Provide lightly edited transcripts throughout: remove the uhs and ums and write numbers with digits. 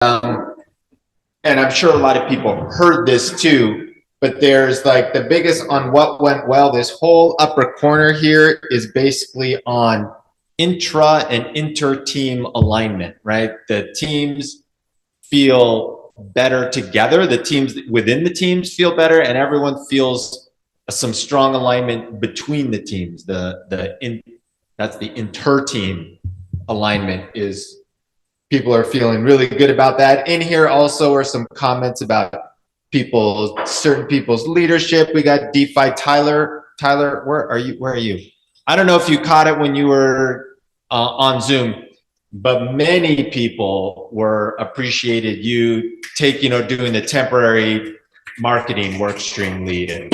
and I'm sure a lot of people heard this too, but there's like the biggest on what went well. This whole upper corner here is basically on intra and inter team alignment, right? The teams feel better together. The teams within the teams feel better, and everyone feels some strong alignment between the teams. That's the inter team alignment is people are feeling really good about that. In here also are some comments about certain people's leadership. We got DeFi Tyler. Tyler, where are you? Where are you? I don't know if you caught it when you were on Zoom, but many people were appreciated you doing the temporary marketing work stream lead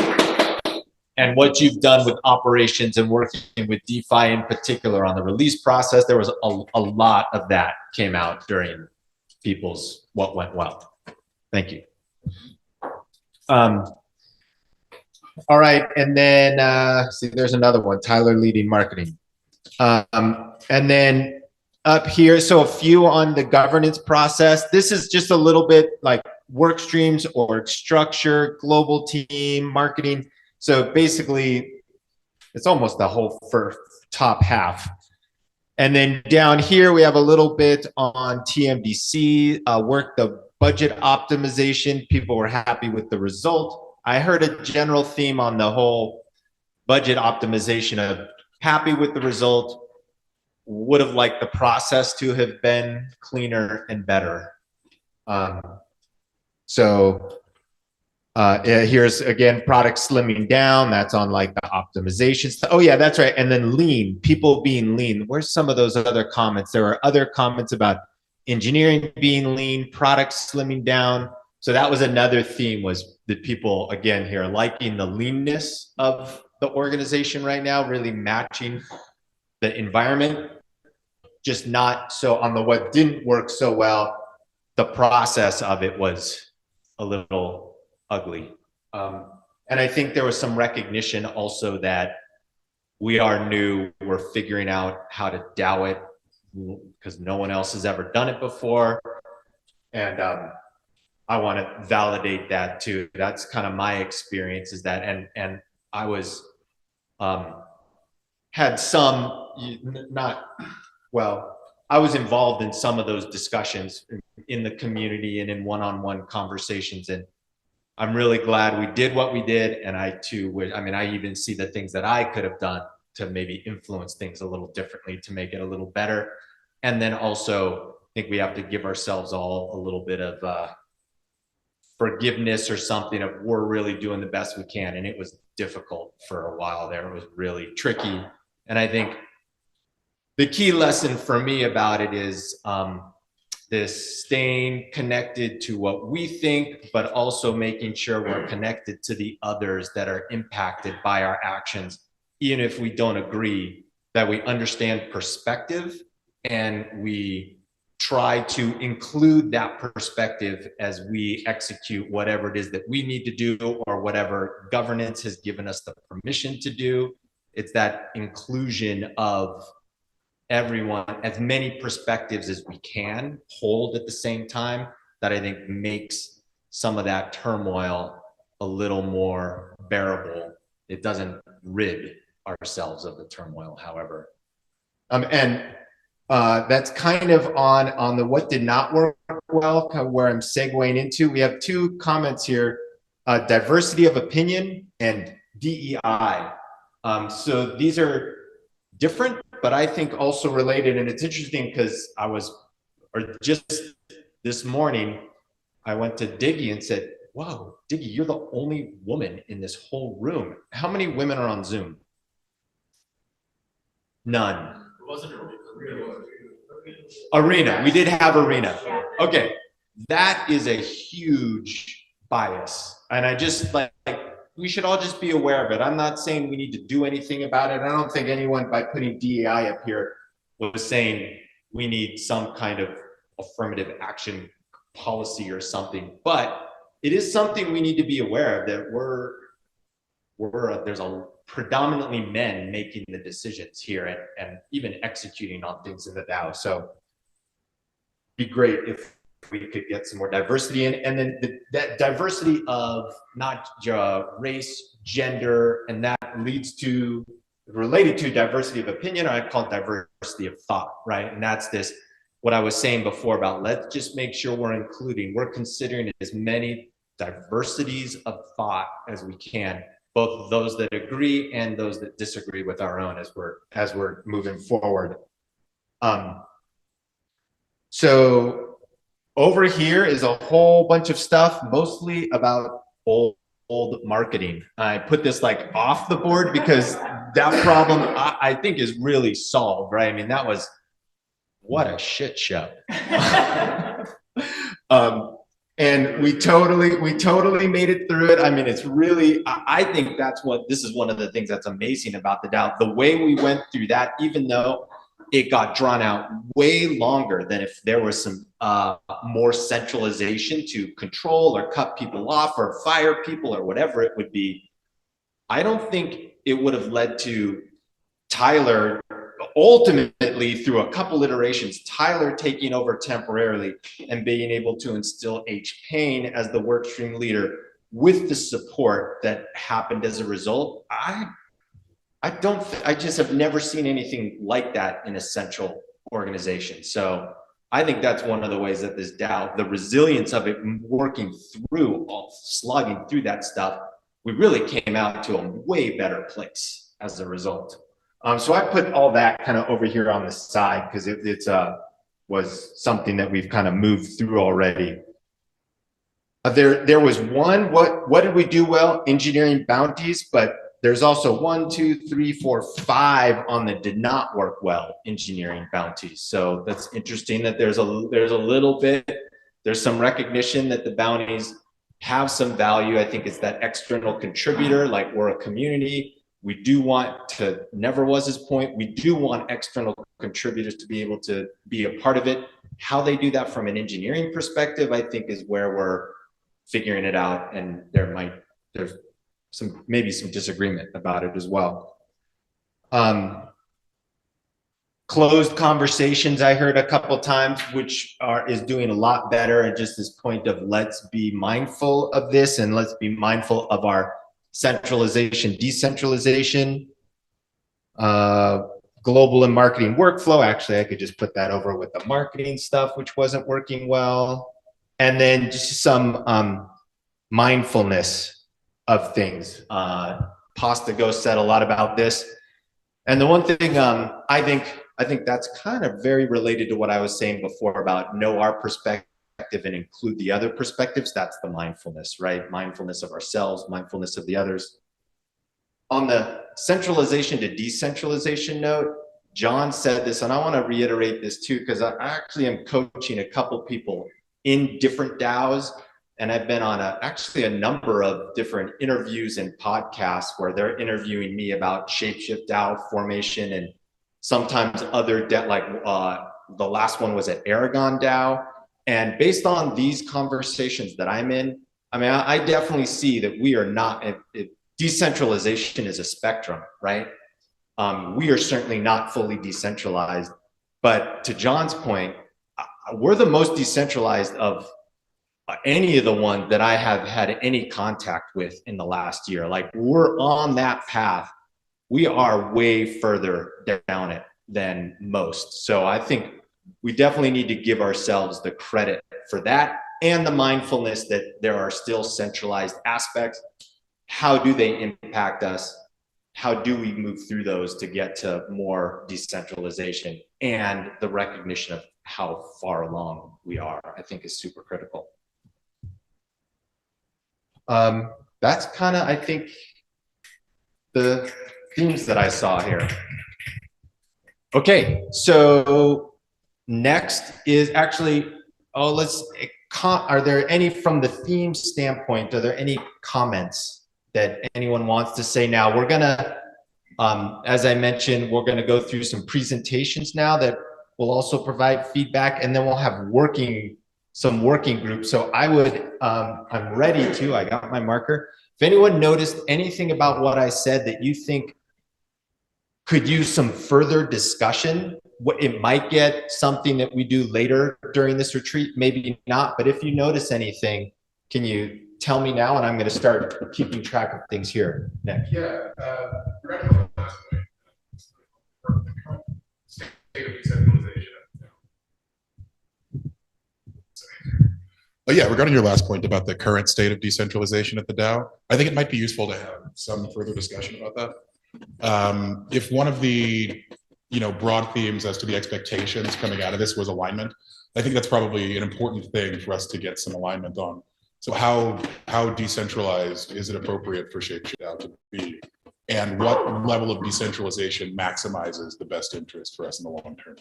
and what you've done with operations and working with DeFi in particular on the release process. There was a lot of that came out during people's what went well. Thank you. All right, and then see, there's another one, Tyler leading marketing. And then up here, so a few on the governance process. This is just a little bit like work streams, org structure, global team, marketing. So basically, it's almost the whole first top half. And then down here, we have a little bit on TMDC, work the budget optimization. People were happy with the result. I heard a general theme on the whole budget optimization of happy with the result, would have liked the process to have been cleaner and better. Here's again product slimming down. That's on like the optimization stuff. Oh yeah, that's right. And then lean, people being lean. Where's some of those other comments? There were other comments about engineering being lean, product slimming down. So that was another theme, was that people again here liking the leanness of the organization right now, really matching the environment. Just not so on the what didn't work so well, the process of it was a little ugly. And I think there was some recognition also that we are new, we're figuring out how to DAO it because no one else has ever done it before. And I want to validate that too. That's kind of my experience, is that, and I was, had some, I was involved in some of those discussions in the community and in one-on-one conversations, and I'm really glad we did what we did. And I too would, I mean, I even see the things that I could have done to maybe influence things a little differently to make it a little better. And then also, I think we have to give ourselves all a little bit of forgiveness or something of we're really doing the best we can. And it was difficult for a while there. It was really tricky. And I think the key lesson for me about it is this staying connected to what we think, but also making sure we're connected to the others that are impacted by our actions, even if we don't agree, that we understand perspective and we try to include that perspective as we execute whatever it is that we need to do or whatever governance has given us the permission to do. It's that inclusion of everyone, as many perspectives as we can hold at the same time, that I think makes some of that turmoil a little more bearable. It doesn't rid ourselves of the turmoil, however. That's kind of on the what did not work well, where I'm segueing into. We have two comments here, diversity of opinion and DEI. So these are different, but I think also related. And it's interesting because just this morning, I went to Diggy and said, "Whoa, Diggy, you're the only woman in this whole room. How many women are on Zoom?" None. It wasn't Arena. We did have Arena. Okay, that is a huge bias, and I just like we should all just be aware of it. I'm not saying we need to do anything about it. I don't think anyone, by putting DEI up here, was saying we need some kind of affirmative action policy or something. But it is something we need to be aware of, that there's a predominantly men making the decisions here and even executing on things in the DAO. So it'd be great if we could get some more diversity in, and then that diversity of not race, gender, and that leads to, related to diversity of opinion, or I'd call it diversity of thought, right? And that's this, what I was saying before about let's just make sure we're considering as many diversities of thought as we can, both those that agree and those that disagree with our own as we're moving forward. So over here is a whole bunch of stuff, mostly about old marketing. I put this like off the board because that problem I think is really solved, right? I mean, that was, what a shit show. And we totally made it through it. I mean, it's really, I think this is one of the things that's amazing about the DAO. The way we went through that, even though it got drawn out way longer than if there was some more centralization to control or cut people off or fire people or whatever it would be, I don't think it would have led to Tyler, ultimately through a couple iterations, Tyler taking over temporarily and being able to instill H. Payne as the workstream leader with the support that happened as a result. I just have never seen anything like that in a central organization. So I think that's one of the ways that this DAO, the resilience of it working through, slugging through that stuff, we really came out to a way better place as a result. So I put all that kind of over here on the side because it was something that we've kind of moved through already. There was one, what did we do well? Engineering bounties, but there's also 1, 2, 3, 4, 5 on the did not work well engineering bounties. So that's interesting that there's a little bit, there's some recognition that the bounties have some value. I think it's that external contributor, like we're a community. We do want to, never was his point, we do want external contributors to be able to be a part of it. How they do that from an engineering perspective, I think is where we're figuring it out, and there's maybe some disagreement about it as well. Closed conversations I heard a couple times, which is doing a lot better, and just this point of let's be mindful of this and let's be mindful of our centralization, decentralization, global and marketing workflow. Actually, I could just put that over with the marketing stuff, which wasn't working well. And then just some mindfulness of things. Pasta Ghost said a lot about this. And the one thing I think that's kind of very related to what I was saying before about know our perspective and include the other perspectives. That's the mindfulness, right? Mindfulness of ourselves, mindfulness of the others. On the centralization to decentralization note, John said this, and I want to reiterate this too, because I actually am coaching a couple people in different DAOs, and I've been on actually a number of different interviews and podcasts where they're interviewing me about ShapeShift DAO formation, and sometimes other like the last one was at Aragon DAO. And based on these conversations that I'm in, I mean, I definitely see that we are not, decentralization is a spectrum, right? We are certainly not fully decentralized, but to John's point, we're the most decentralized of any of the ones that I have had any contact with in the last year. Like, we're on that path. We are way further down it than most. So I think we definitely need to give ourselves the credit for that and the mindfulness that there are still centralized aspects. How do they impact us? How do we move through those to get to more decentralization? And the recognition of how far along we are, I think, is super critical. That's kind of, I think, the themes that I saw here. Okay, so next is actually, are there any, from the theme standpoint, are there any comments that anyone wants to say now? We're gonna, as I mentioned, we're gonna go through some presentations now that will also provide feedback, and then we'll have some working groups. So I would, I'm ready to, I got my marker. If anyone noticed anything about what I said that you think could use some further discussion, it might get something that we do later during this retreat, maybe not. But if you notice anything, can you tell me now? And I'm going to start keeping track of things here. Nick. Yeah, regarding the last point, state of decentralization. Yeah, regarding your last point about the current state of decentralization at the DAO, I think it might be useful to have some further discussion about that. If one of the broad themes as to the expectations coming out of this was alignment, I think that's probably an important thing for us to get some alignment on. So how decentralized is it appropriate for ShapeShift DAO to be? And what level of decentralization maximizes the best interest for us in the long term?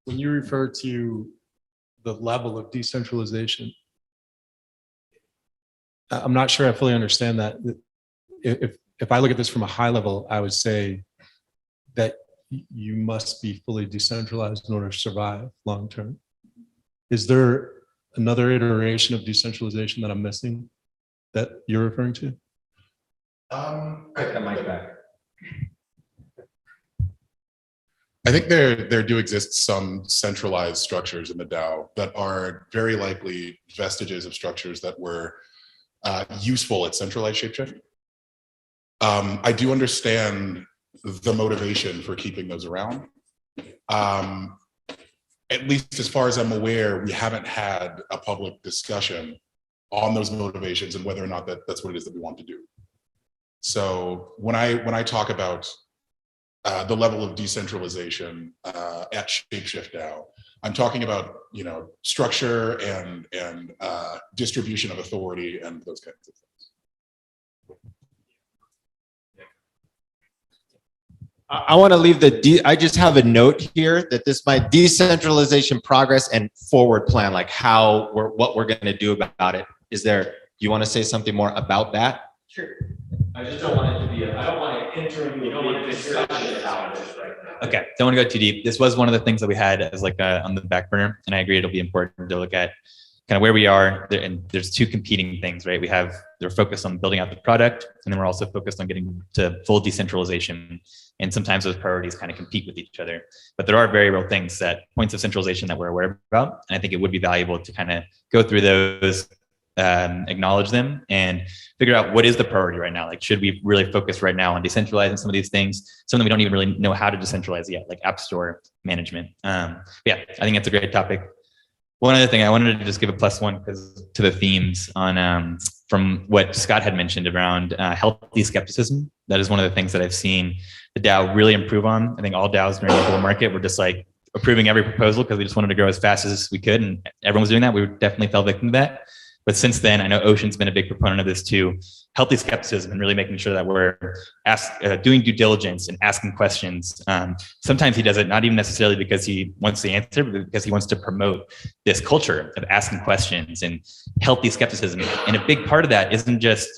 When you refer to the level of decentralization, I'm not sure I fully understand that. If I look at this from a high level, I would say that you must be fully decentralized in order to survive long term. Is there another iteration of decentralization that I'm missing that you're referring to? Take the mic back. I think there do exist some centralized structures in the DAO that are very likely vestiges of structures that were useful at centralized ShapeShift. I do understand the motivation for keeping those around. At least as far as I'm aware, we haven't had a public discussion on those motivations and whether or not that's what it is that we want to do. So when I talk about the level of decentralization at ShapeShift DAO, I'm talking about structure and distribution of authority and those kinds of things. I want to leave I just have a note here that this might decentralization progress and forward plan, like what we're going to do about it. You want to say something more about that? Sure. I just don't want it to be I don't want to enter into a discussion about this right now. Okay, don't want to go too deep. This was one of the things that we had as on the back burner, and I agree it'll be important to look at kind of where we are. And there's two competing things, right? They're focused on building out the product, and then we're also focused on getting to full decentralization. And sometimes those priorities kind of compete with each other. But there are very real things points of centralization that we're aware about. And I think it would be valuable to kind of go through those, acknowledge them, and figure out what is the priority right now. Like, should we really focus right now on decentralizing some of these things? Some of them we don't even really know how to decentralize yet, like App Store management. Yeah, I think it's a great topic. One other thing, I wanted to just give a +1 to the themes on from what Scott had mentioned around healthy skepticism. That is one of the things that I've seen the DAO really improve on. I think all DAOs during the bull market were just like approving every proposal because we just wanted to grow as fast as we could, and everyone was doing that. We definitely fell victim to that. But since then, I know Ocean's been a big proponent of this too. Healthy skepticism and really making sure that we're doing due diligence and asking questions. Sometimes he does it not even necessarily because he wants the answer, but because he wants to promote this culture of asking questions and healthy skepticism. And a big part of that isn't just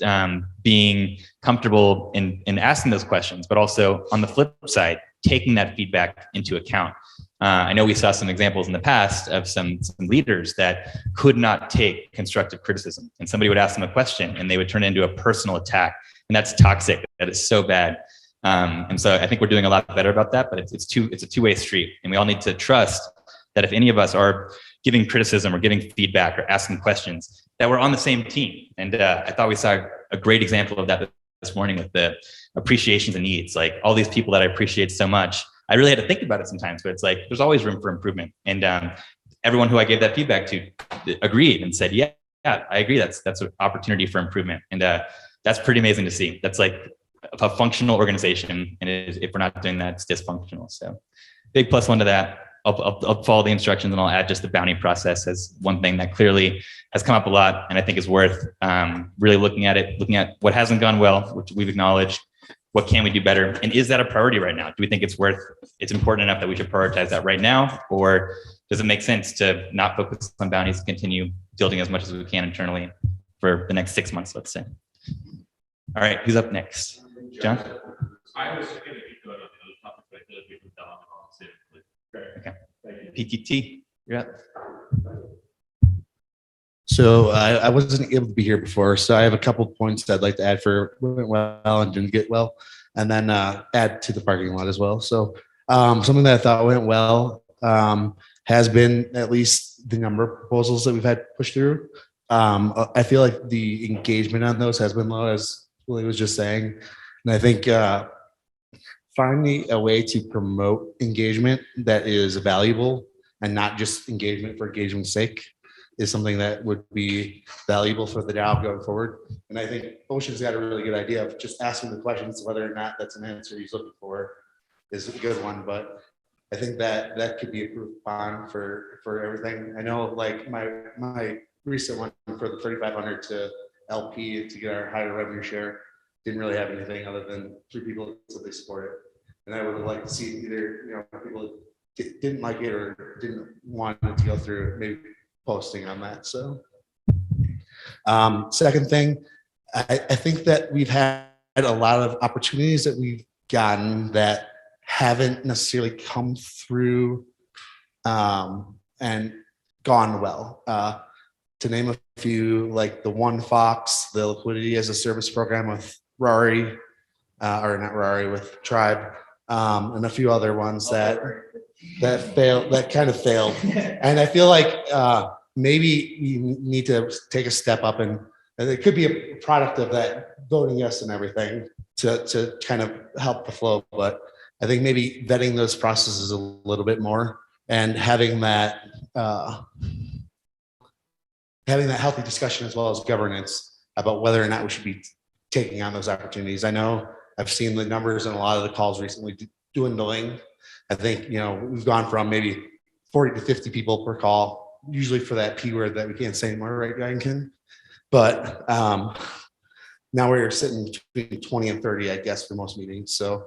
being comfortable in asking those questions, but also on the flip side, taking that feedback into account. I know we saw some examples in the past of some leaders that could not take constructive criticism, and somebody would ask them a question and they would turn it into a personal attack, and that's toxic. That is so bad. And so I think we're doing a lot better about that, but it's a two-way street, and we all need to trust that if any of us are giving criticism or giving feedback or asking questions, that we're on the same team. And I thought we saw a great example of that this morning with the appreciations and needs. Like, all these people that I appreciate so much, I really had to think about it sometimes, but it's like, there's always room for improvement. And everyone who I gave that feedback to agreed and said, yeah, I agree. That's an opportunity for improvement. And that's pretty amazing to see. That's like a functional organization. And if we're not doing that, it's dysfunctional. So big +1 to that. I'll follow the instructions, and I'll add just the bounty process as one thing that clearly has come up a lot, and I think is worth really looking at what hasn't gone well, which we've acknowledged. What can we do better? And is that a priority right now? Do we think it's important enough that we should prioritize that right now? Or does it make sense to not focus on bounties and continue building as much as we can internally for the next 6 months, let's say? All right, who's up next? John? I was going to keep going on the other topic, but I feel like we can down on it. Great. Okay. Pt.2, you're up. So I wasn't able to be here before, so I have a couple points I'd like to add for what went well and didn't get well, and then add to the parking lot as well. So something that I thought went well has been at least the number of proposals that we've had pushed through. I feel like the engagement on those has been low, as Willie was just saying, and I think finding a way to promote engagement that is valuable and not just engagement for engagement's sake is something that would be valuable for the DAO going forward. And I think Ocean's got a really good idea of just asking the questions, whether or not that's an answer he's looking for is a good one. But I think that that could be improved upon for everything. I know like my recent one for the 3,500 to LP to get our higher revenue share didn't really have anything other than 3 people said they support it. And I would have liked to see either, people didn't like it or didn't want it to go through, maybe posting on that. So second thing, I think that we've had a lot of opportunities that we've gotten that haven't necessarily come through and gone well. To name a few, like the One Fox, the liquidity as a service program with Rari, or not Rari, with Tribe, and a few other ones that failed, that kind of failed. And I feel like maybe we need to take a step up, and it could be a product of that voting yes and everything to kind of help the flow. But I think maybe vetting those processes a little bit more and having that healthy discussion as well as governance about whether or not we should be taking on those opportunities. I know I've seen the numbers in a lot of the calls recently dwindling. I think, we've gone from maybe 40 to 50 people per call, usually for that P word that we can't say anymore, right, Ryankin? But now we're sitting between 20 and 30, I guess, for most meetings. So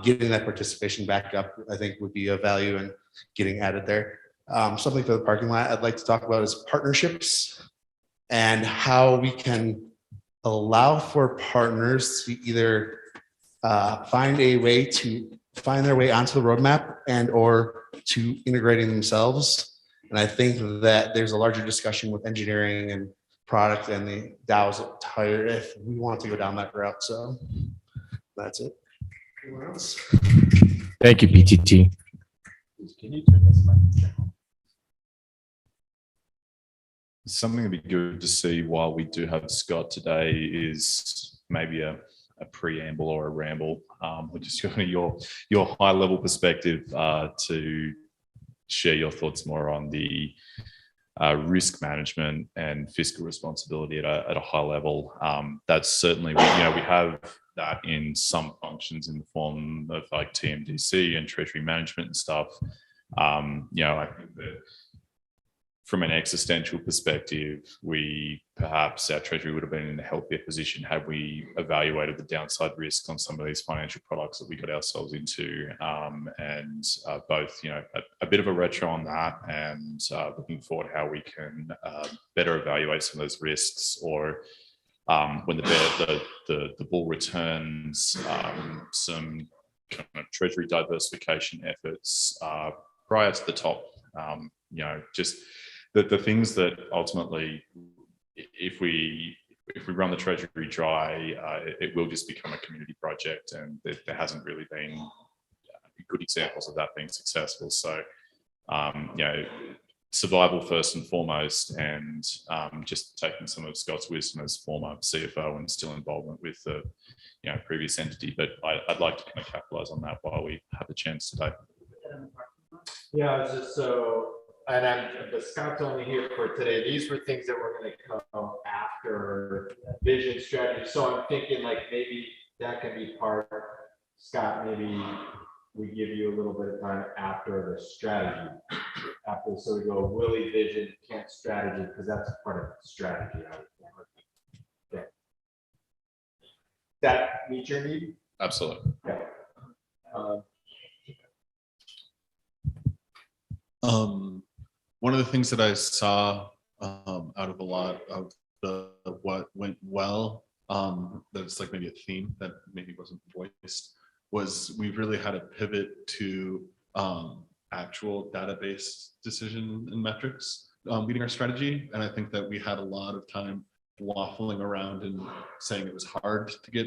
getting that participation back up, I think would be of value and getting added there. Something for the parking lot I'd like to talk about is partnerships and how we can allow for partners to either find a way to find their way onto the roadmap and or to integrating themselves. And I think that there's a larger discussion with engineering and product and the DAOs entire if we want to go down that route. So that's it. Anyone else? Thank you, Pt.2. Can you turn this mic down? Something that'd be good to see while we do have Scott today is maybe a preamble or a ramble, or just your high level perspective to share your thoughts more on the risk management and fiscal responsibility at a high level. That's certainly, we have that in some functions in the form of like TMDC and treasury management and stuff. I think that from an existential perspective, our treasury would have been in a healthier position had we evaluated the downside risks on some of these financial products that we got ourselves into, and both, a bit of a retro on that, and looking forward how we can better evaluate some of those risks, or when the bull returns, some kind of treasury diversification efforts prior to the top. Just the things that ultimately, if we run the treasury dry, it will just become a community project, and there hasn't really been good examples of that being successful. So, survival first and foremost, and just taking some of Scott's wisdom as former CFO and still involvement with the previous entity. But I'd like to kind of capitalize on that while we have the chance today. Yeah, it's just so, but Scott's only here for today. These were things that were going to come after vision strategy. So I'm thinking like maybe that can be part, Scott, maybe we give you a little bit of time after the strategy. So we go Willie vision, Kent strategy, because that's part of strategy. Okay. That meet your need? Absolutely. Okay. One of the things that I saw out of a lot of what went well, that's like maybe a theme that maybe wasn't voiced, was we've really had to pivot to actual database decision and metrics leading our strategy. And I think that we had a lot of time waffling around and saying it was hard to get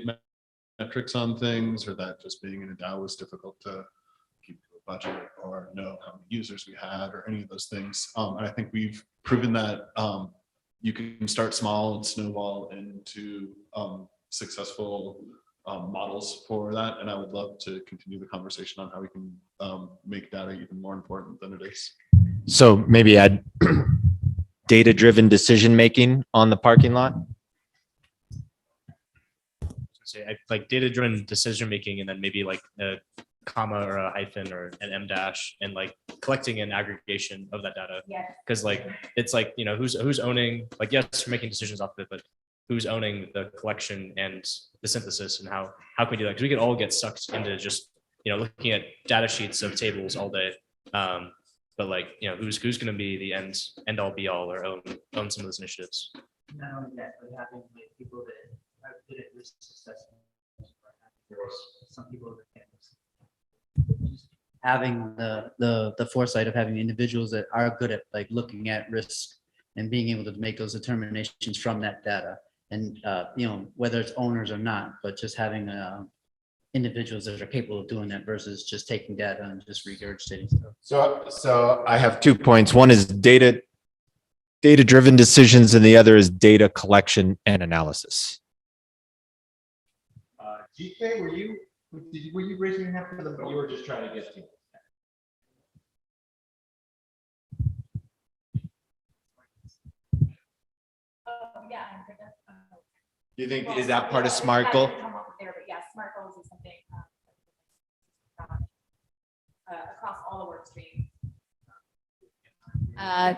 metrics on things, or that just being in a DAO was difficult to keep to a budget or know how many users we had or any of those things. And I think we've proven that you can start small and snowball into successful models for that. And I would love to continue the conversation on how we can make data even more important than it is. So maybe add data-driven decision-making on the parking lot. Like data-driven decision-making, and then maybe like a comma or a hyphen or an M dash, and like collecting an aggregation of that data. Yeah. Because like, it's like, you know, who's owning, like, yes, we're making decisions off of it, but who's owning the collection and the synthesis, and how can we do that? Because we could all get sucked into just, you know, looking at data sheets of tables all day. But like, you know, who's going to be the end all be all, or own some of those initiatives? Not only that, but having like people that are good at risk assessment. Some people that can't. Having the foresight of having individuals that are good at like looking at risk and being able to make those determinations from that data. And you know, whether it's owners or not, but just having individuals that are capable of doing that versus just taking data and just regurgitating stuff. So I have 2 points. One is data-driven decisions, and the other is data collection and analysis. GK, were you raising your hand for them, but you were just trying to get to? Yeah. Do you think, is that part of SMART goal? But yeah, SMART goals is something across all the work streams. And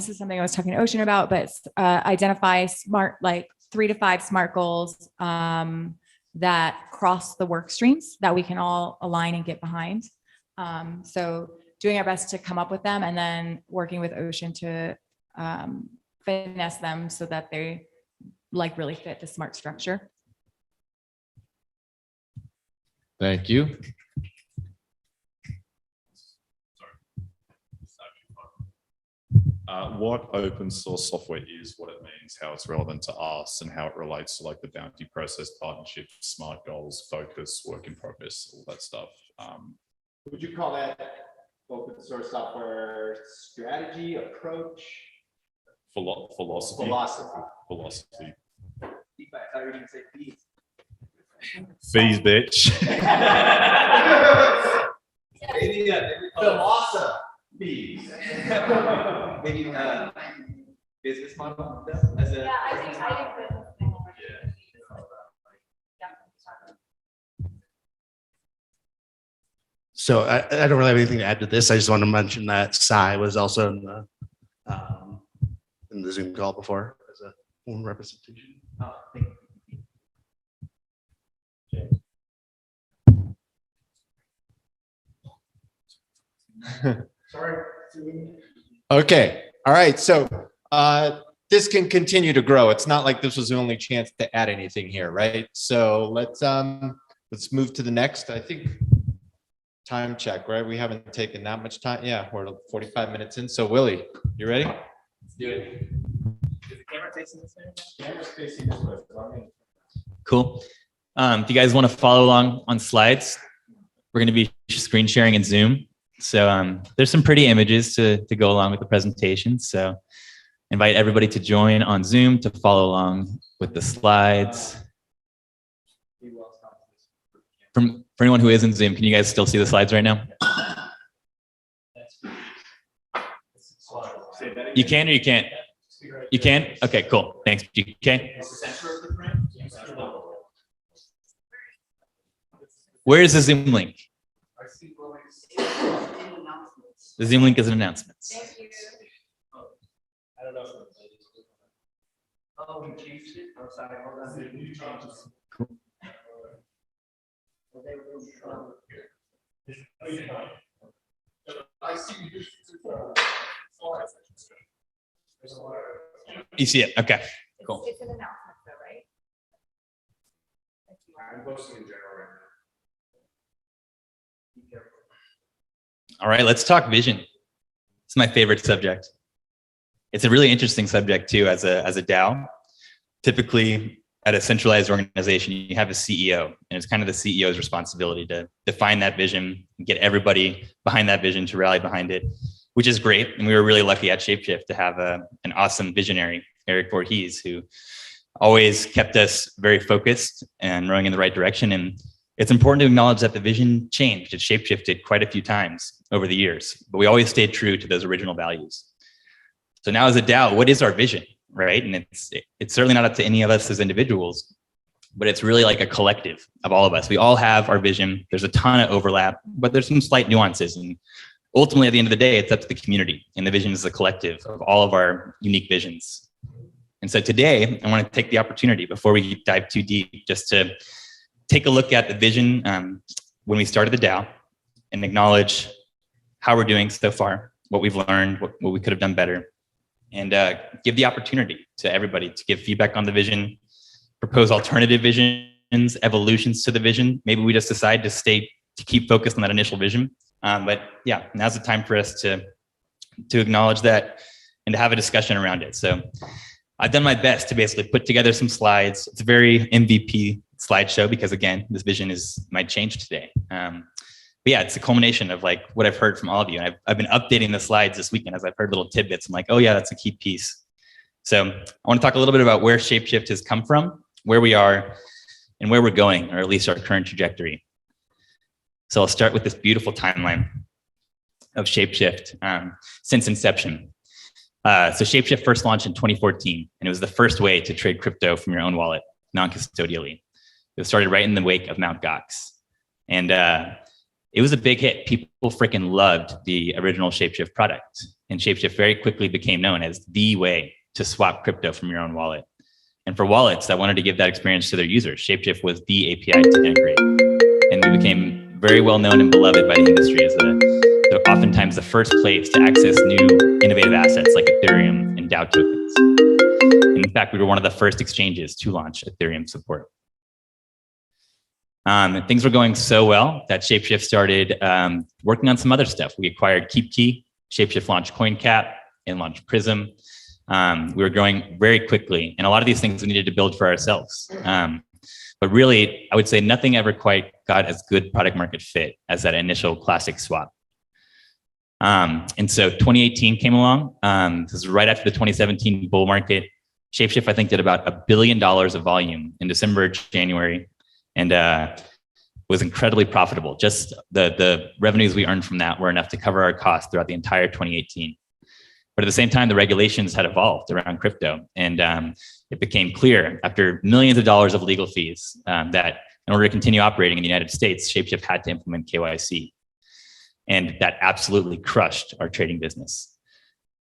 this is something I was talking to Ocean about, but identify like 3 to 5 SMART goals that cross the work streams that we can all align and get behind. So doing our best to come up with them, and then working with Ocean to finesse them so that they like really fit the SMART structure. Thank you. What open source software is, what it means, how it's relevant to us, and how it relates to like the bounty process, partnership, SMART goals, focus, work in progress, all that stuff. Would you call that open source software strategy, approach? Philosophy. Philosophy. I thought you were going to say fees. Fees, bitch. Maybe philosophy. Maybe business model. Yeah, I think business model. So I don't really have anything to add to this. I just want to mention that Sai was also in the Zoom call before as a form representation. Oh, thank you. Sorry. Okay. All right. So this can continue to grow. It's not like this was the only chance to add anything here, right? So let's move to the next. I think time check, right? We haven't taken that much time. Yeah, we're 45 minutes in. So Willie, you ready? Let's do it. Is the camera facing this way? Camera's facing this way. So I'm gonna- Cool. If you guys want to follow along on slides, we're going to be screen sharing in Zoom. So there's some pretty images to go along with the presentation. So invite everybody to join on Zoom to follow along with the slides. For anyone who is in Zoom, can you guys still see the slides right now? You can or you can't? You can? Okay, cool. Thanks, GK. Where is the Zoom link? The Zoom link is an announcement. Thank you. I don't know. Oh, we changed it? Oh, sorry, hold on. Cool. I see you. You see it? Okay, cool. It's an announcement though, right? I'm posting in general right now. All right, let's talk vision. It's my favorite subject. It's a really interesting subject too, as a DAO. Typically at a centralized organization, you have a CEO, and it's kind of the CEO's responsibility to define that vision and get everybody behind that vision to rally behind it, which is great. And we were really lucky at ShapeShift to have an awesome visionary, Eric Voorhees, who always kept us very focused and rowing in the right direction. And it's important to acknowledge that the vision changed. It shapeshifted quite a few times over the years, but we always stayed true to those original values. So now as a DAO, what is our vision, right? And it's certainly not up to any of us as individuals, but it's really like a collective of all of us. We all have our vision. There's a ton of overlap, but there's some slight nuances. And ultimately, at the end of the day, it's up to the community. And the vision is a collective of all of our unique visions. And so today, I want to take the opportunity before we dive too deep, just to take a look at the vision when we started the DAO and acknowledge how we're doing so far, what we've learned, what we could have done better, and give the opportunity to everybody to give feedback on the vision, propose alternative visions, evolutions to the vision. Maybe we just decide to keep focused on that initial vision. But yeah, now's the time for us to acknowledge that and to have a discussion around it. So I've done my best to basically put together some slides. It's a very MVP slideshow because, again, this vision might change today. But yeah, it's a culmination of like what I've heard from all of you. And I've been updating the slides this weekend as I've heard little tidbits. I'm like, oh yeah, that's a key piece. So I want to talk a little bit about where ShapeShift has come from, where we are, and where we're going, or at least our current trajectory. So I'll start with this beautiful timeline of ShapeShift since inception. So ShapeShift first launched in 2014, and it was the first way to trade crypto from your own wallet, non-custodially. It started right in the wake of Mt. Gox. And it was a big hit. People freaking loved the original ShapeShift product. And ShapeShift very quickly became known as the way to swap crypto from your own wallet. And for wallets that wanted to give that experience to their users, ShapeShift was the API to integrate. And we became very well known and beloved by the industry as oftentimes the first place to access new innovative assets like Ethereum and DAO tokens. And in fact, we were one of the first exchanges to launch Ethereum support. Things were going so well that ShapeShift started working on some other stuff. We acquired KeepKey, ShapeShift launched CoinCap, and launched Prism. We were growing very quickly, and a lot of these things we needed to build for ourselves. But really, I would say nothing ever quite got as good product market fit as that initial classic swap. And so 2018 came along. This is right after the 2017 bull market. ShapeShift, I think, did about $1 billion of volume in December, January, and was incredibly profitable. Just the revenues we earned from that were enough to cover our costs throughout the entire 2018. But at the same time, the regulations had evolved around crypto, and it became clear after millions of dollars of legal fees that in order to continue operating in the United States, ShapeShift had to implement KYC. And that absolutely crushed our trading business.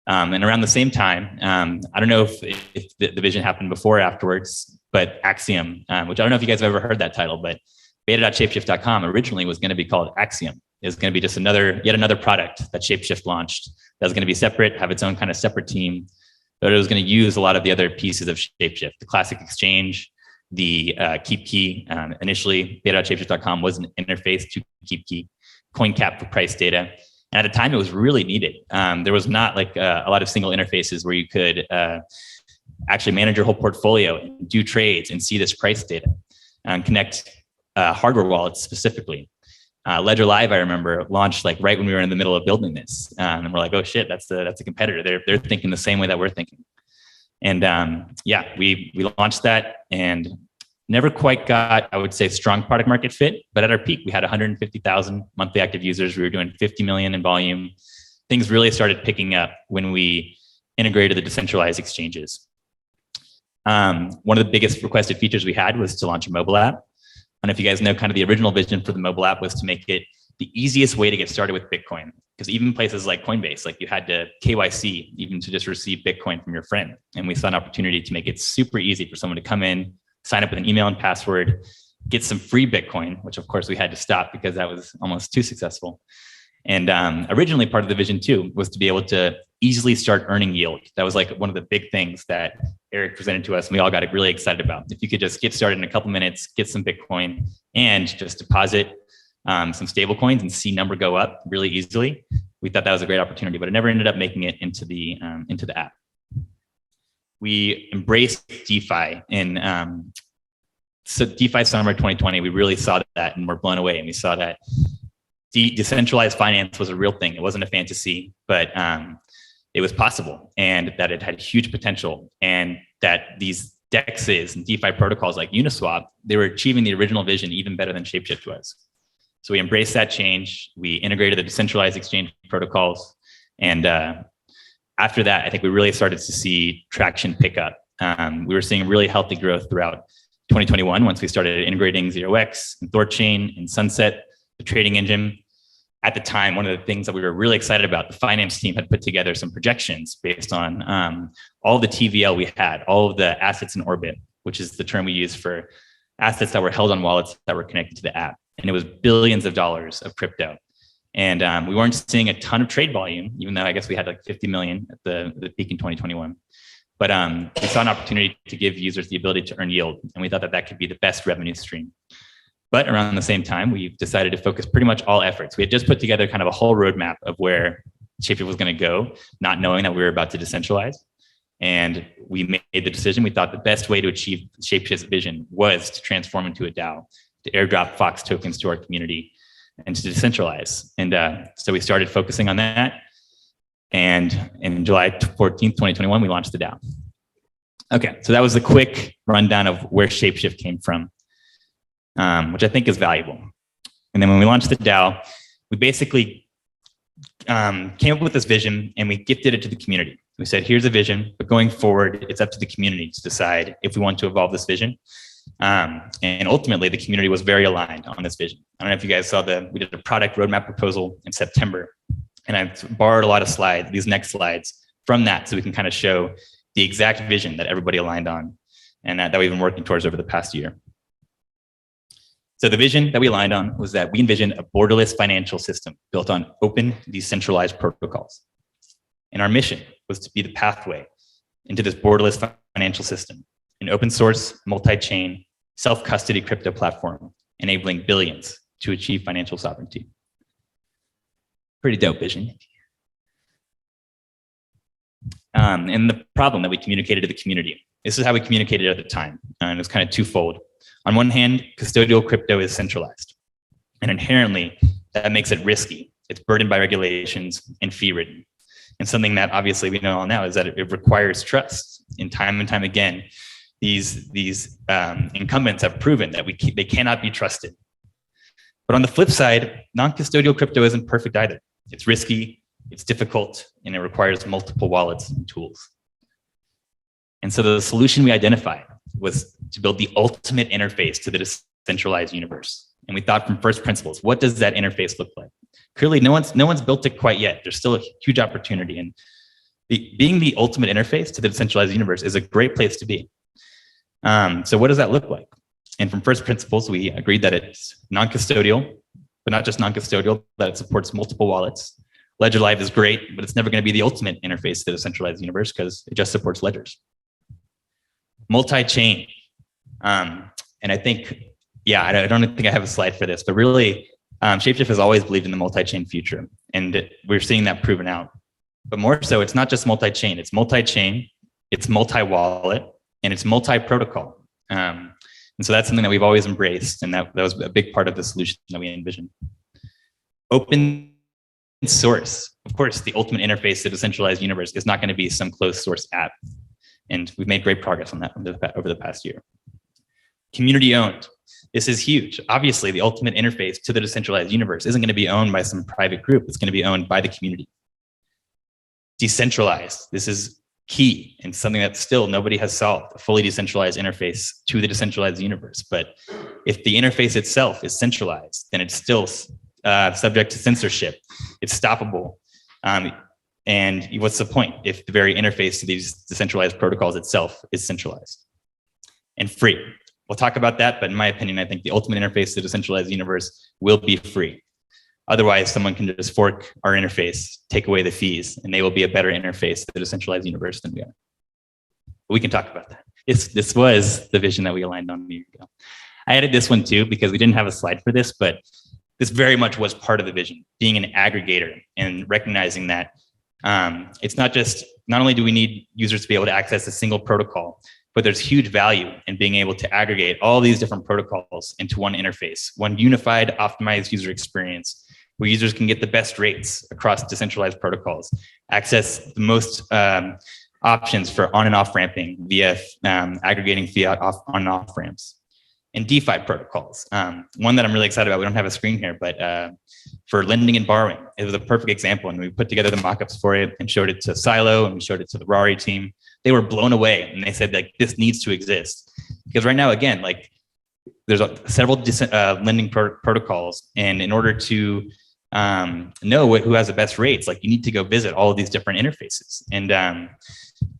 And around the same time, I don't know if the vision happened before or afterwards, but Axiom, which I don't know if you guys have ever heard that title, but beta.shapeshift.com originally was going to be called Axiom. It was going to be just yet another product that ShapeShift launched that was going to be separate, have its own kind of separate team, but it was going to use a lot of the other pieces of ShapeShift, the classic exchange, the KeepKey. Initially, beta.shapeshift.com was an interface to KeepKey, CoinCap for price data. And at the time, it was really needed. There was not like a lot of single interfaces where you could actually manage your whole portfolio, do trades, and see this price data, and connect hardware wallets specifically. Ledger Live, I remember, launched like right when we were in the middle of building this, and we're like, oh shit, that's a competitor. They're thinking the same way that we're thinking. And yeah, we launched that and never quite got, I would say, strong product market fit. But at our peak, we had 150,000 monthly active users. We were doing 50 million in volume. Things really started picking up when we integrated the decentralized exchanges. One of the biggest requested features we had was to launch a mobile app. I don't know if you guys know, kind of the original vision for the mobile app was to make it the easiest way to get started with Bitcoin. Because even places like Coinbase, like you had to KYC even to just receive Bitcoin from your friend. And we saw an opportunity to make it super easy for someone to come in, sign up with an email and password, get some free Bitcoin, which of course we had to stop because that was almost too successful. And originally part of the vision too was to be able to easily start earning yield. That was like one of the big things that Eric presented to us and we all got really excited about. If you could just get started in a couple minutes, get some Bitcoin and just deposit some stable coins and see number go up really easily. We thought that was a great opportunity, but it never ended up making it into the app. we embraced DeFi in so DeFi summer 2020. We really saw that and we're blown away. And we saw that decentralized finance was a real thing. It wasn't a fantasy, but it was possible, and that it had huge potential, and that these DEXs and DeFi protocols like Uniswap, they were achieving the original vision even better than ShapeShift was. So we embraced that change. We integrated the decentralized exchange protocols. And after that, I think we really started to see traction pick up. We were seeing really healthy growth throughout 2021 once we started integrating 0x and ThorChain and Sunset, the trading engine. At the time, one of the things that we were really excited about, the finance team had put together some projections based on all the TVL we had, all of the assets in orbit, which is the term we use for assets that were held on wallets that were connected to the app. And it was billions of dollars of crypto. And we weren't seeing a ton of trade volume, even though I guess we had like 50 million at the peak in 2021. But we saw an opportunity to give users the ability to earn yield. And we thought that that could be the best revenue stream. But around the same time, we decided to focus pretty much all efforts. We had just put together kind of a whole roadmap of where ShapeShift was going to go, not knowing that we were about to decentralize. And we made the decision. We thought the best way to achieve ShapeShift's vision was to transform into a DAO, to airdrop Fox tokens to our community, and to decentralize. And so we started focusing on that. And in July 14th, 2021, we launched the DAO. Okay, so that was a quick rundown of where ShapeShift came from, which I think is valuable. And then when we launched the DAO, we basically came up with this vision and we gifted it to the community. We said, here's a vision, but going forward, it's up to the community to decide if we want to evolve this vision. And ultimately, the community was very aligned on this vision. I don't know if you guys saw we did a product roadmap proposal in September, and I borrowed a lot of slides, these next slides from that, so we can kind of show the exact vision that everybody aligned on and that we've been working towards over the past year. So the vision that we aligned on was that we envisioned a borderless financial system built on open, decentralized protocols. And our mission was to be the pathway into this borderless financial system, an open source, multi-chain, self-custody crypto platform, enabling billions to achieve financial sovereignty. Pretty dope vision. And the problem that we communicated to the community, this is how we communicated at the time, and it was kind of twofold. On one hand, custodial crypto is centralized, and inherently that makes it risky. It's burdened by regulations and fee-ridden. And something that obviously we know all now is that it requires trust. And time again, these incumbents have proven that they cannot be trusted. But on the flip side, non-custodial crypto isn't perfect either. It's risky, it's difficult, and it requires multiple wallets and tools. And so the solution we identified was to build the ultimate interface to the decentralized universe. And we thought from first principles, what does that interface look like? Clearly, no one's built it quite yet. There's still a huge opportunity. And being the ultimate interface to the decentralized universe is a great place to be. So what does that look like? And from first principles, we agreed that it's non-custodial, but not just non-custodial, that it supports multiple wallets. Ledger Live is great, but it's never going to be the ultimate interface to the decentralized universe because it just supports ledgers. Multi-chain. And I think, yeah, I don't think I have a slide for this, but really, ShapeShift has always believed in the multi-chain future, and we're seeing that proven out. But more so, it's not just multi-chain, it's multi-wallet, and it's multi-protocol. And so that's something that we've always embraced, and that was a big part of the solution that we envisioned. Open source. Of course, the ultimate interface to the decentralized universe is not going to be some closed source app. And we've made great progress on that over the past year. Community owned. This is huge. Obviously, the ultimate interface to the decentralized universe isn't going to be owned by some private group. It's going to be owned by the community. Decentralized. This is key and something that still nobody has solved, a fully decentralized interface to the decentralized universe. But if the interface itself is centralized, then it's still subject to censorship. It's stoppable. And what's the point if the very interface to these decentralized protocols itself is centralized? And free. We'll talk about that, but in my opinion, I think the ultimate interface to the decentralized universe will be free. Otherwise, someone can just fork our interface, take away the fees, and they will be a better interface to the decentralized universe than we are. But we can talk about that. This was the vision that we aligned on a year ago. I added this one too, because we didn't have a slide for this, but this very much was part of the vision, being an aggregator and recognizing that It's not only do we need users to be able to access a single protocol, but there's huge value in being able to aggregate all these different protocols into one interface, one unified, optimized user experience, where users can get the best rates across decentralized protocols, access the most options for on and off ramping via aggregating fiat on and off ramps, and DeFi protocols. One that I'm really excited about, we don't have a screen here, but for lending and borrowing, it was a perfect example. And we put together the mockups for it and showed it to Silo and we showed it to the Rari team. They were blown away and they said like, this needs to exist. Because right now, again, like there's several lending protocols. And in order to know who has the best rates, like you need to go visit all of these different interfaces. And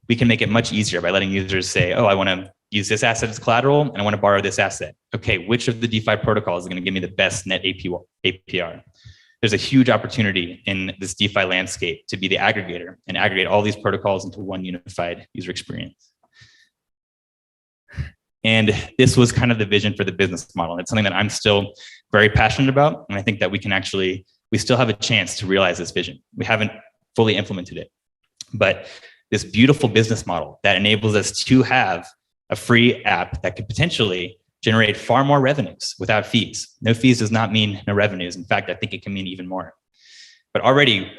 we can make it much easier by letting users say, oh, I want to use this asset as collateral and I want to borrow this asset. Okay, which of the DeFi protocols is going to give me the best net APR? There's a huge opportunity in this DeFi landscape to be the aggregator and aggregate all these protocols into one unified user experience. And this was kind of the vision for the business model. It's something that I'm still very passionate about. And I think that we still have a chance to realize this vision. We haven't fully implemented it, but this beautiful business model that enables us to have a free app that could potentially generate far more revenues without fees. No fees does not mean no revenues. In fact, I think it can mean even more. But already,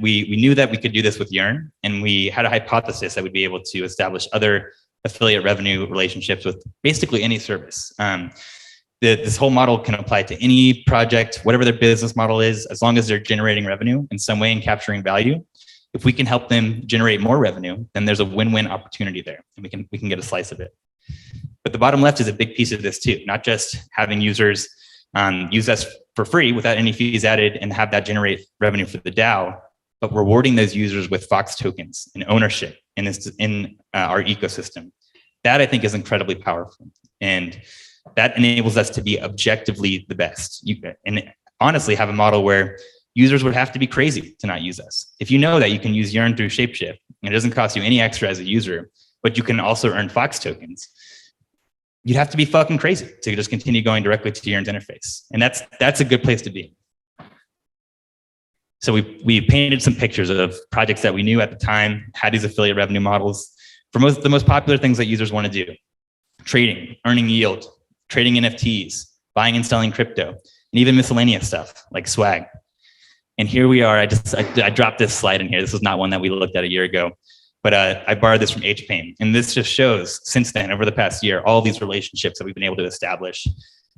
we knew that we could do this with Yearn, and we had a hypothesis that we'd be able to establish other affiliate revenue relationships with basically any service. This whole model can apply to any project, whatever their business model is, as long as they're generating revenue in some way and capturing value. If we can help them generate more revenue, then there's a win-win opportunity there, and we can get a slice of it. But the bottom left is a big piece of this too, not just having users use us for free without any fees added and have that generate revenue for the DAO, but rewarding those users with Fox tokens and ownership in our ecosystem. That I think is incredibly powerful, and that enables us to be objectively the best. And honestly, have a model where users would have to be crazy to not use us. If you know that you can use Yearn through ShapeShift and it doesn't cost you any extra as a user, but you can also earn Fox tokens, you'd have to be fucking crazy to just continue going directly to Yearn's interface. And that's a good place to be. So we painted some pictures of projects that we knew at the time had these affiliate revenue models for the most popular things that users want to do: trading, earning yield, trading NFTs, buying and selling crypto, and even miscellaneous stuff like swag. And here we are. I dropped this slide in here. This was not one that we looked at a year ago, but I borrowed this from HPain. And this just shows since then, over the past year, all these relationships that we've been able to establish.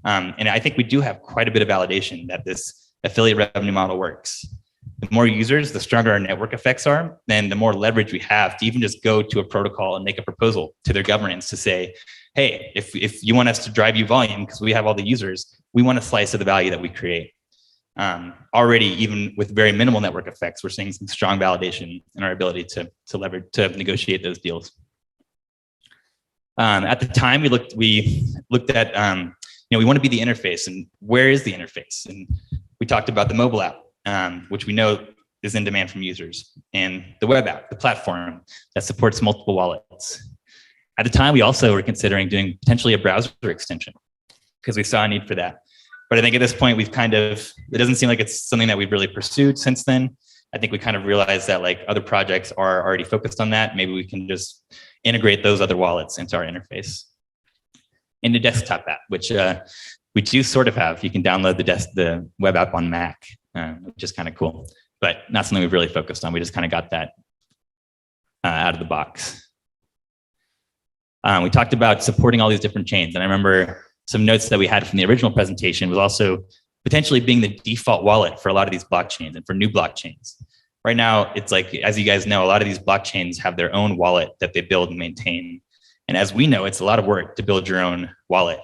And I think we do have quite a bit of validation that this affiliate revenue model works. The more users, the stronger our network effects are, then the more leverage we have to even just go to a protocol and make a proposal to their governance to say, hey, if you want us to drive you volume because we have all the users, we want a slice of the value that we create. Already, even with very minimal network effects, we're seeing some strong validation in our ability to leverage, to negotiate those deals. At the time, we looked at, we want to be the interface, and where is the interface? And we talked about the mobile app, which we know is in demand from users, and the web app, the platform that supports multiple wallets. At the time, we also were considering doing potentially a browser extension because we saw a need for that. But I think at this point, it doesn't seem like it's something that we've really pursued since then. I think we kind of realized that like other projects are already focused on that. Maybe we can just integrate those other wallets into our interface. And the desktop app, which we do sort of have. You can download the web app on Mac, which is kind of cool, but not something we've really focused on. We just kind of got that out of the box. We talked about supporting all these different chains. And I remember some notes that we had from the original presentation was also potentially being the default wallet for a lot of these blockchains and for new blockchains. Right now, it's like, as you guys know, a lot of these blockchains have their own wallet that they build and maintain. And as we know, it's a lot of work to build your own wallet.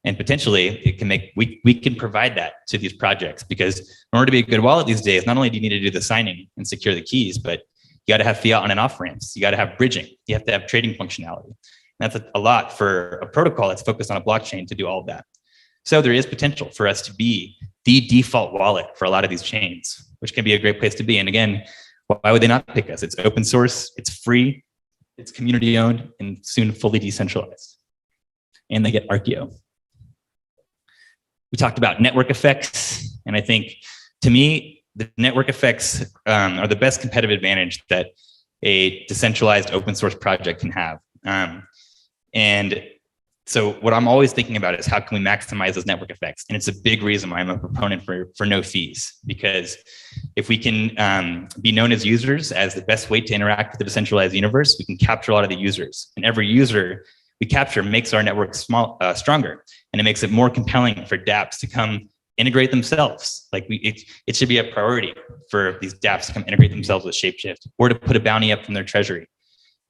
And potentially it can we can provide that to these projects, because in order to be a good wallet these days, not only do you need to do the signing and secure the keys, but you got to have fiat on and off ramps. You got to have bridging. You have to have trading functionality. And that's a lot for a protocol that's focused on a blockchain to do all of that. So there is potential for us to be the default wallet for a lot of these chains, which can be a great place to be. And again, why would they not pick us? It's open source, it's free, it's community owned, and soon fully decentralized. And they get Archeo. We talked about network effects. And I think, to me, the network effects are the best competitive advantage that a decentralized open source project can have. And so what I'm always thinking about is how can we maximize those network effects? And it's a big reason why I'm a proponent for no fees, because if we can be known as users as the best way to interact with the decentralized universe, we can capture a lot of the users. And every user we capture makes our network stronger, and it makes it more compelling for dApps to come integrate themselves. Like it should be a priority for these dApps to come integrate themselves with ShapeShift, or to put a bounty up from their treasury.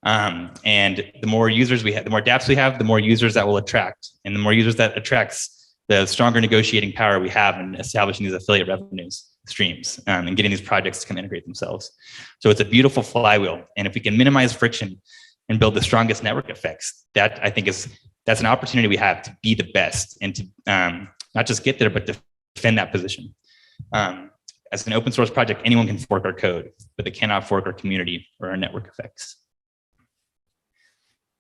And the more users we have, the more dApps we have, the more users that will attract. And the more users that attracts, the stronger negotiating power we have in establishing these affiliate revenues streams and getting these projects to come integrate themselves. So it's a beautiful flywheel. And if we can minimize friction and build the strongest network effects, that I think that's an opportunity we have to be the best and to not just get there, but to defend that position. As an open source project, anyone can fork our code, but they cannot fork our community or our network effects.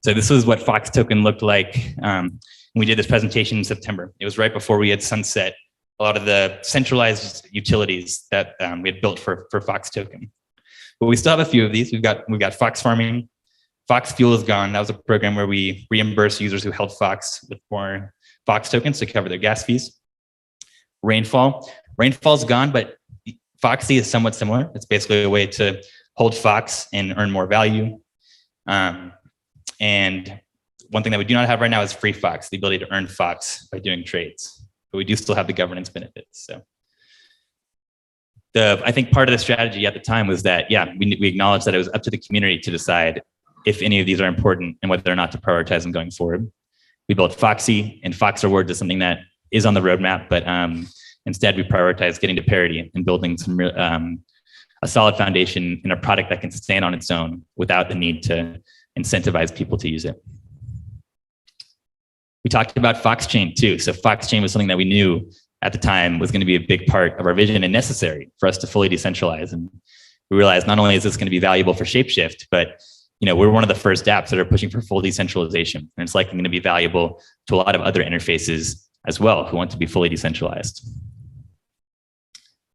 So this is what Fox Token looked like when we did this presentation in September. It was right before we had sunset a lot of the centralized utilities that we had built for Fox Token. But we still have a few of these. We've got Fox Farming. Fox Fuel is gone. That was a program where we reimburse users who held Fox with more Fox tokens to cover their gas fees. Rainfall's gone, but Foxy is somewhat similar. It's basically a way to hold Fox and earn more value. And one thing that we do not have right now is free Fox, the ability to earn Fox by doing trades. But we do still have the governance benefits. So I think part of the strategy at the time was that, we acknowledged that it was up to the community to decide if any of these are important and whether or not to prioritize them going forward. We built Foxy, and Fox Rewards is something that is on the roadmap, but instead we prioritize getting to parity and building some a solid foundation in a product that can stand on its own without the need to incentivize people to use it. We talked about Fox Chain too. So Fox Chain was something that we knew at the time was going to be a big part of our vision and necessary for us to fully decentralize. And we realized not only is this going to be valuable for ShapeShift, but we're one of the first dApps that are pushing for full decentralization. And it's likely going to be valuable to a lot of other interfaces as well who want to be fully decentralized.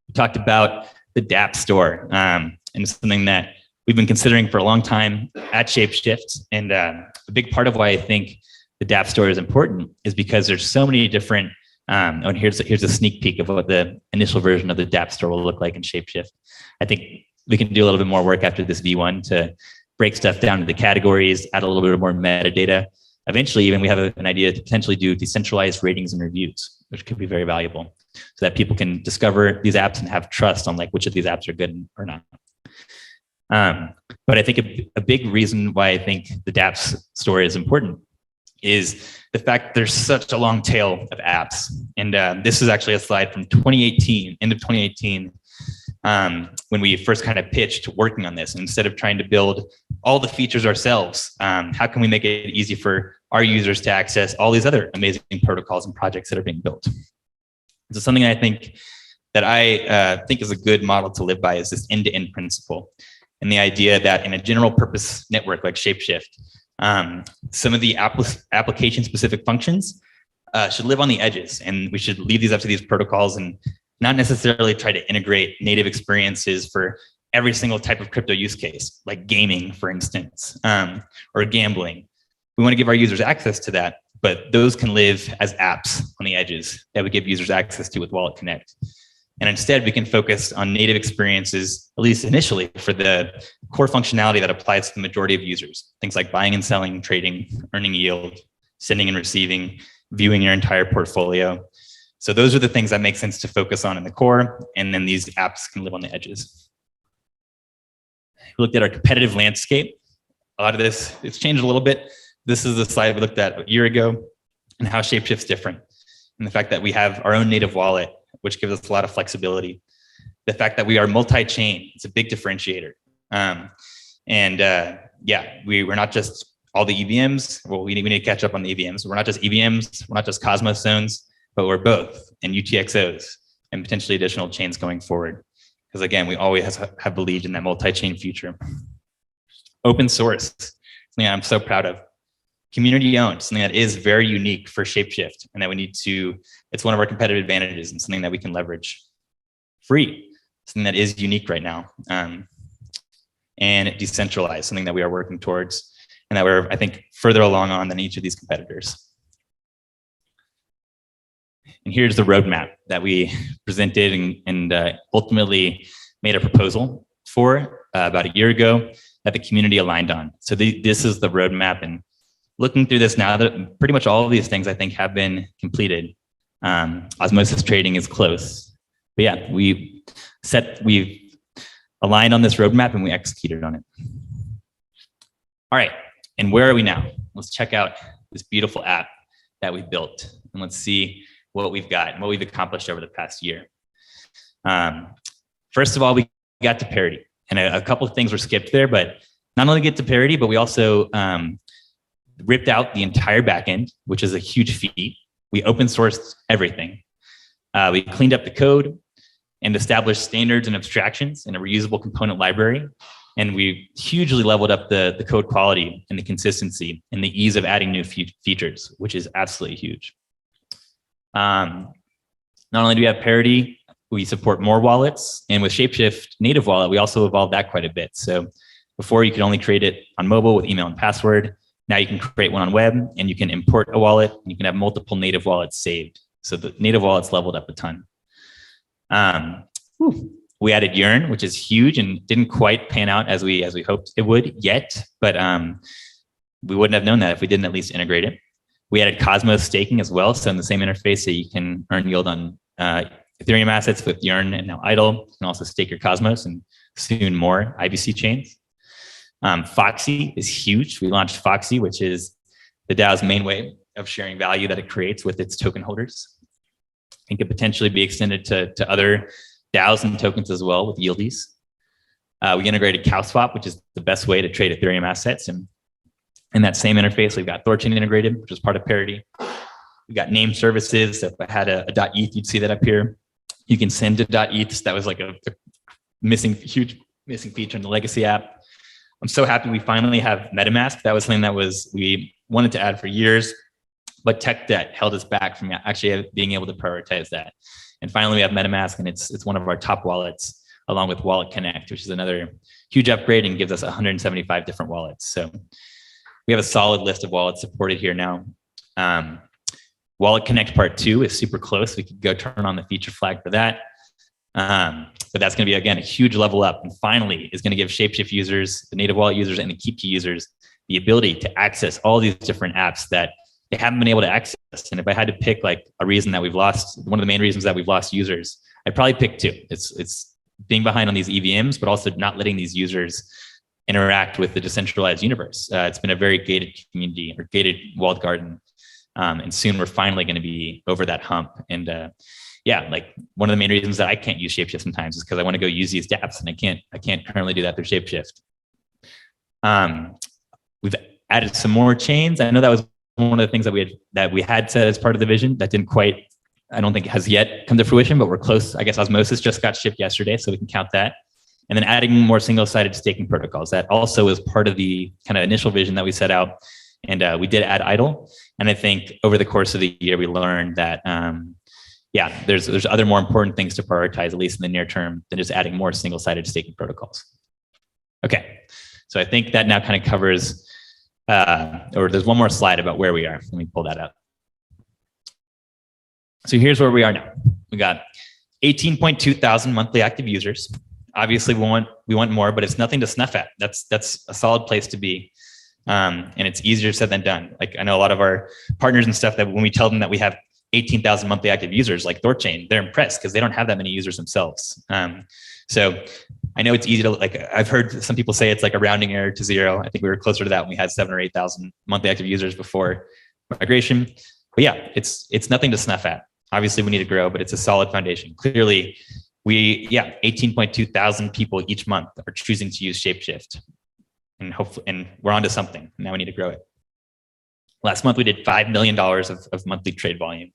We talked about the dApp store, and it's something that we've been considering for a long time at ShapeShift. And a big part of why I think the dApp store is important is because there's so many different, and here's a sneak peek of what the initial version of the dApp store will look like in ShapeShift. I think we can do a little bit more work after this V1 to break stuff down into categories, add a little bit more metadata. Eventually, even we have an idea to potentially do decentralized ratings and reviews, which could be very valuable, so that people can discover these apps and have trust on which of these apps are good or not. But I think a big reason why I think the dApp store is important is the fact that there's such a long tail of apps. And this is actually a slide from 2018, end of 2018, when we first kind of pitched working on this. And instead of trying to build all the features ourselves, how can we make it easy for our users to access all these other amazing protocols and projects that are being built? So something I think is a good model to live by is this end-to-end principle. And the idea that in a general purpose network like ShapeShift, some of the application specific functions should live on the edges, and we should leave these up to these protocols and not necessarily try to integrate native experiences for every single type of crypto use case, like gaming, for instance, or gambling. We want to give our users access to that, but those can live as apps on the edges that we give users access to with Wallet Connect. And instead, we can focus on native experiences, at least initially, for the core functionality that applies to the majority of users. Things like buying and selling, trading, earning yield, sending and receiving, viewing your entire portfolio. So those are the things that make sense to focus on in the core, and then these apps can live on the edges. We looked at our competitive landscape. A lot of this, it's changed a little bit. This is the slide we looked at a year ago and how ShapeShift's different. And the fact that we have our own native wallet, which gives us a lot of flexibility. The fact that we are multi-chain, it's a big differentiator. We're not just all the EVMs. Well, we need to catch up on the EVMs. We're not just EVMs, we're not just Cosmos zones, but we're both, and UTXOs, and potentially additional chains going forward. Because again, we always have believed in that multi-chain future. Open source, something I'm so proud of. Community owned, something that is very unique for ShapeShift, and that we need to, it's one of our competitive advantages and something that we can leverage. Free, something that is unique right now, and decentralized, something that we are working towards, and that we're, I think, further along on than each of these competitors. And here's the roadmap that we presented and ultimately made a proposal for about a year ago that the community aligned on. So this is the roadmap, and looking through this now, that pretty much all of these things I think have been completed. Osmosis trading is close, but yeah, we've aligned on this roadmap and we executed on it. All right, and where are we now? Let's check out this beautiful app that we built, and let's see what we've got and what we've accomplished over the past year. First of all, we got to parity, and a couple of things were skipped there, but not only get to parity, but we also ripped out the entire backend, which is a huge feat. We open sourced everything. We cleaned up the code and established standards and abstractions in a reusable component library. And we hugely leveled up the code quality and the consistency and the ease of adding new features, which is absolutely huge. Not only do we have parity, we support more wallets. And with ShapeShift native wallet, we also evolved that quite a bit. So before you could only create it on mobile with email and password. Now you can create one on web, and you can import a wallet, and you can have multiple native wallets saved. So the native wallets leveled up a ton. We added Yearn, which is huge and didn't quite pan out as we hoped it would yet, but we wouldn't have known that if we didn't at least integrate it. We added Cosmos staking as well. So in the same interface, so you can earn yield on Ethereum assets with Yearn and now Idle. You can also stake your Cosmos and soon more IBC chains. Foxy is huge. We launched Foxy, which is the DAO's main way of sharing value that it creates with its token holders. It could potentially be extended to other DAOs and tokens as well with Yieldies. We integrated CowSwap, which is the best way to trade Ethereum assets. And in that same interface, we've got Thorchain integrated, which is part of parity. We've got name services. So if I had a .eth, you'd see that up here. You can send to .eth. That was like a huge missing feature in the legacy app. I'm so happy we finally have MetaMask. That was something that we wanted to add for years, but tech debt held us back from actually being able to prioritize that. And finally, we have MetaMask, and it's one of our top wallets, along with Wallet Connect, which is another huge upgrade and gives us 175 different wallets. So we have a solid list of wallets supported here now. Wallet Connect Part 2 is super close. We could go turn on the feature flag for that. But that's going to be, again, a huge level up, and finally is going to give ShapeShift users, the native wallet users, and the Keep Key users the ability to access all these different apps that they haven't been able to access. And if I had to pick like a reason that we've lost, one of the main reasons that we've lost users, I'd probably pick two. It's being behind on these EVMs, but also not letting these users interact with the decentralized universe. It's been a very gated community, or gated walled garden. And soon we're finally going to be over that hump. And yeah, like one of the main reasons that I can't use ShapeShift sometimes is because I want to go use these dApps, and I can't currently do that through ShapeShift. We've added some more chains. I know that was one of the things that we had said as part of the vision that didn't quite, I don't think has yet come to fruition, but we're close. I guess Osmosis just got shipped yesterday, so we can count that. And then adding more single-sided staking protocols. That also was part of the kind of initial vision that we set out. And we did add Idle. And I think over the course of the year, we learned that, yeah, there's other more important things to prioritize, at least in the near term, than just adding more single-sided staking protocols. Okay, so I think that now kind of covers, or there's one more slide about where we are. Let me pull that up. So here's where we are now. We got 18.2 thousand monthly active users. Obviously, we want more, but it's nothing to snuff at. That's a solid place to be. And it's easier said than done. Like, I know a lot of our partners and stuff that when we tell them that we have 18,000 monthly active users like Thorchain, they're impressed because they don't have that many users themselves. So I know it's easy to, like, I've heard some people say it's like a rounding error to zero. I think we were closer to that when we had 7,000 or 8,000 monthly active users before migration. But yeah, it's nothing to snuff at. Obviously we need to grow, but it's a solid foundation. Clearly 18.2 thousand people each month are choosing to use ShapeShift, and hopefully, and we're onto something. Now we need to grow it. Last month we did $5 million of monthly trade volume.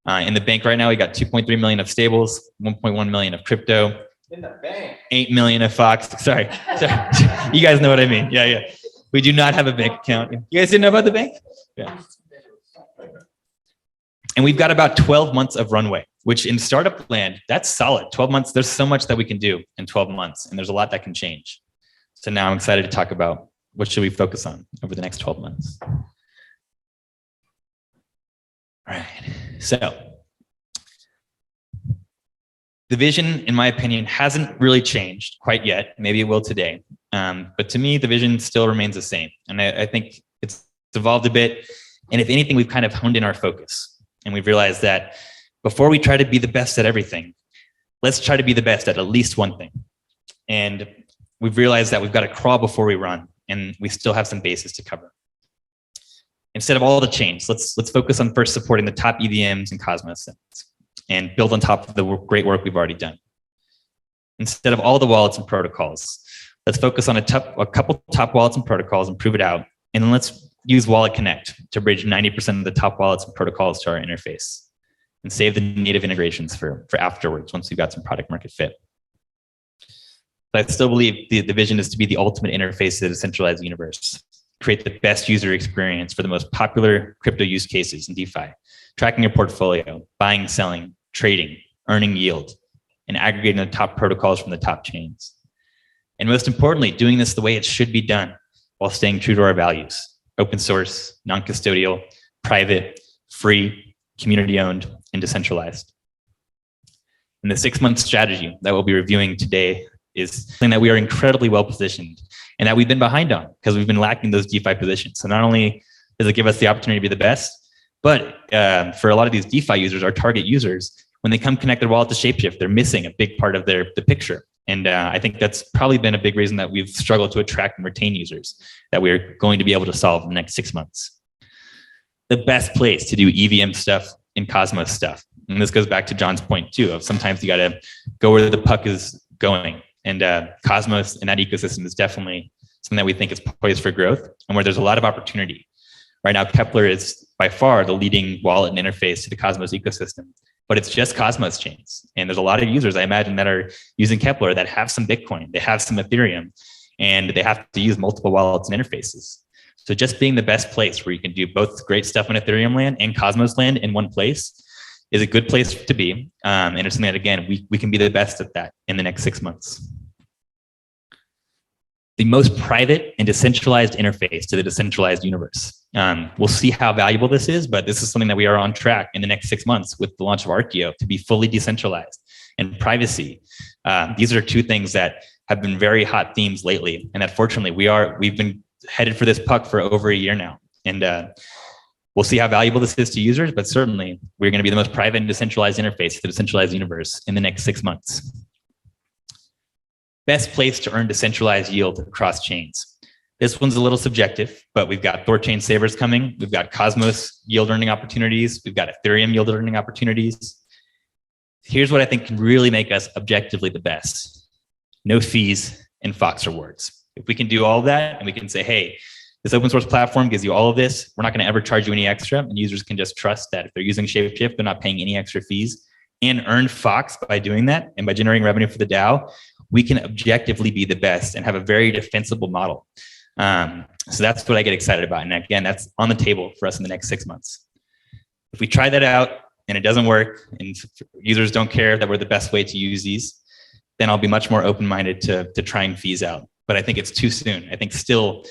In the bank right now, we got 2.3 million of stables, 1.1 million of crypto. In the bank. 8 million of Fox. Sorry. You guys know what I mean. Yeah. We do not have a bank account. You guys didn't know about the bank? Yeah. And we've got about 12 months of runway, which in startup land, that's solid. 12 months, there's so much that we can do in 12 months, and there's a lot that can change. So now I'm excited to talk about what should we focus on over the next 12 months. All right, so the vision, in my opinion, hasn't really changed quite yet. Maybe it will today. But to me, the vision still remains the same. And I think it's evolved a bit. And if anything, we've kind of honed in our focus. And we've realized that before we try to be the best at everything, let's try to be the best at least one thing. And we've realized that we've got to crawl before we run, and we still have some bases to cover. Instead of all the chains, let's focus on first supporting the top EVMs and Cosmos and build on top of the great work we've already done. Instead of all the wallets and protocols, let's focus on a couple top wallets and protocols and prove it out. And then let's use Wallet Connect to bridge 90% of the top wallets and protocols to our interface and save the native integrations for afterwards once we've got some product market fit. But I still believe the vision is to be the ultimate interface to the decentralized universe, create the best user experience for the most popular crypto use cases in DeFi, tracking your portfolio, buying, selling, trading, earning yield, and aggregating the top protocols from the top chains. And most importantly, doing this the way it should be done while staying true to our values: open source, non-custodial, private, free, community-owned, and decentralized. And the 6-month strategy that we'll be reviewing today is something that we are incredibly well positioned and that we've been behind on because we've been lacking those DeFi positions. So not only does it give us the opportunity to be the best, but for a lot of these DeFi users, our target users, when they come connected wallet to ShapeShift, they're missing a big part of the picture. And I think that's probably been a big reason that we've struggled to attract and retain users that we're going to be able to solve in the next 6 months. The best place to do EVM stuff and Cosmos stuff. And this goes back to John's point too, of sometimes you got to go where the puck is going. And Cosmos and that ecosystem is definitely something that we think is poised for growth and where there's a lot of opportunity. Right now, Kepler is by far the leading wallet and interface to the Cosmos ecosystem, but it's just Cosmos chains. And there's a lot of users, I imagine, that are using Kepler that have some Bitcoin, they have some Ethereum, and they have to use multiple wallets and interfaces. So just being the best place where you can do both great stuff on Ethereum land and Cosmos land in one place is a good place to be. And it's something that, again, we can be the best at that in the next 6 months. The most private and decentralized interface to the decentralized universe. We'll see how valuable this is, but this is something that we are on track in the next 6 months with the launch of Archeo to be fully decentralized and privacy. These are two things that have been very hot themes lately, and that fortunately we've been headed for this puck for over a year now. And we'll see how valuable this is to users, but certainly we're going to be the most private and decentralized interface to the decentralized universe in the next 6 months. Best place to earn decentralized yield across chains. This one's a little subjective, but we've got Thorchain savers coming. We've got Cosmos yield earning opportunities. We've got Ethereum yield earning opportunities. Here's what I think can really make us objectively the best. No fees and Fox rewards. If we can do all that and we can say, hey, this open source platform gives you all of this, we're not going to ever charge you any extra, and users can just trust that if they're using ShapeShift, they're not paying any extra fees, and earn Fox by doing that and by generating revenue for the DAO, we can objectively be the best and have a very defensible model. So that's what I get excited about. And again, that's on the table for us in the next 6 months. If we try that out and it doesn't work and users don't care that we're the best way to use these, then I'll be much more open-minded to trying fees out. But I think it's too soon. I think still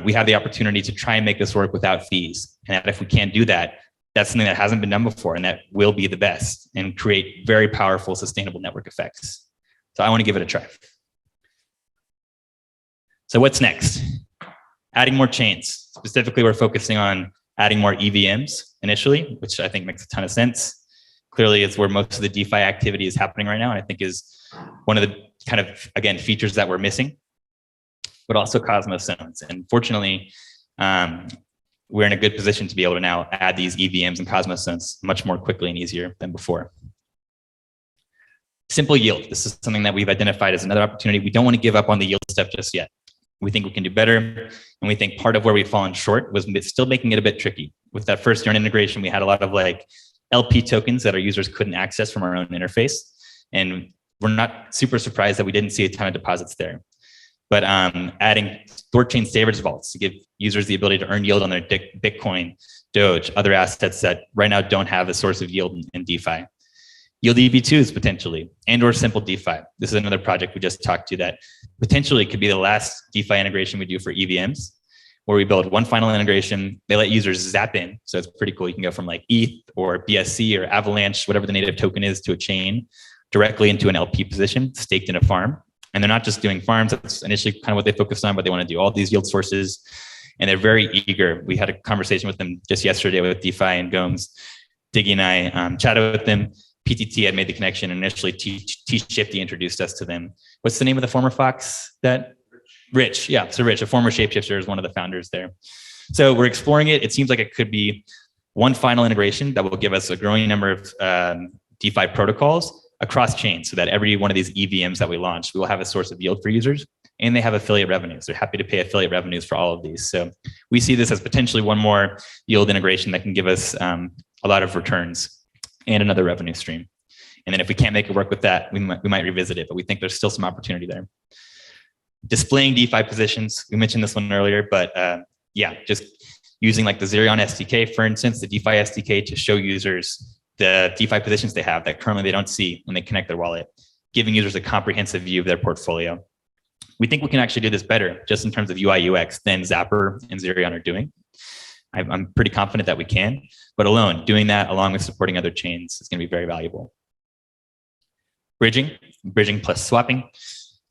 we have the opportunity to try and make this work without fees. And that if we can't do that, that's something that hasn't been done before and that will be the best and create very powerful, sustainable network effects. So I want to give it a try. So what's next? Adding more chains. Specifically, we're focusing on adding more EVMs initially, which I think makes a ton of sense. Clearly, it's where most of the DeFi activity is happening right now, and I think is one of the kind of, again, features that we're missing, but also Cosmos zones. And fortunately, we're in a good position to be able to now add these EVMs and Cosmos zones much more quickly and easier than before. Simple yield. This is something that we've identified as another opportunity. We don't want to give up on the yield stuff just yet. We think we can do better. And we think part of where we've fallen short was still making it a bit tricky. With that first year in integration, we had a lot of like LP tokens that our users couldn't access from our own interface. And we're not super surprised that we didn't see a ton of deposits there. but adding thorchain savers vaults to give users the ability to earn yield on their Bitcoin, Doge, other assets that right now don't have a source of yield in DeFi. Yield EV2s potentially, and or simple DeFi. This is another project we just talked to that potentially could be the last DeFi integration we do for EVMs, where we build one final integration. They let users zap in. So it's pretty cool. You can go from like ETH or BSC or Avalanche, whatever the native token is, to a chain directly into an LP position staked in a farm. And they're not just doing farms. That's initially kind of what they focused on, but they want to do all these yield sources. And they're very eager. We had a conversation with them just yesterday with DeFi and Gomes. Diggy and I chatted with them. Pt.2 had made the connection. Initially, T-Shifty introduced us to them. What's the name of the former Fox? That Rich. Yeah, so Rich, a former shapeshifter, is one of the founders there. So we're exploring it. It seems like it could be one final integration that will give us a growing number of DeFi protocols across chains, so that every one of these EVMs that we launch, we will have a source of yield for users, and they have affiliate revenues. They're happy to pay affiliate revenues for all of these. So we see this as potentially one more yield integration that can give us a lot of returns and another revenue stream. And then if we can't make it work with that, we might revisit it, but we think there's still some opportunity there. Displaying DeFi positions, we mentioned this one earlier, but yeah, just using like the Zerion SDK, for instance, the DeFi SDK, to show users the DeFi positions they have that currently they don't see when they connect their wallet, giving users a comprehensive view of their portfolio. We think we can actually do this better just in terms of UI UX than Zapper and Zerion are doing. I'm pretty confident that we can, but alone, doing that along with supporting other chains is going to be very valuable. Bridging plus swapping,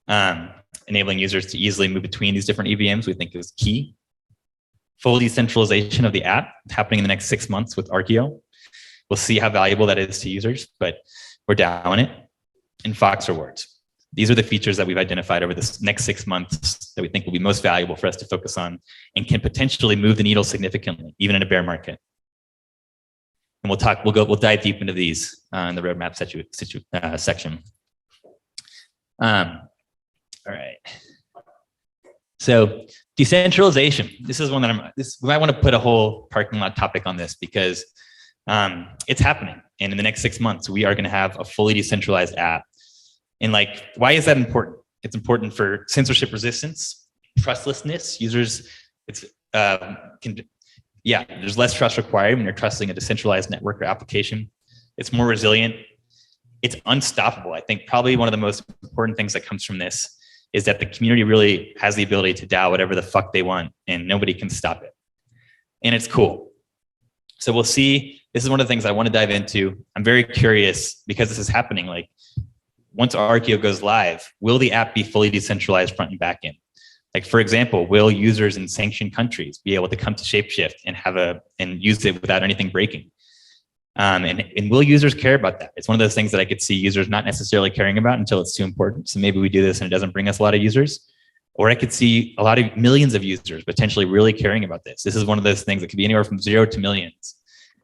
enabling users to easily move between these different EVMs, we think is key. Full decentralization of the app happening in the next 6 months with Archeo. We'll see how valuable that is to users, but we're down on it. And Fox rewards. These are the features that we've identified over the next 6 months that we think will be most valuable for us to focus on and can potentially move the needle significantly, even in a bear market. And we'll dive deep into these in the roadmap section. All right. So decentralization. This is one that we might want to put a whole parking lot topic on this, because it's happening. And in the next 6 months, we are going to have a fully decentralized app. And like, why is that important? It's important for censorship resistance, trustlessness. Users, there's less trust required when you're trusting a decentralized network or application. It's more resilient. It's unstoppable. I think probably one of the most important things that comes from this is that the community really has the ability to DAO whatever the fuck they want, and nobody can stop it. And it's cool. So we'll see. This is one of the things I want to dive into. I'm very curious because this is happening. Like, once Archeo goes live, will the app be fully decentralized front and back end? Like, for example, will users in sanctioned countries be able to come to ShapeShift and use it without anything breaking? And will users care about that? It's one of those things that I could see users not necessarily caring about until it's too important. So maybe we do this and it doesn't bring us a lot of users. Or I could see a lot of millions of users potentially really caring about this. This is one of those things that could be anywhere from 0 to millions.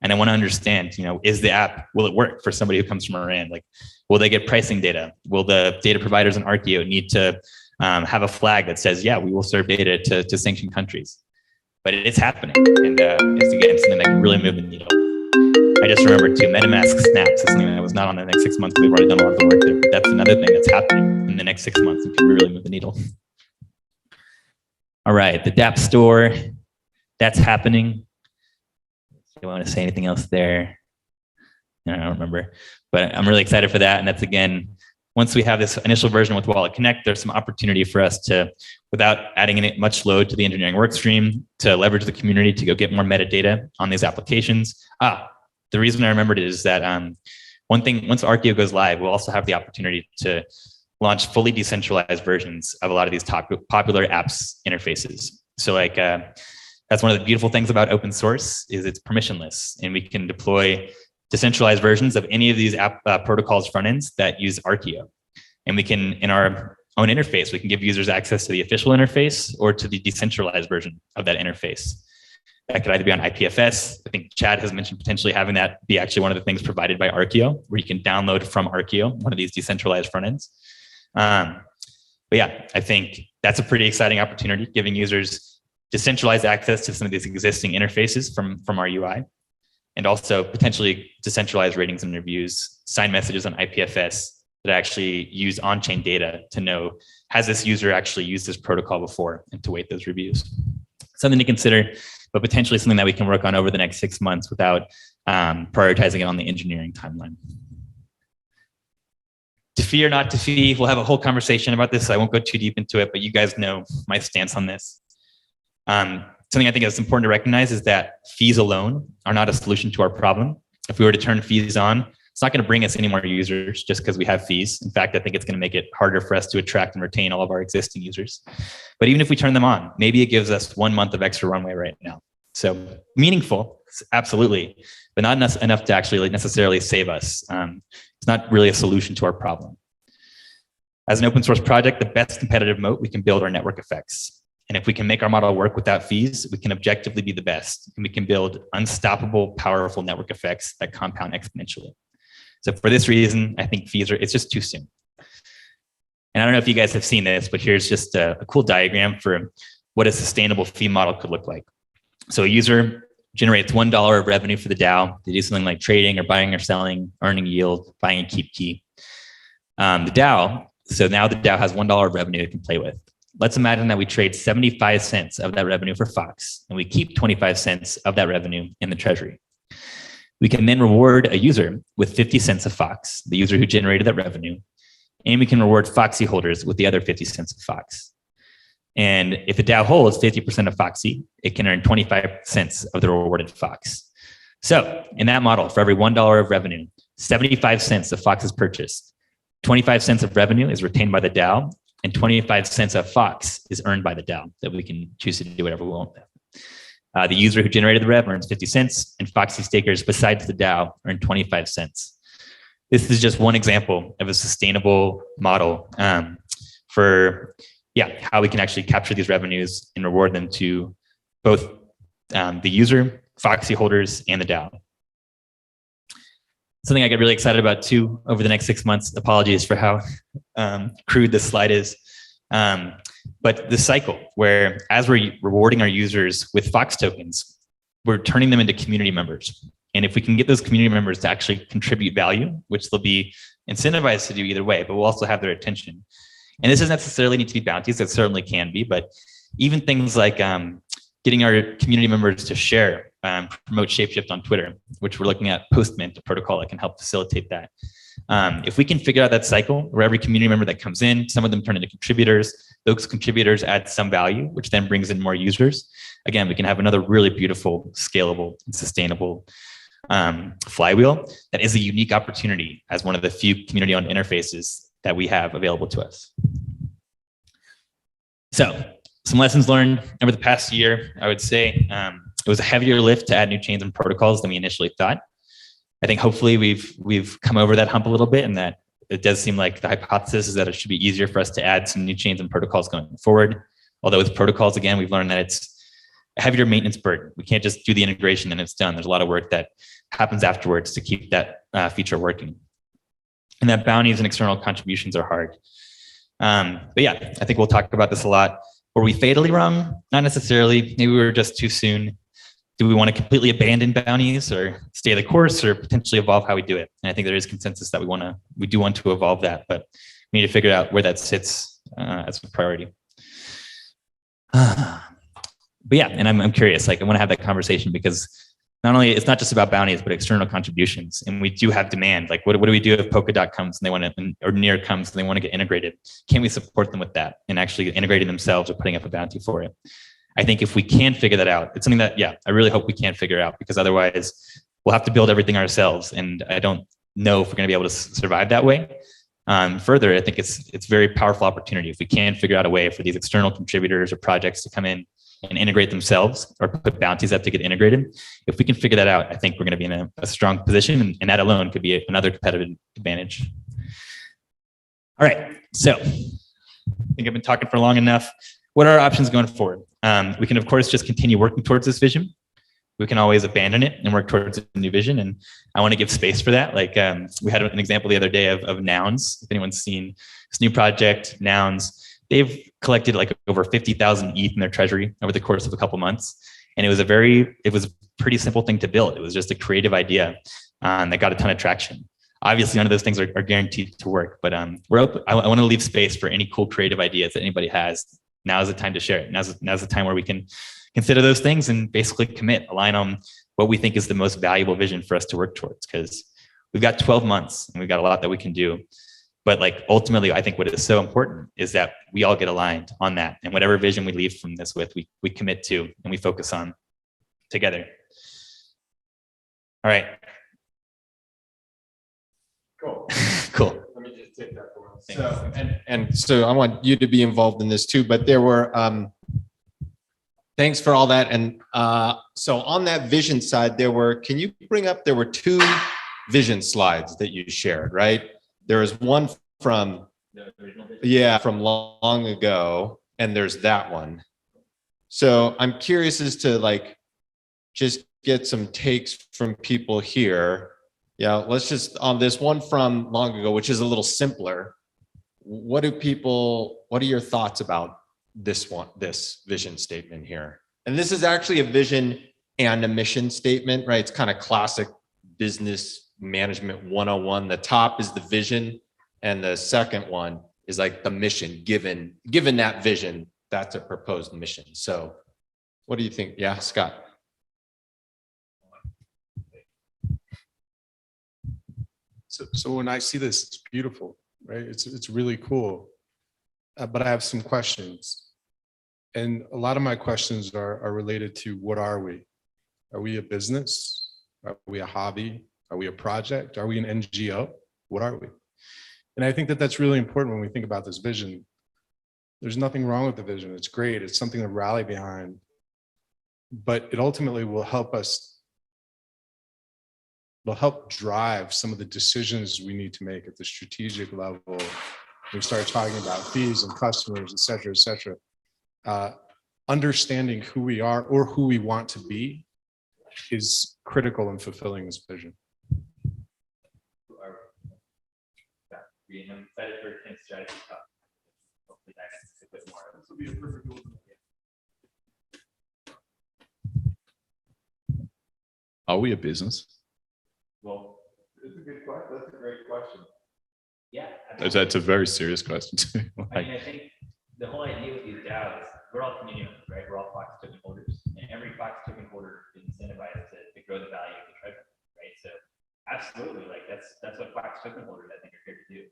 And I want to understand, is the app, will it work for somebody who comes from Iran? Like, will they get pricing data? Will the data providers in Archeo need to have a flag that says, yeah, we will serve data to sanctioned countries? But it's happening. And it's, again, something that can really move the needle. I just remembered too, MetaMask snaps is something that was not on the next 6 months. We've already done a lot of the work there. But that's another thing that's happening in the next 6 months and can really move the needle. All right, the dApp store, that's happening. Do you want to say anything else there? I don't remember, but I'm really excited for that. And that's, again, once we have this initial version with Wallet Connect, there's some opportunity for us to, without adding in much load to the engineering work stream, to leverage the community to go get more metadata on these applications. The reason I remembered it is that one thing, once Archeo goes live, we'll also have the opportunity to launch fully decentralized versions of a lot of these popular apps interfaces. So like, that's one of the beautiful things about open source is it's permissionless, and we can deploy decentralized versions of any of these app protocols front ends that use Archeo. And we can, in our own interface, we can give users access to the official interface or to the decentralized version of that interface. That could either be on IPFS. I think Chad has mentioned potentially having that be actually one of the things provided by Archeo, where you can download from Archeo, one of these decentralized front ends. But yeah, I think that's a pretty exciting opportunity, giving users decentralized access to some of these existing interfaces from our UI, and also potentially decentralized ratings and reviews, signed messages on IPFS, that actually use on-chain data to know, has this user actually used this protocol before, and to weight those reviews. Something to consider, but potentially something that we can work on over the next 6 months without prioritizing it on the engineering timeline. To fee or not to fee, we'll have a whole conversation about this. So I won't go too deep into it, but you guys know my stance on this. Something I think is important to recognize is that fees alone are not a solution to our problem. If we were to turn fees on, it's not going to bring us any more users just because we have fees. In fact, I think it's going to make it harder for us to attract and retain all of our existing users. But even if we turn them on, maybe it gives us 1 month of extra runway right now. So meaningful, absolutely, but not enough to actually necessarily save us. It's not really a solution to our problem. As an open source project, the best competitive moat we can build are network effects. And if we can make our model work without fees, we can objectively be the best. And we can build unstoppable, powerful network effects that compound exponentially. So for this reason, I think fees it's just too soon. And I don't know if you guys have seen this, but here's just a cool diagram for what a sustainable fee model could look like. So a user generates $1 of revenue for the DAO. They do something like trading or buying or selling, earning yield, buying a keep key. The DAO, so now the DAO has $1 of revenue it can play with. Let's imagine that we trade 75 cents of that revenue for Fox, and we keep 25 cents of that revenue in the treasury. We can then reward a user with 50 cents of Fox, the user who generated that revenue, and we can reward Foxy holders with the other 50 cents of Fox. And if the DAO holds 50% of Foxy, it can earn 25 cents of the rewarded Fox. So in that model, for every $1 of revenue, 75 cents of Fox is purchased. 25 cents of revenue is retained by the DAO, and 25 cents of Fox is earned by the DAO that we can choose to do whatever we want with. The user who generated the rev earns 50 cents, and Foxy stakers besides the DAO earn 25 cents. This is just one example of a sustainable model for how we can actually capture these revenues and reward them to both the user, Foxy holders, and the DAO. Something I get really excited about too over the next 6 months, apologies for how crude this slide is, but the cycle where as we're rewarding our users with Fox tokens, we're turning them into community members. And if we can get those community members to actually contribute value, which they'll be incentivized to do either way, but we'll also have their attention. And this doesn't necessarily need to be bounties, it certainly can be, but even things like getting our community members to share, promote ShapeShift on Twitter, which we're looking at Postmint, a protocol that can help facilitate that. If we can figure out that cycle where every community member that comes in, some of them turn into contributors, those contributors add some value, which then brings in more users. Again, we can have another really beautiful, scalable, and sustainable flywheel that is a unique opportunity as one of the few community-owned interfaces that we have available to us. So some lessons learned over the past year, I would say it was a heavier lift to add new chains and protocols than we initially thought. I think hopefully we've come over that hump a little bit, and that it does seem like the hypothesis is that it should be easier for us to add some new chains and protocols going forward. Although with protocols, again, we've learned that it's a heavier maintenance burden. We can't just do the integration and it's done. There's a lot of work that happens afterwards to keep that feature working. And that bounties and external contributions are hard. But yeah, I think we'll talk about this a lot. Were we fatally wrong? Not necessarily. Maybe we were just too soon. Do we want to completely abandon bounties or stay the course or potentially evolve how we do it? And I think there is consensus that we do want to evolve that, but we need to figure out where that sits as a priority. But yeah, and I'm curious, like I want to have that conversation because not only it's not just about bounties, but external contributions. And we do have demand. Like what do we do if Polkadot comes and they want to, or Near comes and they want to get integrated? Can we support them with that and actually integrating themselves or putting up a bounty for it? I think if we can figure that out, it's something that, yeah, I really hope we can figure out because otherwise we'll have to build everything ourselves. And I don't know if we're going to be able to survive that way. Further, I think it's very powerful opportunity. If we can figure out a way for these external contributors or projects to come in and integrate themselves or put bounties up to get integrated, if we can figure that out, I think we're going to be in a strong position, and that alone could be another competitive advantage. All right, so I think I've been talking for long enough. What are our options going forward? We can, of course, just continue working towards this vision. We can always abandon it and work towards a new vision. And I want to give space for that. Like we had an example the other day of Nouns. If anyone's seen this new project, Nouns, they've collected like over 50,000 ETH in their treasury over the course of a couple months. And it was a pretty simple thing to build. It was just a creative idea that got a ton of traction. Obviously, none of those things are guaranteed to work, but we're open. I want to leave space for any cool creative ideas that anybody has. Now is the time to share it. Now's the time where we can consider those things and basically commit, align on what we think is the most valuable vision for us to work towards. Because we've got 12 months and we've got a lot that we can do. But like ultimately, I think what is so important is that we all get aligned on that. And whatever vision we leave from this with, we commit to and we focus on together. All right. Cool. Cool. Let me just take that for us. So, and so I want you to be involved in this too, but there were, thanks for all that. And so on that vision side, there were 2 vision slides that you shared, right? There was one from, from long ago, and there's that one. So I'm curious as to like, just get some takes from people here. Yeah, let's just on this one from long ago, which is a little simpler. What are your thoughts about this vision statement here? And this is actually a vision and a mission statement, right? It's kind of classic business management 101. The top is the vision, and the second one is like the mission. Given that vision, that's a proposed mission. So what do you think? Yeah, Scott. So when I see this, it's beautiful, right? It's really cool. But I have some questions. And a lot of my questions are related to what are we? Are we a business? Are we a hobby? Are we a project? Are we an NGO? What are we? And I think that that's really important when we think about this vision. There's nothing wrong with the vision. It's great. It's something to rally behind. But it ultimately will help us. Will help drive some of the decisions we need to make at the strategic level. We start talking about fees and customers, et cetera, et cetera. Understanding who we are or who we want to be is critical in fulfilling this vision. I'm excited for Tim's strategy talk. Hopefully that's a bit more. This will be a perfect goal. Are we a business? Well, it's a good question. That's a great question. Yeah. That's a very serious question too. I mean, I think the whole idea with these DAOs, we're all community members, right? We're all Fox token holders, and every Fox token holder is incentivized to grow the value of the treasure, right? So absolutely, like that's what Fox token holders I think are here to do.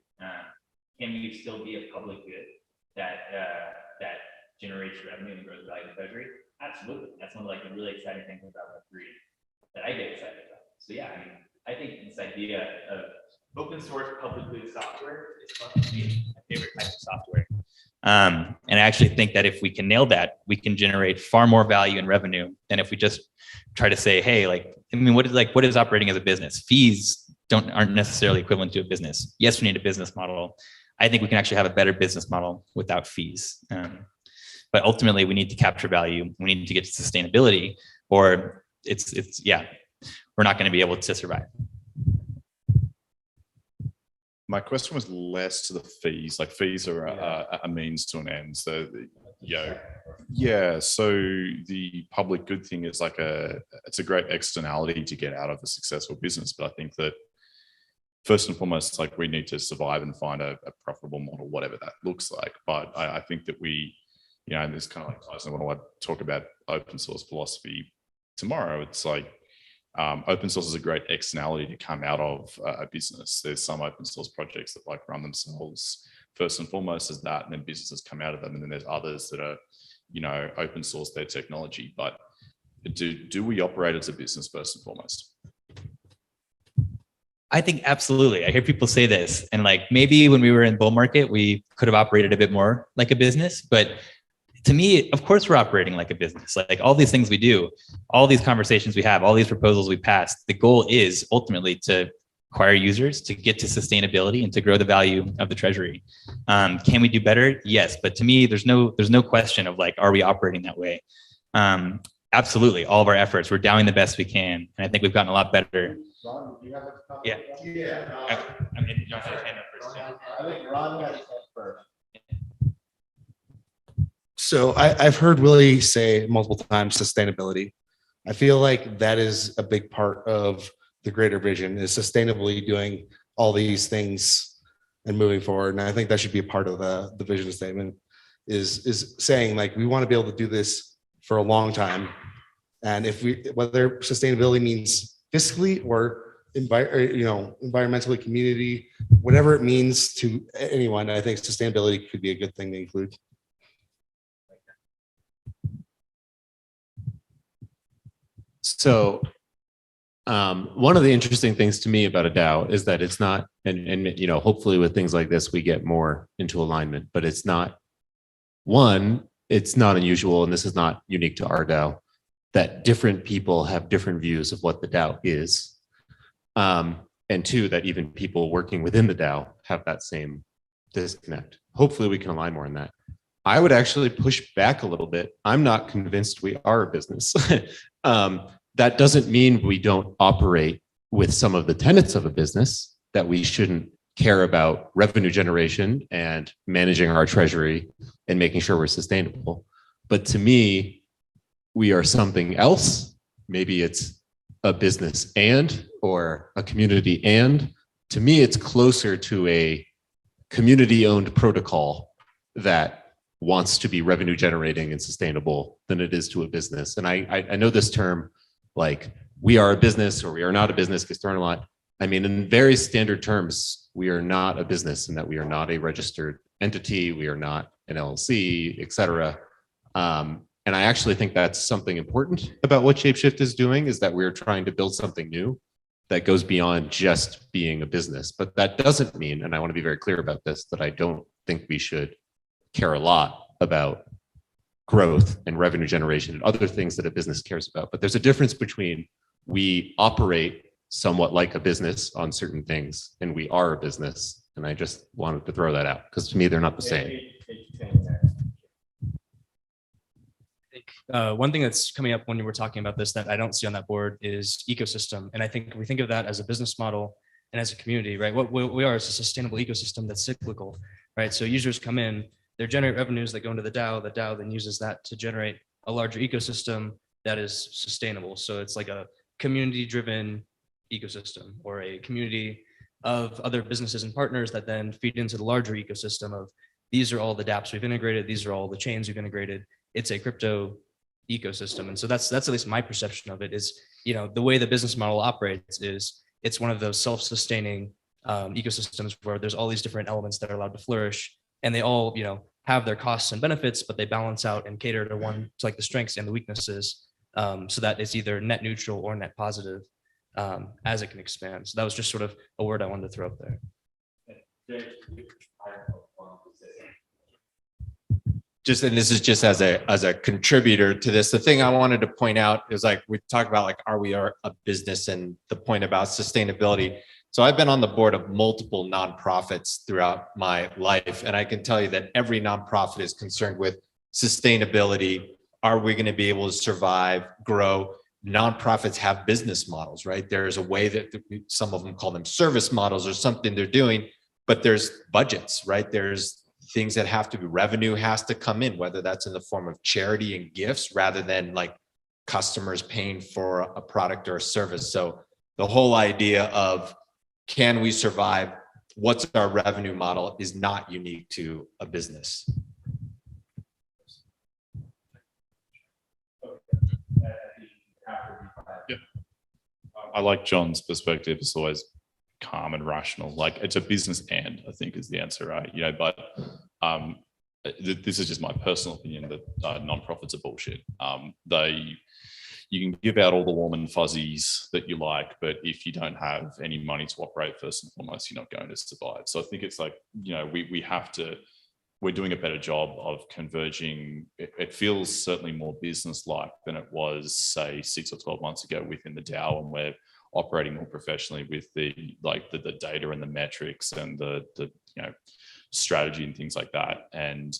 Can you still be a public good that generates revenue and grows the value of the treasury? Absolutely. That's one of like the really exciting things about Web3 that I get excited about. So yeah, I mean, I think this idea of open source publicly software is fun to me. My favorite type of software. And I actually think that if we can nail that, we can generate far more value and revenue than if we just try to say, hey, like, I mean, what is operating as a business? Fees aren't necessarily equivalent to a business. Yes, we need a business model. I think we can actually have a better business model without fees. But ultimately, we need to capture value. We need to get to sustainability, or we're not going to be able to survive. My question was less to the fees. Like fees are a means to an end. So, so the public good thing is like it's a great externality to get out of a successful business. But I think that first and foremost, like we need to survive and find a profitable model, whatever that looks like. But I think that we, and this kind of like ties into when I talk about open source philosophy tomorrow. It's like open source is a great externality to come out of a business. There's some open source projects that like run themselves first and foremost as that, and then businesses come out of them. And then there's others that are, open source their technology. But do we operate as a business first and foremost? I think absolutely. I hear people say this, and like maybe when we were in bull market, we could have operated a bit more like a business, but to me, of course, we're operating like a business. Like all these things we do, all these conversations we have, all these proposals we pass, the goal is ultimately to acquire users, to get to sustainability, and to grow the value of the treasury. Can we do better? Yes, but to me, there's no question of like, are we operating that way? Absolutely, all of our efforts, we're doing the best we can, and I think we've gotten a lot better. Ron, do you have a comment? Yeah. I mean, John had his hand up first. I think Ron had his hand first. So I've heard Willie say multiple times sustainability. I feel like that is a big part of the greater vision, is sustainably doing all these things and moving forward. And I think that should be a part of the vision statement is saying like, we want to be able to do this for a long time. And if we, whether sustainability means fiscally or environmentally, community, whatever it means to anyone, I think sustainability could be a good thing to include. So one of the interesting things to me about a DAO is that it's not, and you know, hopefully with things like this, we get more into alignment, but it's not, one, it's not unusual, and this is not unique to our DAO, that different people have different views of what the DAO is. And two, that even people working within the DAO have that same disconnect. Hopefully we can align more on that. I would actually push back a little bit. I'm not convinced we are a business. That doesn't mean we don't operate with some of the tenets of a business, that we shouldn't care about revenue generation and managing our treasury and making sure we're sustainable. But to me, we are something else. Maybe it's a business and, or a community and. To me, it's closer to a community-owned protocol that wants to be revenue generating and sustainable than it is to a business. And I know this term, like we are a business or we are not a business, gets thrown a lot. I mean, in very standard terms, we are not a business in that we are not a registered entity. We are not an LLC, et cetera. And I actually think that's something important about what ShapeShift is doing, is that we're trying to build something new that goes beyond just being a business. But that doesn't mean, and I want to be very clear about this, that I don't think we should care a lot about growth and revenue generation and other things that a business cares about. But there's a difference between we operate somewhat like a business on certain things and we are a business. And I just wanted to throw that out because to me, they're not the same. One thing that's coming up when we were talking about this that I don't see on that board is ecosystem. And I think we think of that as a business model and as a community, right? What we are is a sustainable ecosystem that's cyclical, right? So users come in, they generate revenues that go into the DAO then uses that to generate a larger ecosystem that is sustainable. So it's like a community-driven ecosystem or a community of other businesses and partners that then feed into the larger ecosystem of these are all the dApps we've integrated, these are all the chains we've integrated. It's a crypto ecosystem. And so that's at least my perception of it is, you know, the way the business model operates is it's one of those self-sustaining ecosystems where there's all these different elements that are allowed to flourish and they all, you know, have their costs and benefits, but they balance out and cater to one, to like the strengths and the weaknesses so that it's either net neutral or net positive as it can expand. So that was just sort of a word I wanted to throw up there. Just, and this is just as a contributor to this, the thing I wanted to point out is like, we talk about like, are we a business and the point about sustainability. So I've been on the board of multiple nonprofits throughout my life. And I can tell you that every nonprofit is concerned with sustainability. Are we going to be able to survive, grow? Nonprofits have business models, right? There's a way that some of them call them service models or something they're doing, but there's budgets, right? There's things that have to be, revenue has to come in, whether that's in the form of charity and gifts rather than like customers paying for a product or a service. So the whole idea of can we survive, what's our revenue model is not unique to a business. Yeah. I like John's perspective. It's always calm and rational. Like it's a business and I think is the answer, right? You know, but this is just my personal opinion that nonprofits are bullshit. You can give out all the warm and fuzzies that you like, but if you don't have any money to operate, first and foremost, you're not going to survive. So I think it's like, you know, we're doing a better job of converging. It feels certainly more business-like than it was, say, 6 or 12 months ago within the DAO, and we're operating more professionally with the data and the metrics and the you know, strategy and things like that. And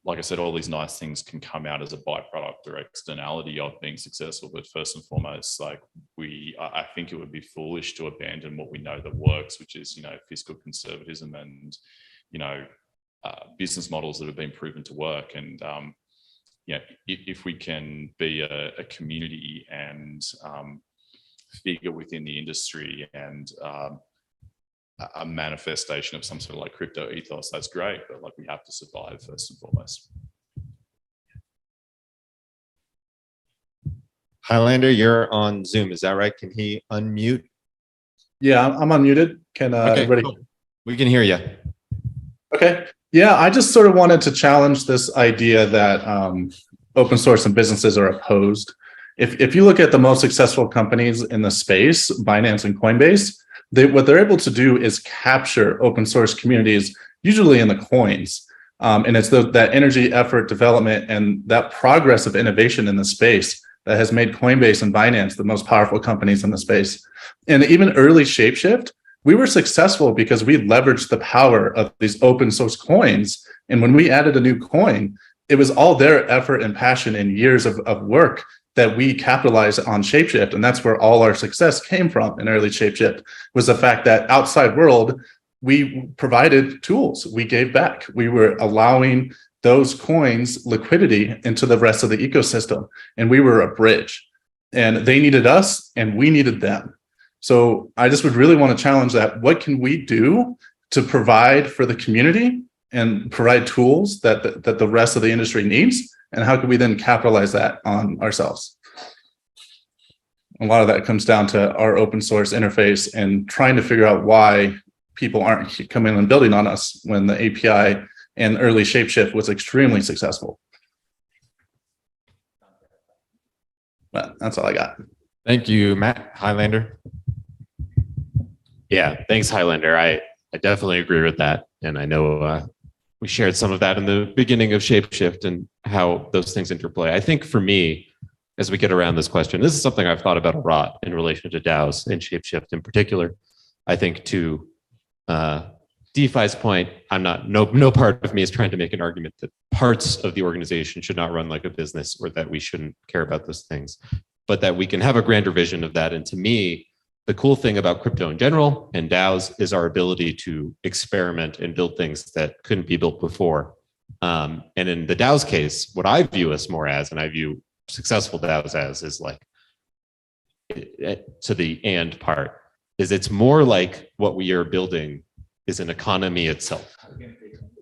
like I said, all these nice things can come out as a byproduct or externality of being successful. But first and foremost, like I think it would be foolish to abandon what we know that works, which is, you know, fiscal conservatism and, you know, business models that have been proven to work. And, you know, if we can be a community and figure within the industry and a manifestation of some sort of like crypto ethos, that's great, but like we have to survive first and foremost. Highlander, you're on Zoom, is that right? Can he unmute? Yeah, I'm unmuted. Can Okay, everybody? cool. We can hear you. Okay. Yeah, I just sort of wanted to challenge this idea that open source and businesses are opposed. If you look at the most successful companies in the space, Binance and Coinbase, what they're able to do is capture open source communities, usually in the coins. And it's that energy, effort, development, and that progress of innovation in the space that has made Coinbase and Binance the most powerful companies in the space. And even early ShapeShift, we were successful because we leveraged the power of these open source coins. And when we added a new coin, it was all their effort and passion and years of work that we capitalized on ShapeShift. And that's where all our success came from in early ShapeShift, was the fact that outside world, we provided tools, we gave back. We were allowing those coins liquidity into the rest of the ecosystem. And we were a bridge. And they needed us and we needed them. So I just would really want to challenge that. What can we do to provide for the community and provide tools that the rest of the industry needs? And how can we then capitalize that on ourselves? A lot of that comes down to our open source interface and trying to figure out why people aren't coming and building on us when the API and early ShapeShift was extremely successful. But that's all I got. Thank you, Matt. Highlander. Yeah, thanks, Highlander. I definitely agree with that. And I know we shared some of that in the beginning of ShapeShift and how those things interplay. I think for me, as we get around this question, this is something I've thought about a lot in relation to DAOs and ShapeShift in particular. I think to DeFi's point, no part of me is trying to make an argument that parts of the organization should not run like a business or that we shouldn't care about those things, but that we can have a grander vision of that. And to me, the cool thing about crypto in general and DAOs is our ability to experiment and build things that couldn't be built before. And in the DAO's case, what I view us more as, and I view successful DAOs as, is like, to the and part, is it's more like what we are building is an economy itself.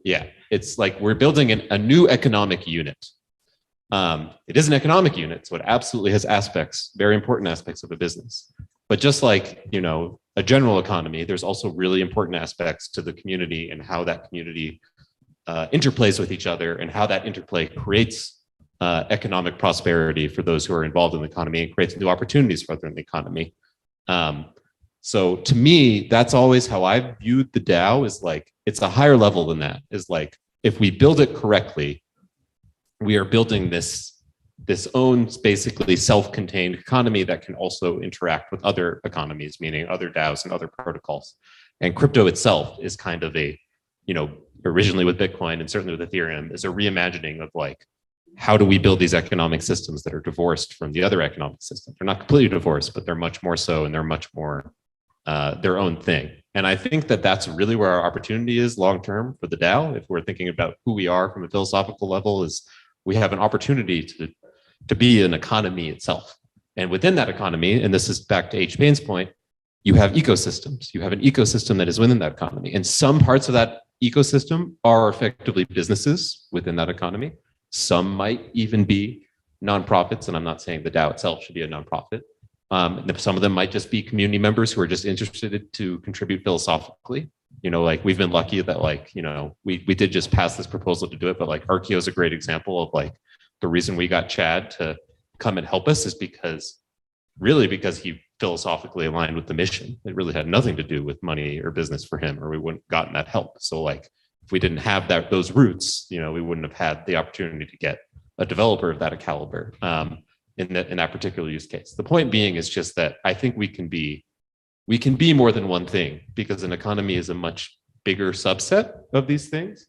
Yeah, it's like we're building a new economic unit. It is an economic unit, so it absolutely has aspects, very important aspects of a business. But just like, you know, a general economy, there's also really important aspects to the community and how that community interplays with each other and how that interplay creates economic prosperity for those who are involved in the economy and creates new opportunities for the economy. So to me, that's always how I viewed the DAO, is like, it's a higher level than that, is like, if we build it correctly, we are building this own basically self-contained economy that can also interact with other economies, meaning other DAOs and other protocols. And crypto itself is kind of a, you know, originally with Bitcoin and certainly with Ethereum, is a reimagining of like, how do we build these economic systems that are divorced from the other economic systems? They're not completely divorced, but they're much more so, and they're much more their own thing. And I think that that's really where our opportunity is long-term for the DAO. If we're thinking about who we are from a philosophical level, is we have an opportunity to be an economy itself. And within that economy, and this is back to H. Payne's point, you have ecosystems. You have an ecosystem that is within that economy. And some parts of that ecosystem are effectively businesses within that economy. Some might even be nonprofits, and I'm not saying the DAO itself should be a nonprofit. Some of them might just be community members who are just interested to contribute philosophically. You know, like we've been lucky that, like, you know, we did just pass this proposal to do it, but like Arkeo is a great example of like the reason we got Chad to come and help us is because he philosophically aligned with the mission. It really had nothing to do with money or business for him, or we wouldn't have gotten that help. So like, if we didn't have those roots, you know, we wouldn't have had the opportunity to get a developer of that caliber in that particular use case. The point being is just that I think we can be more than one thing, because an economy is a much bigger subset of these things.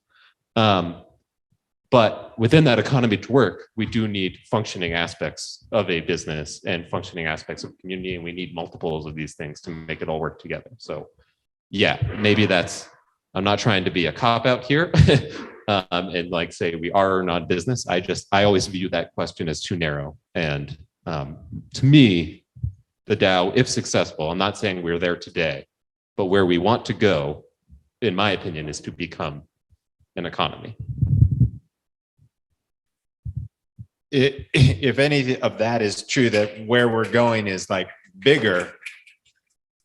But within that economy to work, we do need functioning aspects of a business and functioning aspects of community, and we need multiples of these things to make it all work together. So yeah, maybe I'm not trying to be a cop-out here and like say we are or not business. I always view that question as too narrow. And to me, the DAO, if successful, I'm not saying we're there today, But where we want to go, in my opinion, is to become an economy. If any of that is true, that where we're going is like bigger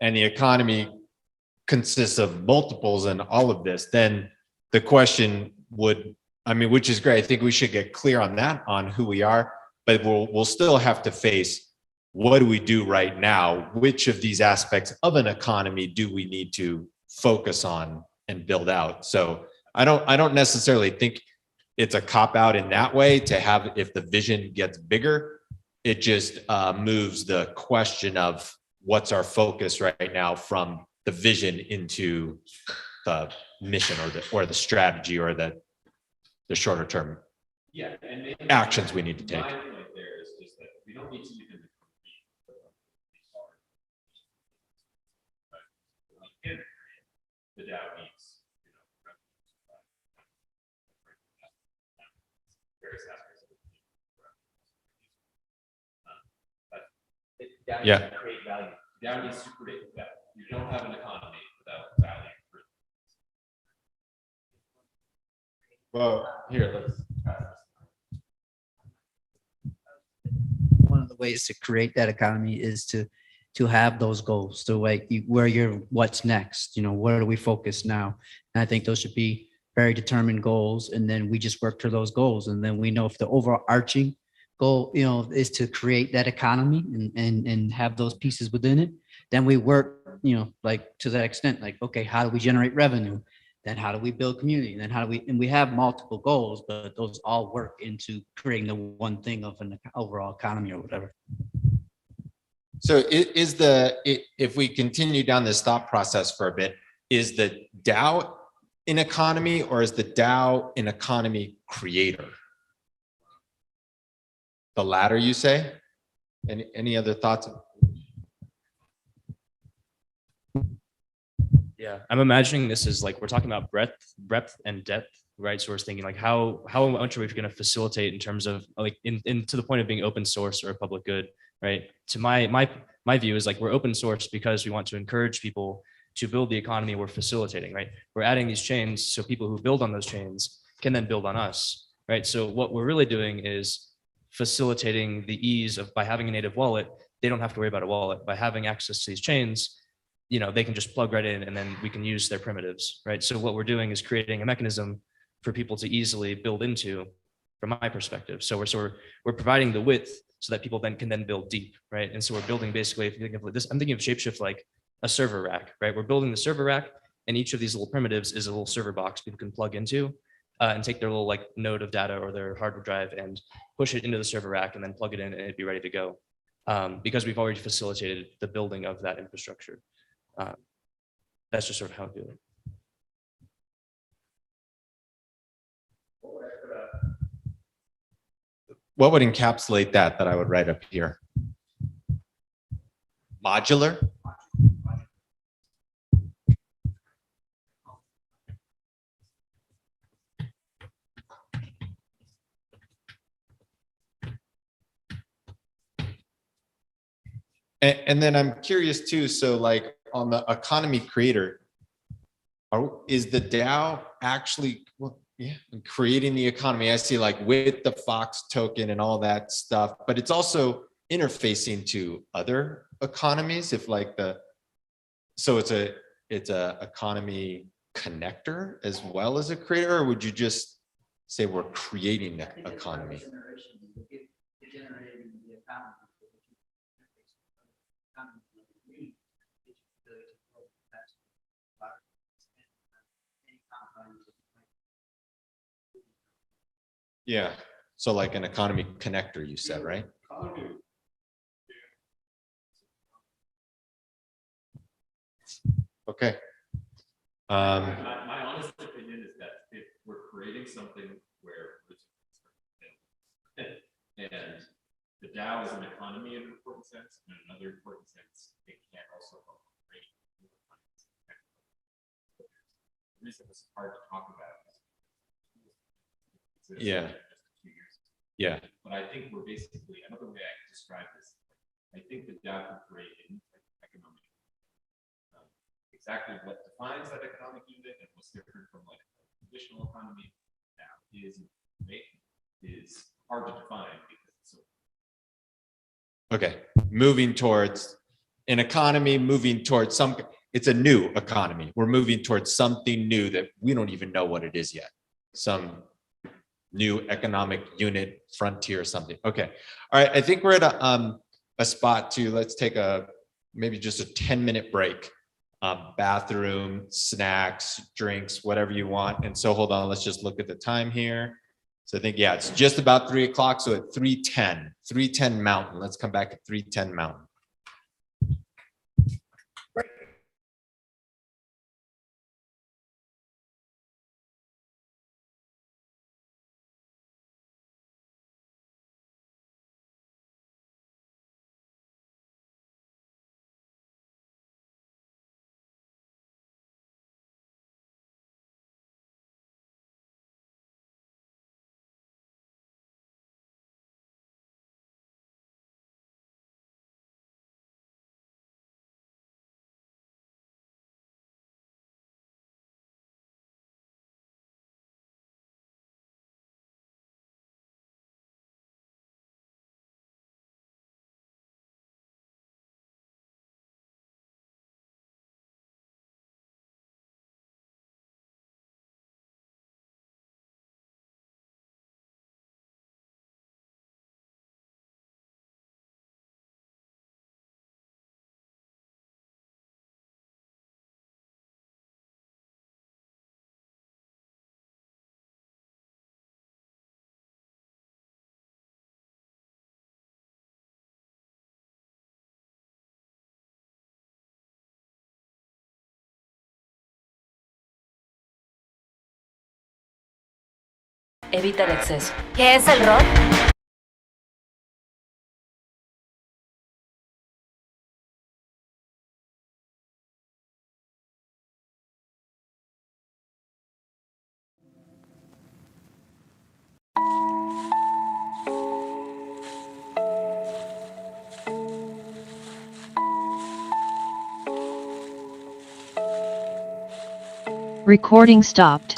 and the economy consists of multiples and all of this, then the question would, I mean, which is great. I think we should get clear on that, on who we are, but we'll still have to face, what do we do right now? Which of these aspects of an economy do we need to focus on and build out? So I don't necessarily think it's a cop out in that way to have, if the vision gets bigger, it just moves the question of what's our focus right now from the vision into the mission or the strategy or the shorter term actions we need to take. My point there is just that we don't need to even the DAO needs, various aspects of it. Yeah. Create value. DAO needs to create value. You don't have an economy without value. Well, here, let's. One of the ways to create that economy is to have those goals, to like where you're, what's next, where do we focus now? And I think those should be very determined goals, and then we just work to those goals, and then we know if the overarching goal, is to create that economy and have those pieces within it, then we work, like to that extent, like, okay, how do we generate revenue? Then how do we build community? Then how do we, and we have multiple goals, but those all work into creating the one thing of an overall economy or whatever. So if we continue down this thought process for a bit, is the DAO an economy, or is the DAO an economy creator? The latter, you say? Any other thoughts? Yeah, I'm imagining this is like, we're talking about breadth and depth, right? So we're thinking like, how much are we going to facilitate in terms of like, to the point of being open source or a public good, right? To my view is like, we're open source because we want to encourage people to build the economy we're facilitating, right? We're adding these chains so people who build on those chains can then build on us, right? So what we're really doing is facilitating the ease of, by having a native wallet, they don't have to worry about a wallet. By having access to these chains, they can just plug right in and then we can use their primitives, right? So what we're doing is creating a mechanism for people to easily build into, from my perspective. So we're providing the width so that people then can build deep, right? And so we're building basically, if you think of this, I'm thinking of ShapeShift like a server rack, right? We're building the server rack, and each of these little primitives is a little server box people can plug into and take their little like node of data or their hard drive and push it into the server rack and then plug it in and it'd be ready to go. Because we've already facilitated the building of that infrastructure. That's just sort of how I do it. What would encapsulate that I would write up here? Modular? And then I'm curious too, so like on the economy creator, is the DAO actually creating the economy? I see like with the Fox token and all that stuff, but it's also interfacing to other economies. If like so it's a economy connector as well as a creator, or would you just say we're creating the economy? Yeah. So like an economy connector, you said, right? Okay. My honest opinion is that if we're creating something where and the DAO is an economy in an important sense, and in another important sense, it can also help create new economies. The reason it's hard to talk about is Yeah. Yeah. But I think we're basically, another way I can describe this, I think the DAO can create economic exactly what defines that economic unit and what's different from like a traditional economy now is hard to define because it's so. Okay, moving towards an economy, moving towards it's a new economy. We're moving towards something new that we don't even know what it is yet. Some new economic unit, frontier or something. Okay, all right, I think we're at a spot to, let's take maybe just a 10-minute break. Bathroom, snacks, drinks, whatever you want. And so hold on, let's just look at the time here. So I think, yeah, it's just about 3 o'clock. So at 3:10 Mountain. Let's come back at 3:10 Mountain. Evita el exceso. ¿Qué es el rol? Recording stopped.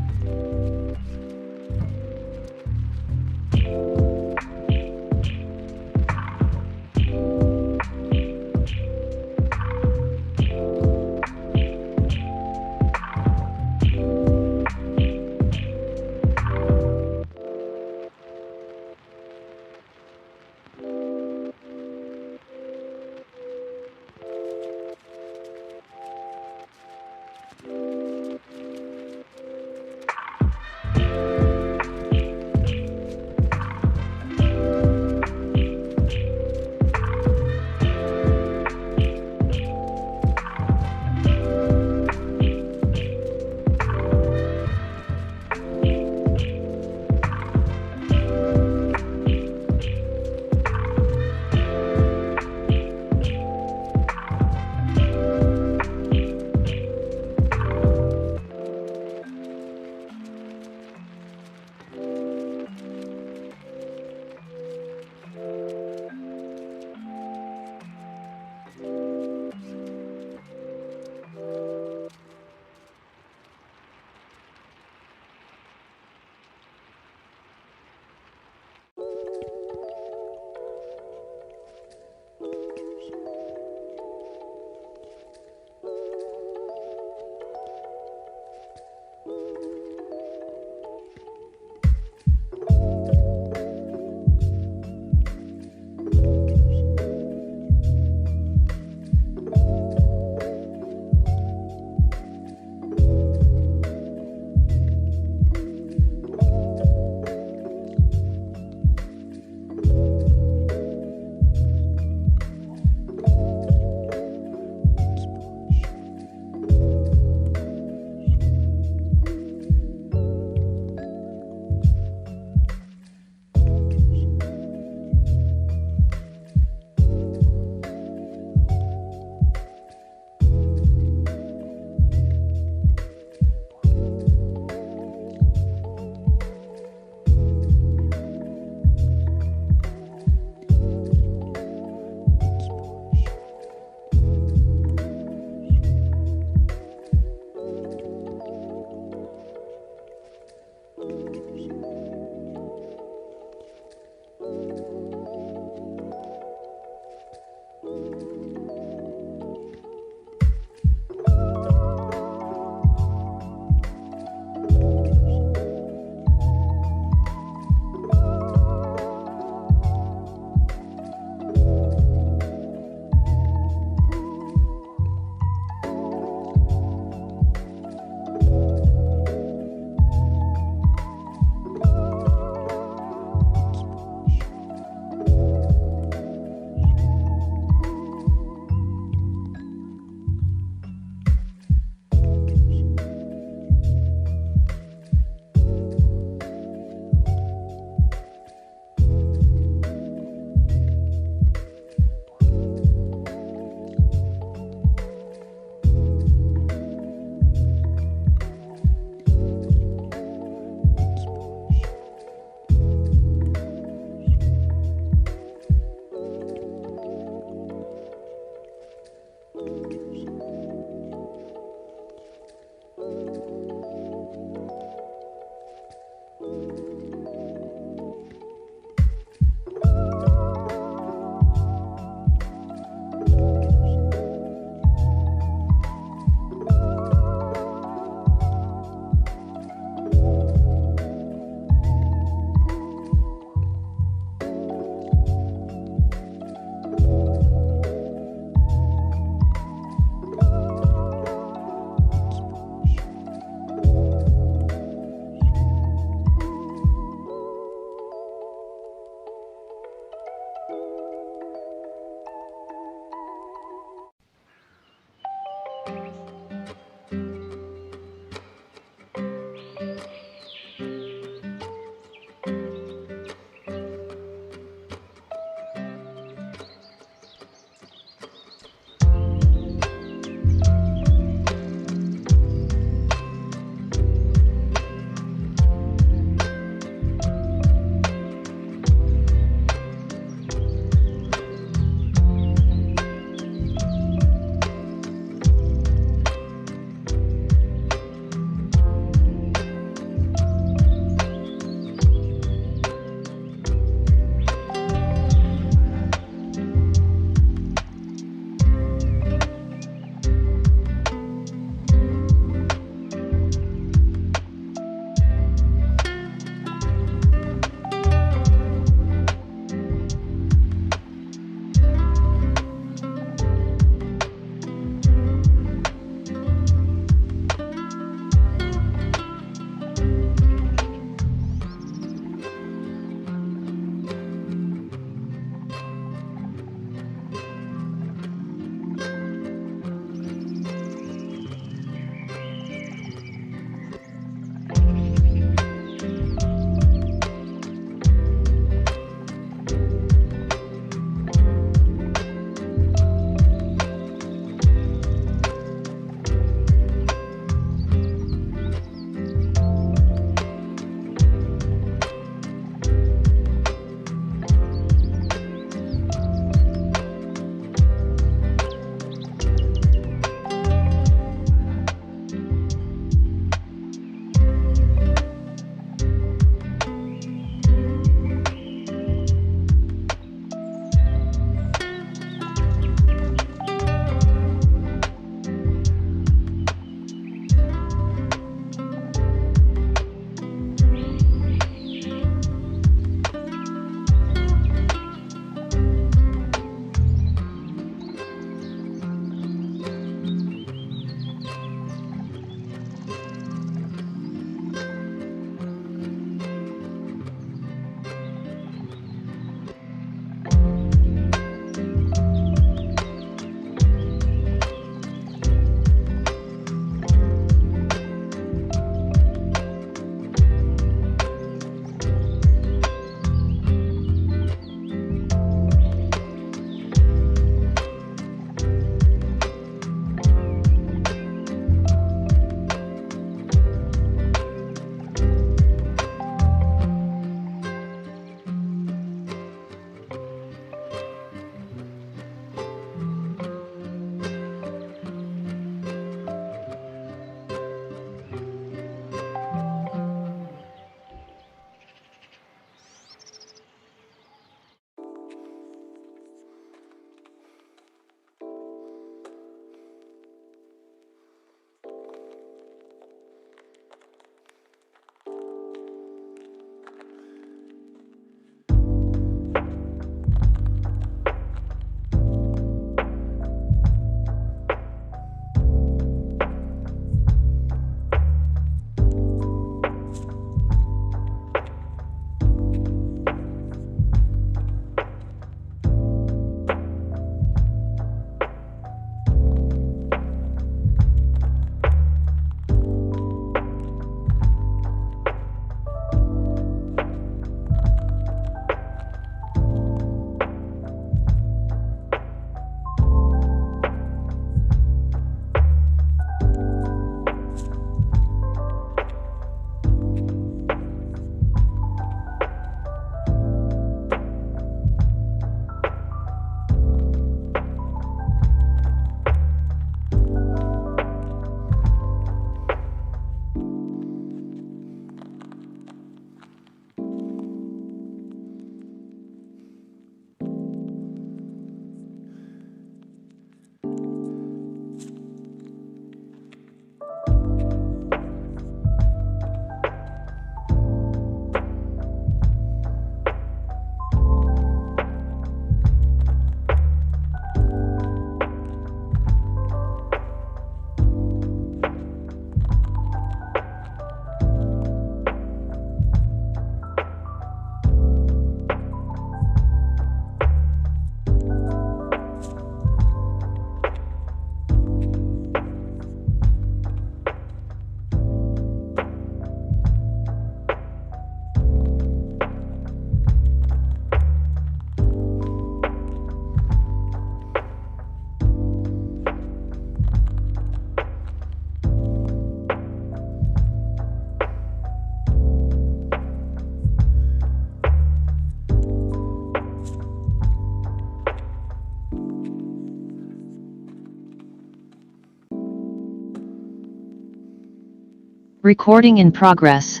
Recording in progress.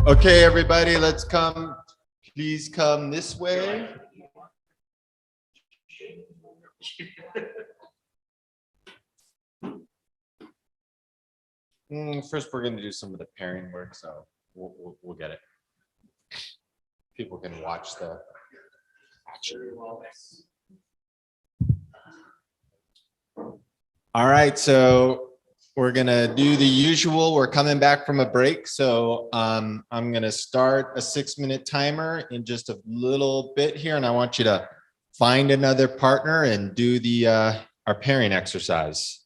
Okay, everybody, let's come. Please come this way. First, we're going to do some of the pairing work, so we'll get it. People can watch the action. All right, so we're gonna do the usual. We're coming back from a break, so I'm gonna start a 6-minute timer in just a little bit here, and I want you to find another partner and do the our pairing exercise.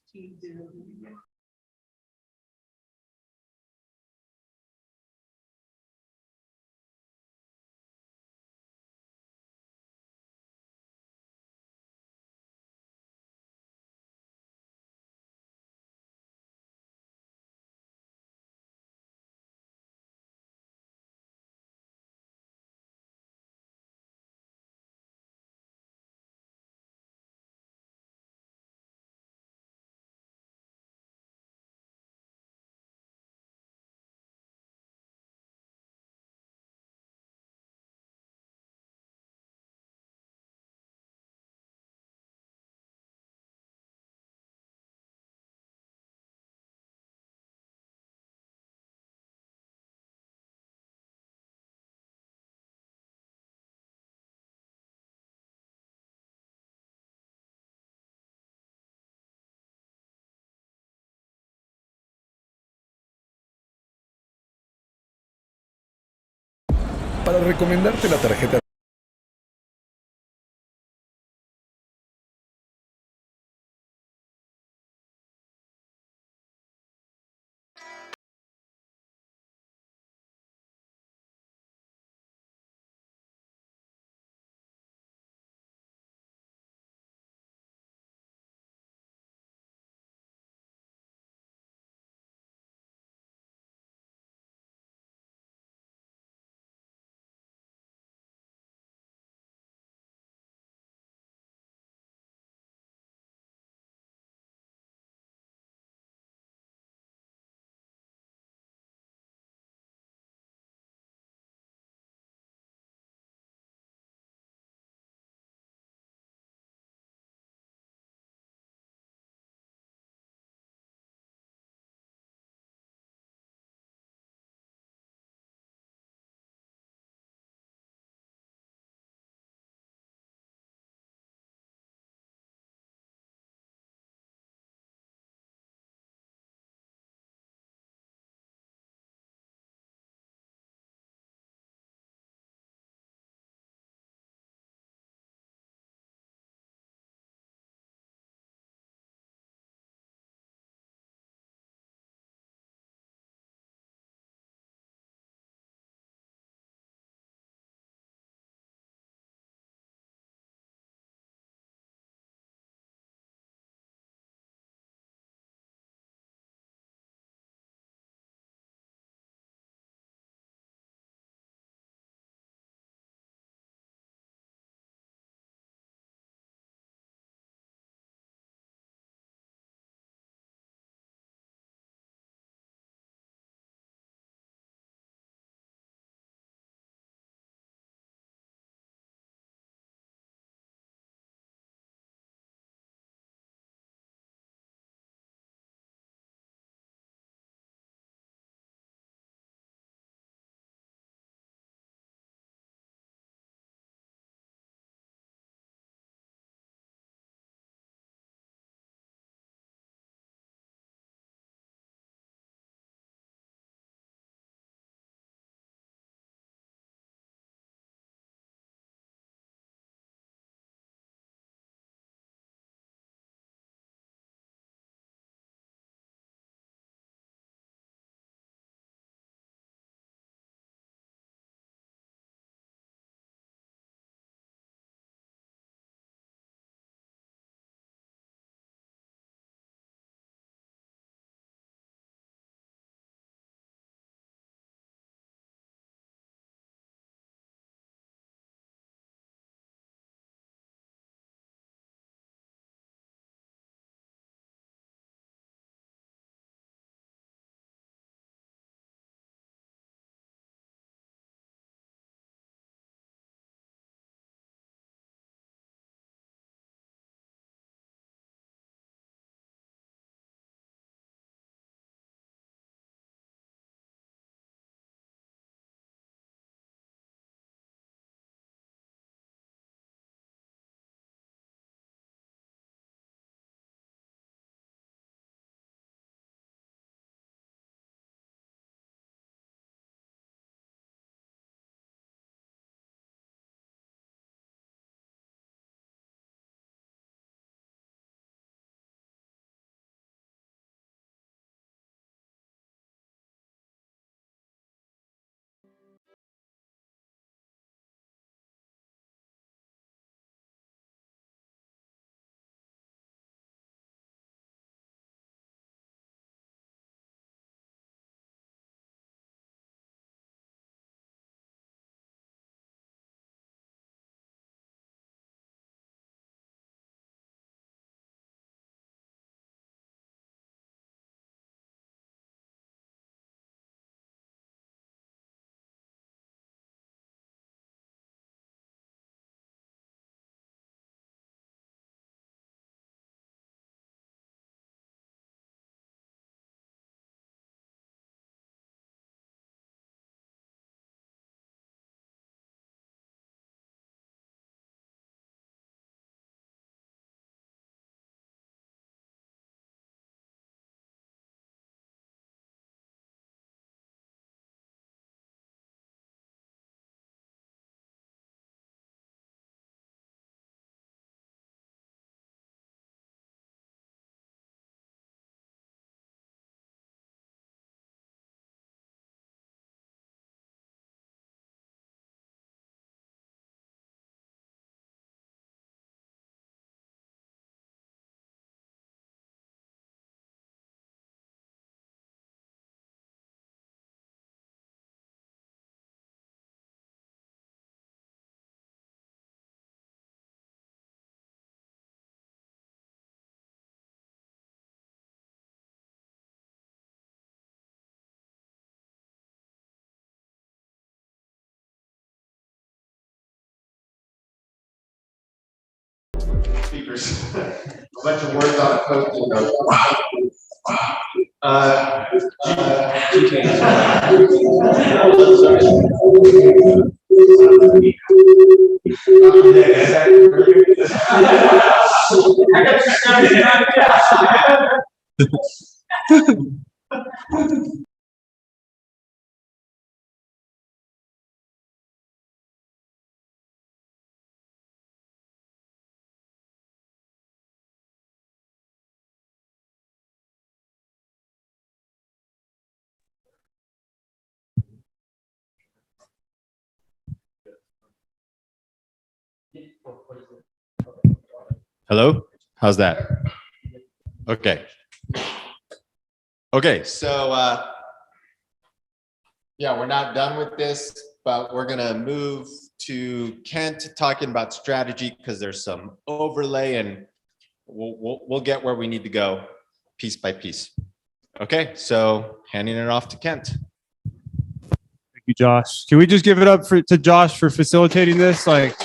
Para recomendarte la tarjeta speakers. A bunch of words on a post-it note. Hello? How's that? Okay. Okay, so yeah, we're not done with this, but we're gonna move to Kent talking about strategy because there's some overlay and we'll get where we need to go piece by piece. Okay, so handing it off to Kent. Thank you, Josh. Can we just give it up to Josh for facilitating this? Like,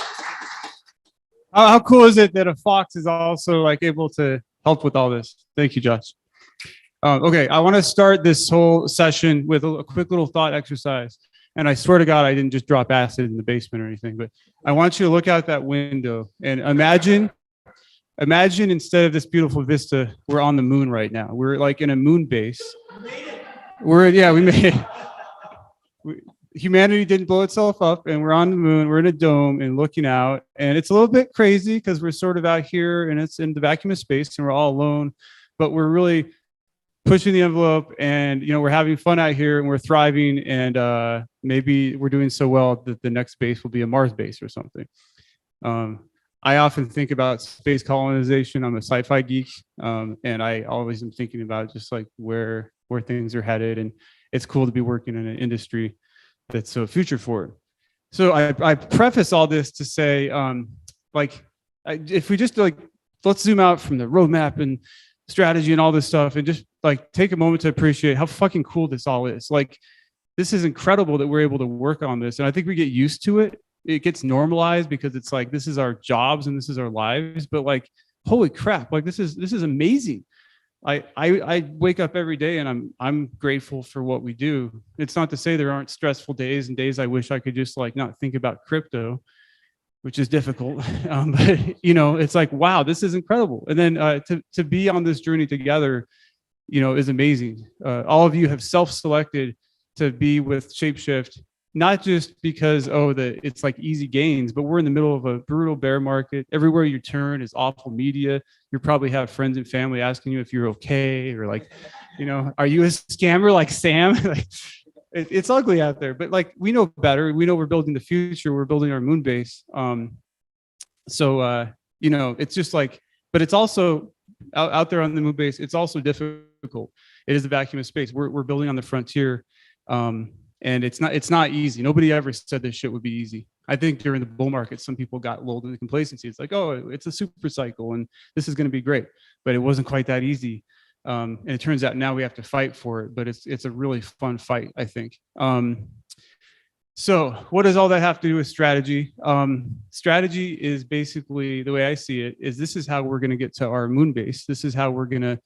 how cool is it that a Fox is also like able to help with all this? Thank you, Josh. Okay, I want to start this whole session with a quick little thought exercise. And I swear to God, I didn't just drop acid in the basement or anything, but I want you to look out that window and imagine instead of this beautiful vista, we're on the moon right now. We're like in a moon base. We made it. Humanity didn't blow itself up and we're on the moon, we're in a dome and looking out. And it's a little bit crazy because we're sort of out here and it's in the vacuum of space and we're all alone, but we're really pushing the envelope and, we're having fun out here and we're thriving and maybe we're doing so well that the next base will be a Mars base or something. I often think about space colonization. I'm a sci-fi geek and I always am thinking about just like where things are headed. And it's cool to be working in an industry that's so future forward. So I preface all this to say, if we just let's zoom out from the roadmap and strategy and all this stuff and just take a moment to appreciate how fucking cool this all is. Like, this is incredible that we're able to work on this. And I think we get used to it. It gets normalized because it's like, this is our jobs and this is our lives, but holy crap, this is amazing. I wake up every day and I'm grateful for what we do. It's not to say there aren't stressful days and days I wish I could just not think about crypto, which is difficult. But it's like, wow, this is incredible. And then to be on this journey together, is amazing. All of you have self-selected to be with ShapeShift, not just because, it's easy gains, but we're in the middle of a brutal bear market. Everywhere you turn is awful media. You probably have friends and family asking you if you're okay, or are you a scammer like Sam? It's ugly out there, but we know better. We know we're building the future. We're building our moon base. It's just but it's also out there on the moon base. It's also difficult. It is the vacuum of space. We're building on the frontier. And it's not easy. Nobody ever said this shit would be easy. I think during the bull market, some people got lulled into complacency. It's like, oh, it's a super cycle and this is going to be great, but it wasn't quite that easy. And it turns out now we have to fight for it, but it's a really fun fight, I think. So what does all that have to do with strategy? Strategy is basically, the way I see it, is this is how we're going to get to our moon base. This is how we're going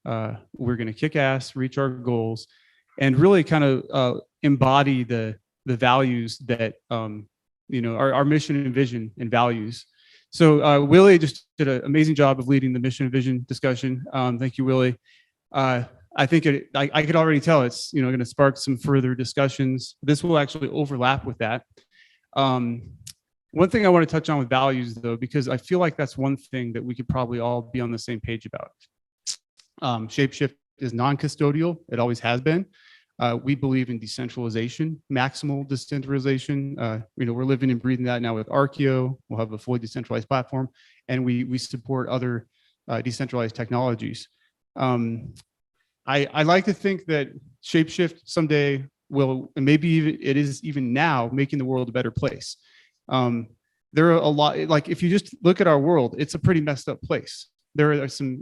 to kick ass, reach our goals, and really kind of embody the values that our mission and vision and values. So Willie just did an amazing job of leading the mission and vision discussion. Thank you, Willie. I think I could already tell it's going to spark some further discussions. This will actually overlap with that. One thing I want to touch on with values, though, because I feel like that's one thing that we could probably all be on the same page about. ShapeShift is non-custodial. It always has been. We believe in decentralization, maximal decentralization. We're living and breathing that now with Archeo. We'll have a fully decentralized platform, and we support other decentralized technologies. I like to think that ShapeShift someday will, and maybe even it is even now, making the world a better place. There are a lot, if you just look at our world, it's a pretty messed up place. There are some,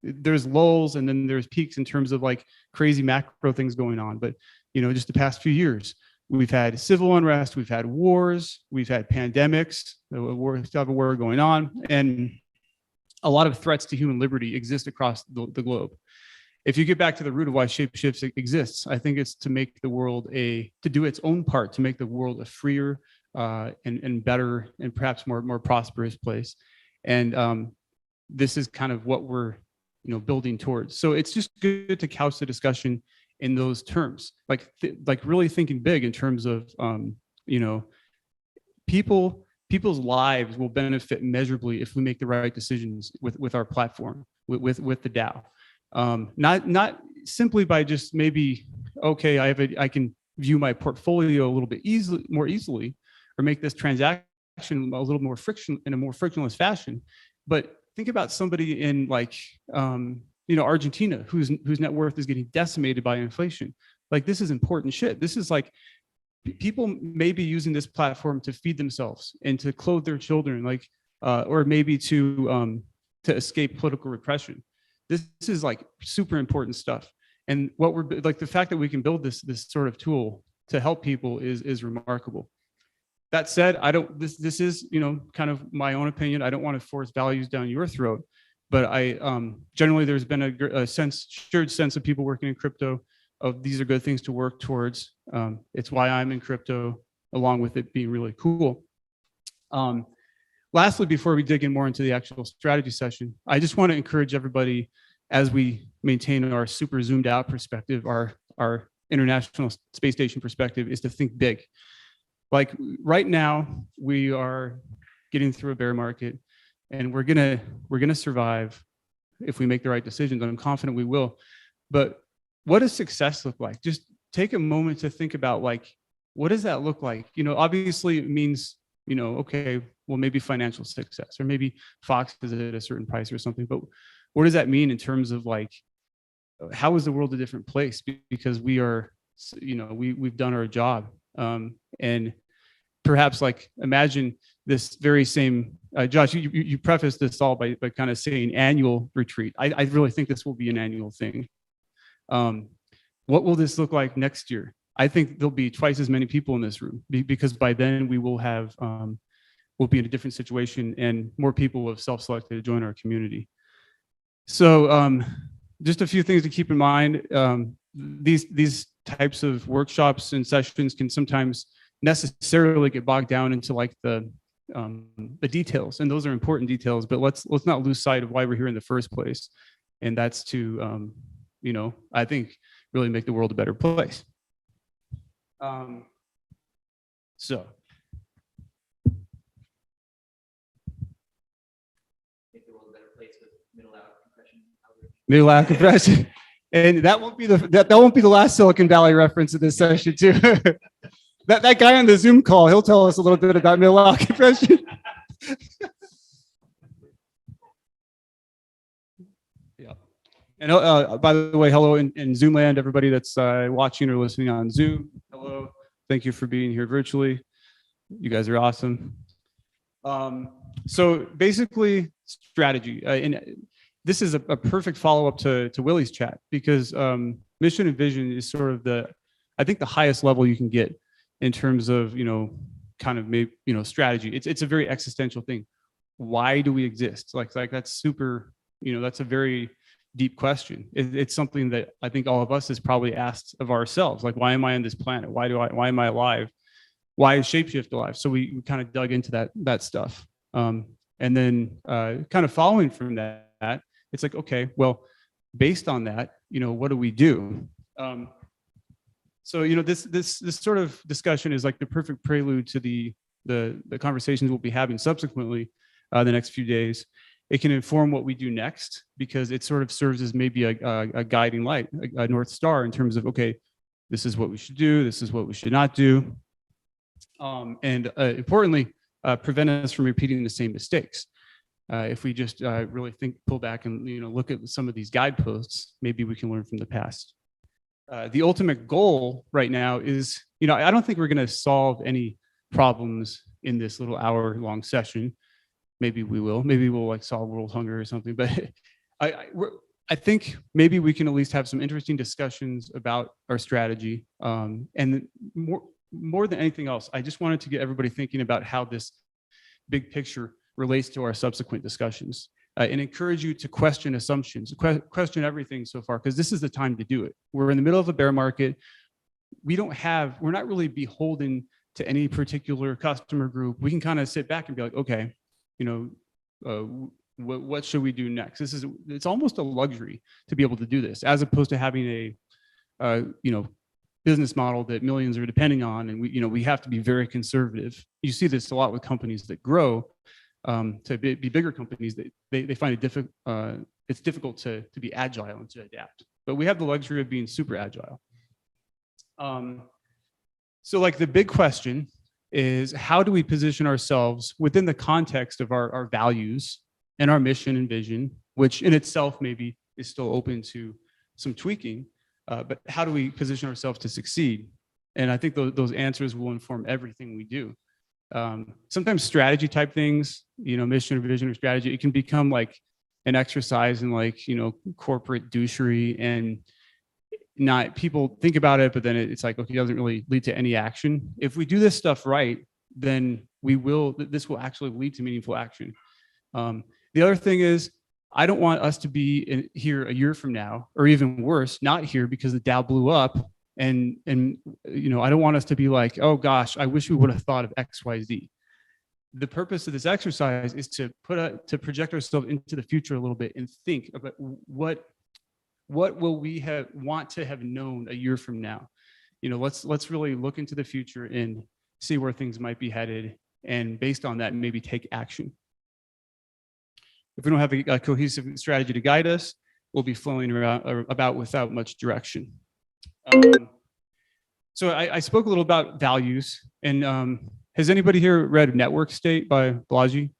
there's lulls and then there's peaks in terms of crazy macro things going on. But, just the past few years, we've had civil unrest, we've had wars, we've had pandemics, we still have a war going on, and a lot of threats to human liberty exist across the globe. If you get back to the root of why ShapeShift exists, I think it's to make the world to do its own part to make the world a freer and better and perhaps more prosperous place. And this is kind of what we're building towards. So it's just good to couch the discussion in those terms, like really thinking big in terms of people's lives will benefit measurably if we make the right decisions with our platform, with the DAO. Not simply by just maybe, okay, I can view my portfolio a little bit more easily, or make this transaction a little more in a more frictionless fashion. But think about somebody in Argentina whose net worth is getting decimated by inflation. Like, this is important shit. This is like, people may be using this platform to feed themselves and to clothe their children, or maybe to escape political repression. This is like super important stuff. And what we're like, the fact that we can build this sort of tool to help people is remarkable. That said, this is, kind of my own opinion. I don't want to force values down your throat, but generally there's been a shared sense of people working in crypto of these are good things to work towards. It's why I'm in crypto, along with it being really cool. Lastly, before we dig in more into the actual strategy session, I just want to encourage everybody, as we maintain our super zoomed out perspective, our International Space Station perspective, is to think big. Like, right now, we are getting through a bear market, and we're gonna survive if we make the right decisions. I'm confident we will. But what does success look like? Just take a moment to think about, like, what does that look like? Obviously it means, okay, well, maybe financial success, or maybe Fox is at a certain price or something. But what does that mean in terms of, like, how is the world a different place? Because we are, we've done our job. And perhaps, like, imagine this very same, Josh, you prefaced this all by kind of saying annual retreat. I really think this will be an annual thing. What will this look like next year? I think there'll be twice as many people in this room, because by then we will have, we'll be in a different situation, and more people will have self-selected to join our community. So just a few things to keep in mind. These types of workshops and sessions can sometimes necessarily get bogged down into, like, the details, and those are important details, but let's not lose sight of why we're here in the first place. And that's to, I think, really make the world a better place. So. Make the world a better place with middle-out compression. Middle-out compression. And that won't be the last Silicon Valley reference of this session, too. that guy on the Zoom call, he'll tell us a little bit about middle-out compression. Yeah. And by the way, hello in Zoom land, everybody that's watching or listening on Zoom. Hello. Thank you for being here virtually. You guys are awesome. So basically, strategy. And this is a perfect follow-up to Willie's chat, because mission and vision is sort of I think the highest level you can get in terms of, kind of maybe, strategy. It's a very existential thing. Why do we exist? Like that's super, that's a very deep question. It's something that I think all of us has probably asked of ourselves. Like, why am I on this planet? Why am I alive? Why is ShapeShift alive? So we kind of dug into that stuff. And then kind of following from that, it's like, okay, well, based on that, what do we do? So, this sort of discussion is like the perfect prelude to the conversations we'll be having subsequently the next few days. It can inform what we do next, because it sort of serves as maybe a guiding light, a North Star, in terms of, okay, this is what we should do, this is what we should not do. And importantly, prevent us from repeating the same mistakes. If we just really pull back and look at some of these guideposts, maybe we can learn from the past. The ultimate goal right now is, I don't think we're going to solve any problems in this little hour-long session. Maybe we will. Maybe we'll, like, solve world hunger or something. But I think maybe we can at least have some interesting discussions about our strategy. And more than anything else, I just wanted to get everybody thinking about how this big picture relates to our subsequent discussions, and encourage you to question assumptions, question everything so far, because this is the time to do it. We're in the middle of a bear market. We're not really beholden to any particular customer group. We can kind of sit back and be like, okay, what should we do next? It's almost a luxury to be able to do this, as opposed to having a business model that millions are depending on, and we have to be very conservative. You see this a lot with companies that grow to be bigger companies. They find it's difficult to be agile and to adapt. But we have the luxury of being super agile. So like the big question is, how do we position ourselves within the context of our values and our mission and vision, which in itself maybe is still open to some tweaking, but how do we position ourselves to succeed? And I think those answers will inform everything we do. Sometimes strategy type things, mission or vision or strategy, it can become like an exercise in corporate douchery, and not people think about it, but then it's like, okay, it doesn't really lead to any action. If we do this stuff right, then this will actually lead to meaningful action. The other thing is, I don't want us to be here a year from now, or even worse, not here because the DAO blew up. And I don't want us to be like, oh gosh, I wish we would have thought of X, Y, Z. The purpose of this exercise is to project ourselves into the future a little bit and think about what will we want to have known a year from now. Let's really look into the future and see where things might be headed, and based on that, maybe take action. If we don't have a cohesive strategy to guide us, we'll be flowing about without much direction. So I spoke a little about values, and has anybody here read Network State by Balaji?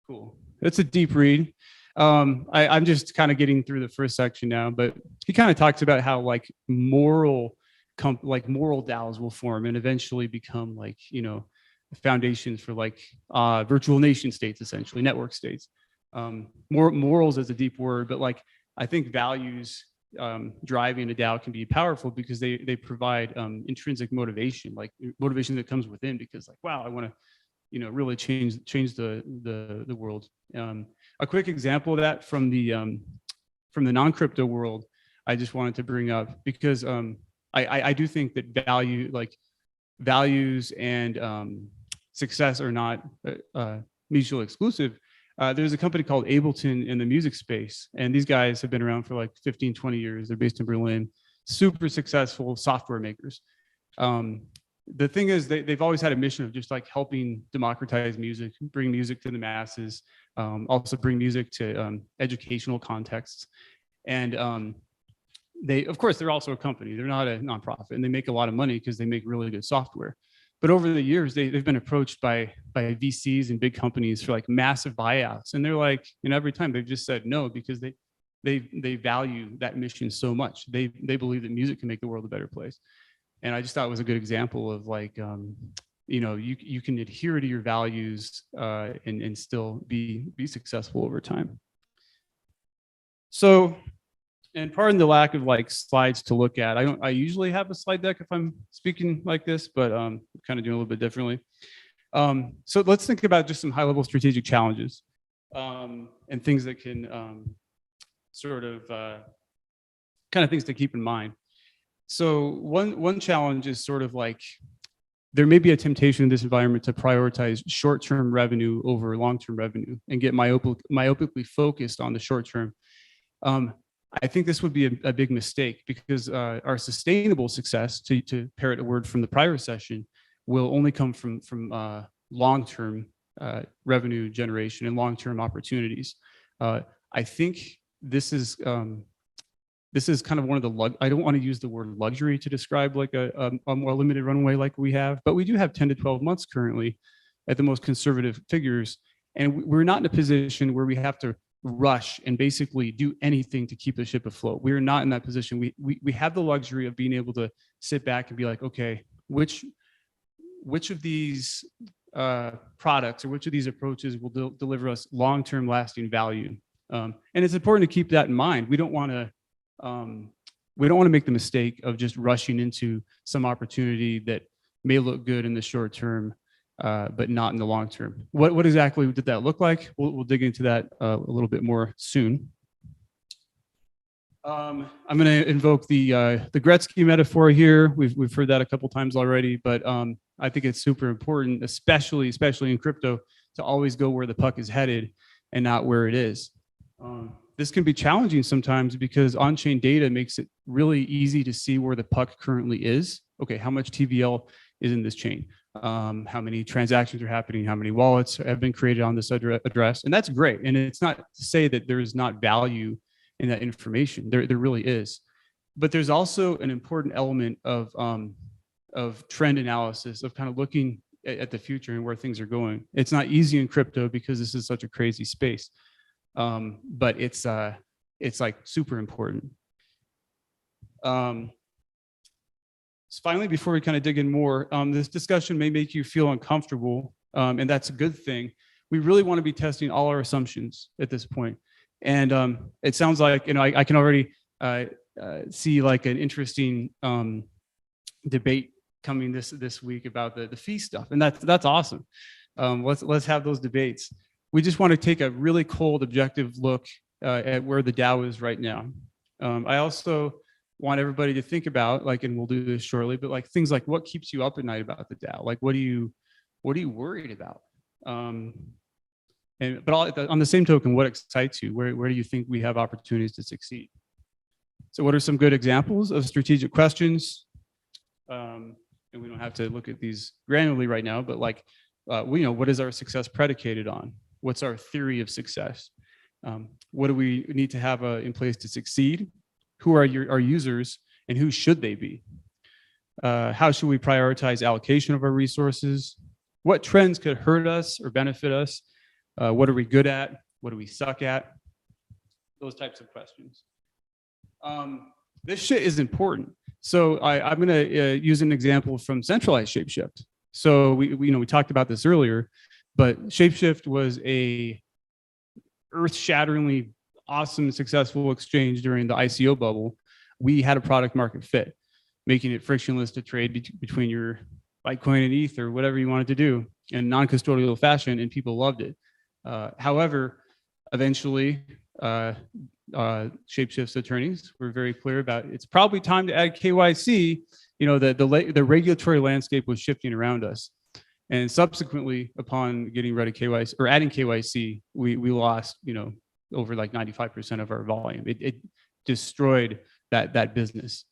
Cool. It's a deep read. I'm just kind of getting through the first section now, but he kind of talks about how moral DAOs will form and eventually become foundations for virtual nation states, essentially network states. Morals is a deep word, but I think values driving a DAO can be powerful because they provide intrinsic motivation, motivation that comes within, because wow, I want to really change the world. A quick example of that from the non-crypto world, I just wanted to bring up, because I do think that values and success are not mutually exclusive. There's a company called Ableton in the music space, and these guys have been around for 15, 20 years. They're based in Berlin, super successful software makers. The thing is, they've always had a mission of just helping democratize music, bring music to the masses, also bring music to educational contexts. And of course, they're also a company. They're not a nonprofit, and they make a lot of money because they make really good software. But over the years, they've been approached by VCs and big companies for massive buyouts, and they're every time they've just said no, because they value that mission so much. They believe that music can make the world a better place. And I just thought it was a good example of you can adhere to your values and still be successful over time. So, and pardon the lack of slides to look at. I usually have a slide deck if I'm speaking like this, but I'm kind of doing a little bit differently. So let's think about just some high level strategic challenges and things that can kind of things to keep in mind. So one challenge is there may be a temptation in this environment to prioritize short-term revenue over long-term revenue and get myopically focused on the short term. I think this would be a big mistake, because our sustainable success, to parrot a word from the prior session, will only come from long-term revenue generation and long-term opportunities. I think this is kind of one of the I don't want to use the word luxury to describe a more limited runway like we have, but we do have 10 to 12 months currently at the most conservative figures, and we're not in a position where we have to rush and basically do anything to keep the ship afloat. We're not in that position. We have the luxury of being able to sit back and be like, okay, which of these products or which of these approaches will deliver us long-term lasting value? And it's important to keep that in mind. We don't want to make the mistake of just rushing into some opportunity that may look good in the short term, but not in the long term. What exactly did that look like? We'll dig into that a little bit more soon. I'm going to invoke the Gretzky metaphor here. We've heard that a couple times already, but I think it's super important, especially in crypto, to always go where the puck is headed and not where it is. This can be challenging sometimes because on-chain data makes it really easy to see where the puck currently is. Okay, how much TVL is in this chain? How many transactions are happening? How many wallets have been created on this address? And that's great. And it's not to say that there is not value in that information. There really is. But there's also an important element of trend analysis, of kind of looking at the future and where things are going. It's not easy in crypto because this is such a crazy space. But it's like super important. Finally, before we kind of dig in more, this discussion may make you feel uncomfortable, and that's a good thing. We really want to be testing all our assumptions at this point. And it sounds like, I can already see like an interesting debate coming this week about the fee stuff, and that's awesome. Let's have those debates. We just want to take a really cold, objective look at where the DAO is right now. I also want everybody to think about, like, and we'll do this shortly, but like things like what keeps you up at night about the DAO? Like, what are you worried about? But on the same token, what excites you? Where do you think we have opportunities to succeed? So what are some good examples of strategic questions? And we don't have to look at these granularly right now, but like, what is our success predicated on? What's our theory of success? What do we need to have in place to succeed? Who are our users and who should they be? How should we prioritize allocation of our resources? What trends could hurt us or benefit us? What are we good at? What do we suck at? Those types of questions. This shit is important. So I'm going to use an example from centralized ShapeShift. So we talked about this earlier, but ShapeShift was a earth-shatteringly awesome, successful exchange during the ICO bubble. We had a product market fit, making it frictionless to trade between your Bitcoin and ETH or whatever you wanted to do in a non-custodial fashion, and people loved it. However, eventually, ShapeShift's attorneys were very clear about it's probably time to add KYC. The regulatory landscape was shifting around us, and subsequently, upon getting rid of KYC or adding KYC, we lost over like 95% of our volume. It destroyed that business.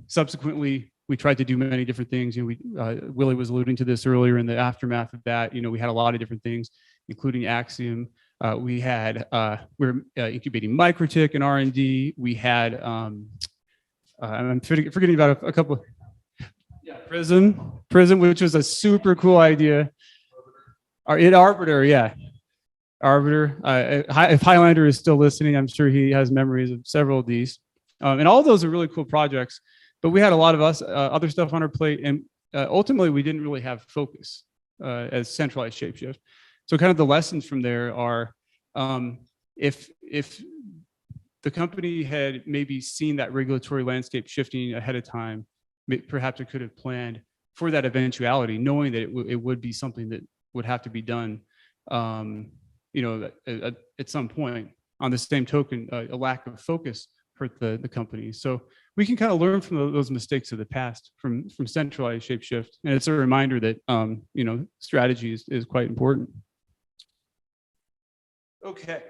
Subsequently, we tried to do many different things. Willie was alluding to this earlier. In the aftermath of that, we had a lot of different things, including Axiom. We were incubating MicroTick and R&D. We had I'm forgetting about a couple. Yeah, Prism, which was a super cool idea. Arbiter, yeah. Arbiter. If Highlander is still listening, I'm sure he has memories of several of these. And all of those are really cool projects, but we had a lot of other stuff on our plate, and ultimately we didn't really have focus as centralized ShapeShift. So kind of the lessons from there are, if the company had maybe seen that regulatory landscape shifting ahead of time, perhaps it could have planned for that eventuality, knowing that it would be something that would have to be done at some point. On the same token, a lack of focus hurt the company. So we can kind of learn from those mistakes of the past from centralized ShapeShift. And it's a reminder that, strategy is quite important. Okay.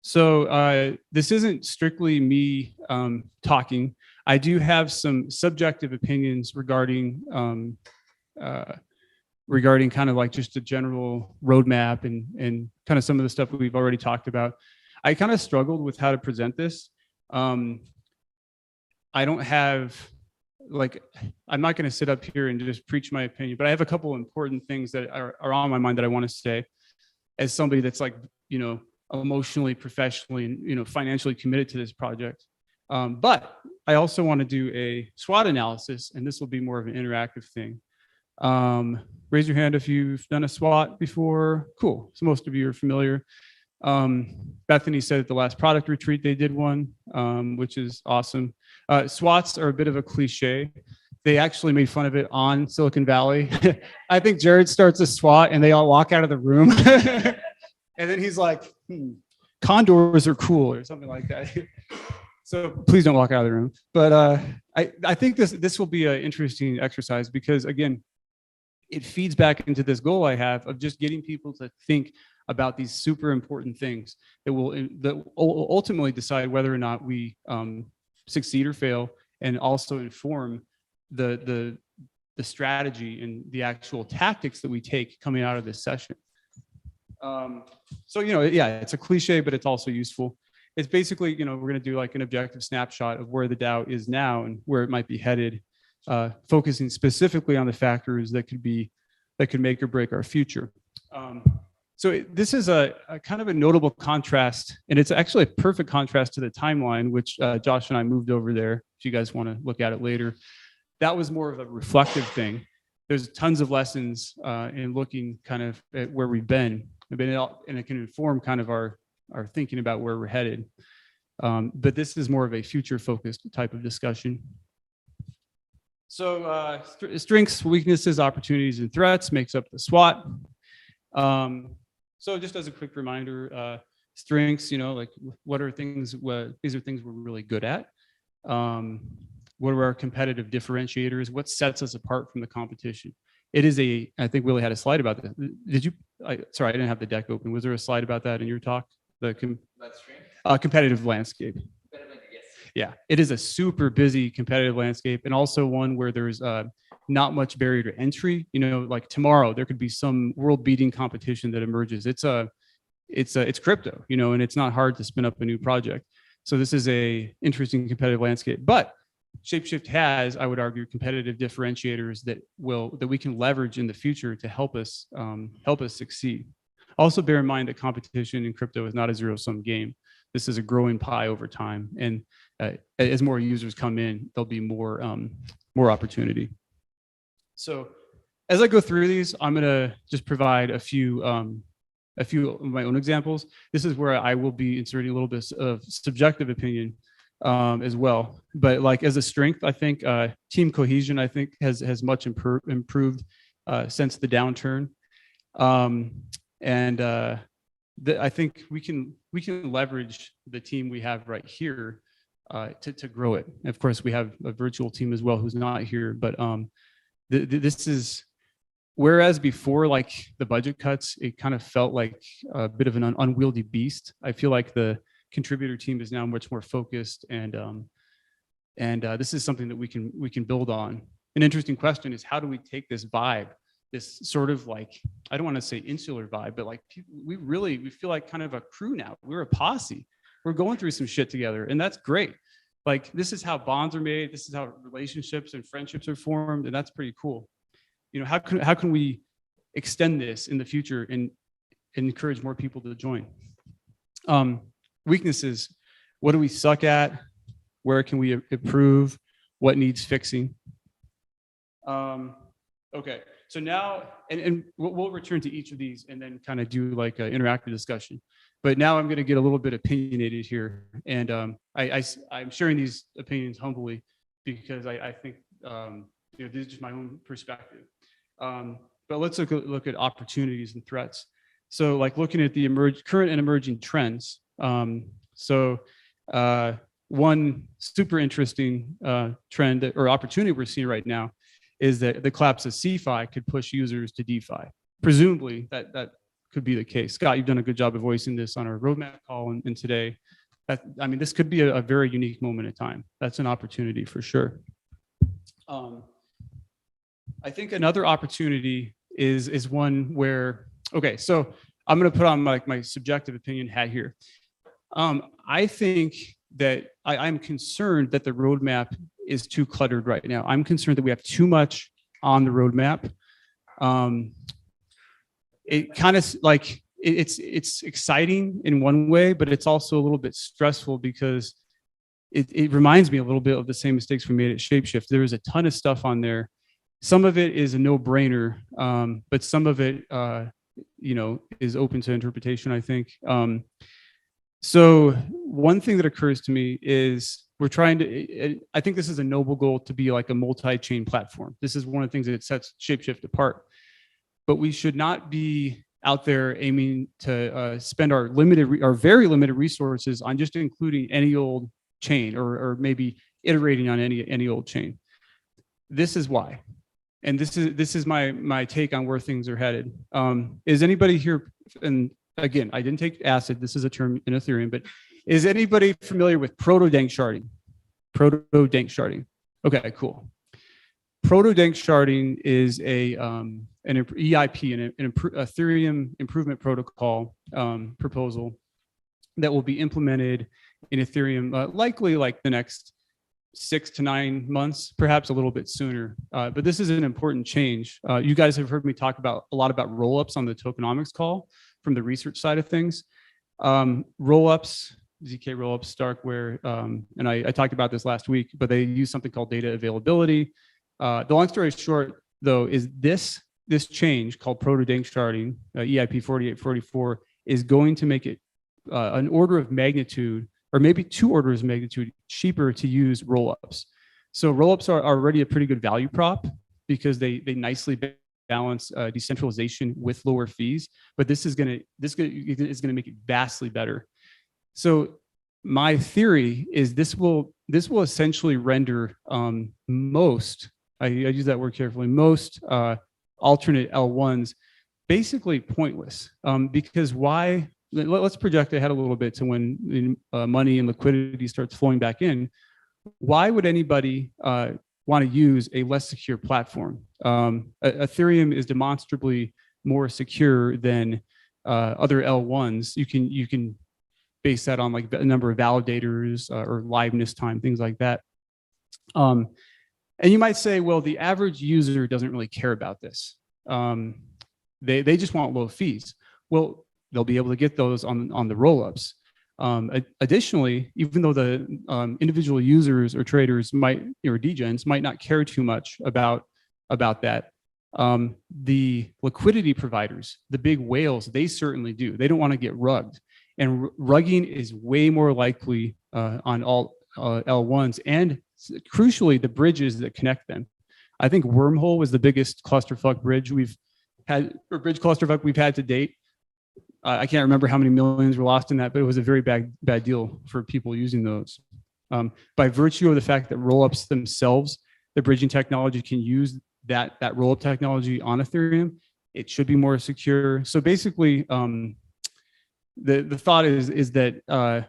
So this isn't strictly me talking. I do have some subjective opinions regarding kind of like just a general roadmap and kind of some of the stuff that we've already talked about. I kind of struggled with how to present this. I don't have, I'm not going to sit up here and just preach my opinion, but I have a couple important things that are on my mind that I want to say as somebody that's emotionally, professionally, and financially committed to this project. But I also want to do a SWOT analysis, and this will be more of an interactive thing. Raise your hand if you've done a SWOT before. Cool. So most of you are familiar. Bethany said at the last product retreat they did one, which is awesome. SWATs are a bit of a cliche. They actually made fun of it on Silicon Valley. I think Jared starts a SWAT and they all walk out of the room. And then he's like, condors are cool or something like that. So please don't walk out of the room. But I think this will be an interesting exercise because, again, it feeds back into this goal I have of just getting people to think about these super important things that will ultimately decide whether or not we succeed or fail, and also inform the strategy and the actual tactics that we take coming out of this session. So, yeah, it's a cliche, but it's also useful. It's basically, we're going to do like an objective snapshot of where the DAO is now and where it might be headed, focusing specifically on the factors that could make or break our future. So this is a kind of a notable contrast, and it's actually a perfect contrast to the timeline, which Josh and I moved over there. If you guys want to look at it later, that was more of a reflective thing. There's tons of lessons in looking kind of at where we've been, and it can inform kind of our thinking about where we're headed. But this is more of a future-focused type of discussion. So strengths, weaknesses, opportunities, and threats makes up the SWOT. So just as a quick reminder, strengths, like what are things, these are things we're really good at. What are our competitive differentiators? What sets us apart from the competition? It is I think Willie had a slide about that. Did you, sorry, I didn't have the deck open. Was there a slide about that in your talk? The competitive landscape. Yeah, it is a super busy competitive landscape, and also one where there's not much barrier to entry. Like tomorrow, there could be some world-beating competition that emerges. It's crypto, and it's not hard to spin up a new project. So this is a interesting competitive landscape. But ShapeShift has, I would argue, competitive differentiators that we can leverage in the future to help us succeed. Also, bear in mind that competition in crypto is not a zero-sum game. This is a growing pie over time, and as more users come in, there'll be more opportunity. So, as I go through these, I'm gonna just provide a few of my own examples. This is where I will be inserting a little bit of subjective opinion as well. But like as a strength, I think team cohesion, I think has much improved since the downturn, I think we can leverage the team we have right here to grow it. And of course, we have a virtual team as well who's not here, but this is, whereas before, like the budget cuts, it kind of felt like a bit of an unwieldy beast. I feel like the contributor team is now much more focused, and this is something that we can build on. An interesting question is, how do we take this vibe, this sort of like, I don't want to say insular vibe, but like we feel like kind of a crew now. We're a posse. We're going through some shit together, and that's great. Like this is how bonds are made. This is how relationships and friendships are formed, and that's pretty cool. How can we extend this in the future and encourage more people to join? Weaknesses. What do we suck at? Where can we improve? What needs fixing? Okay, so now, and we'll return to each of these and then kind of do like an interactive discussion. But now I'm going to get a little bit opinionated here, and I'm sharing these opinions humbly because I think this is just my own perspective. But let's look at opportunities and threats. So like looking at the current and emerging trends. One super interesting trend or opportunity we're seeing right now is that the collapse of CeFi could push users to DeFi. Presumably that could be the case. Scott, you've done a good job of voicing this on our roadmap call and today. This could be a very unique moment in time. That's an opportunity for sure. I think another opportunity is one where, okay, so I'm going to put on my subjective opinion hat here. I think that I'm concerned that the roadmap is too cluttered right now. I'm concerned that we have too much on the roadmap. It kind of like it's exciting in one way, but it's also a little bit stressful because it reminds me a little bit of the same mistakes we made at ShapeShift. There is a ton of stuff on there. Some of it is a no-brainer, but some of it is open to interpretation, I think. So one thing that occurs to me is we're trying to, I think this is a noble goal to be like a multi-chain platform. This is one of the things that sets ShapeShift apart. But we should not be out there aiming to spend our very limited resources on just including any old chain or maybe iterating on any old chain. This is why. And this is my take on where things are headed. Is anybody here, and again, I didn't take acid, this is a term in Ethereum, but is anybody familiar with proto-dank sharding? Proto-dank sharding. Okay, cool. Proto-dank sharding is an EIP, an Ethereum improvement protocol proposal that will be implemented in Ethereum, likely like the next 6 to 9 months, perhaps a little bit sooner. But this is an important change. You guys have heard me talk a lot about rollups on the tokenomics call from the research side of things. Rollups, ZK rollups, Starkware, and I talked about this last week, but they use something called data availability. The long story short, though, is this change called proto-dank sharding, EIP 4844, is going to make it an order of magnitude, or maybe 2 orders of magnitude cheaper to use rollups. So rollups are already a pretty good value prop because they nicely balance decentralization with lower fees, but this is gonna make it vastly better. So my theory is this will essentially render most, I use that word carefully, most alternate L1s basically pointless, because why? Let's project ahead a little bit to when money and liquidity starts flowing back in. Why would anybody want to use a less secure platform? Ethereum is demonstrably more secure than other L1s. You can base that on like a number of validators or liveness time, things like that. And you might say, well, the average user doesn't really care about this. They just want low fees. Well, they'll be able to get those on the rollups. Additionally, even though the individual users or traders or degens might not care too much about that, the liquidity providers, the big whales, they certainly do. They don't want to get rugged, and rugging is way more likely on all L1s, and crucially, the bridges that connect them. I think Wormhole was the biggest clusterfuck bridge we've had, or bridge clusterfuck we've had to date. I can't remember how many millions were lost in that, but it was a very bad deal for people using those. By virtue of the fact that rollups themselves, the bridging technology can use that rollup technology on Ethereum, it should be more secure. So basically, the thought is that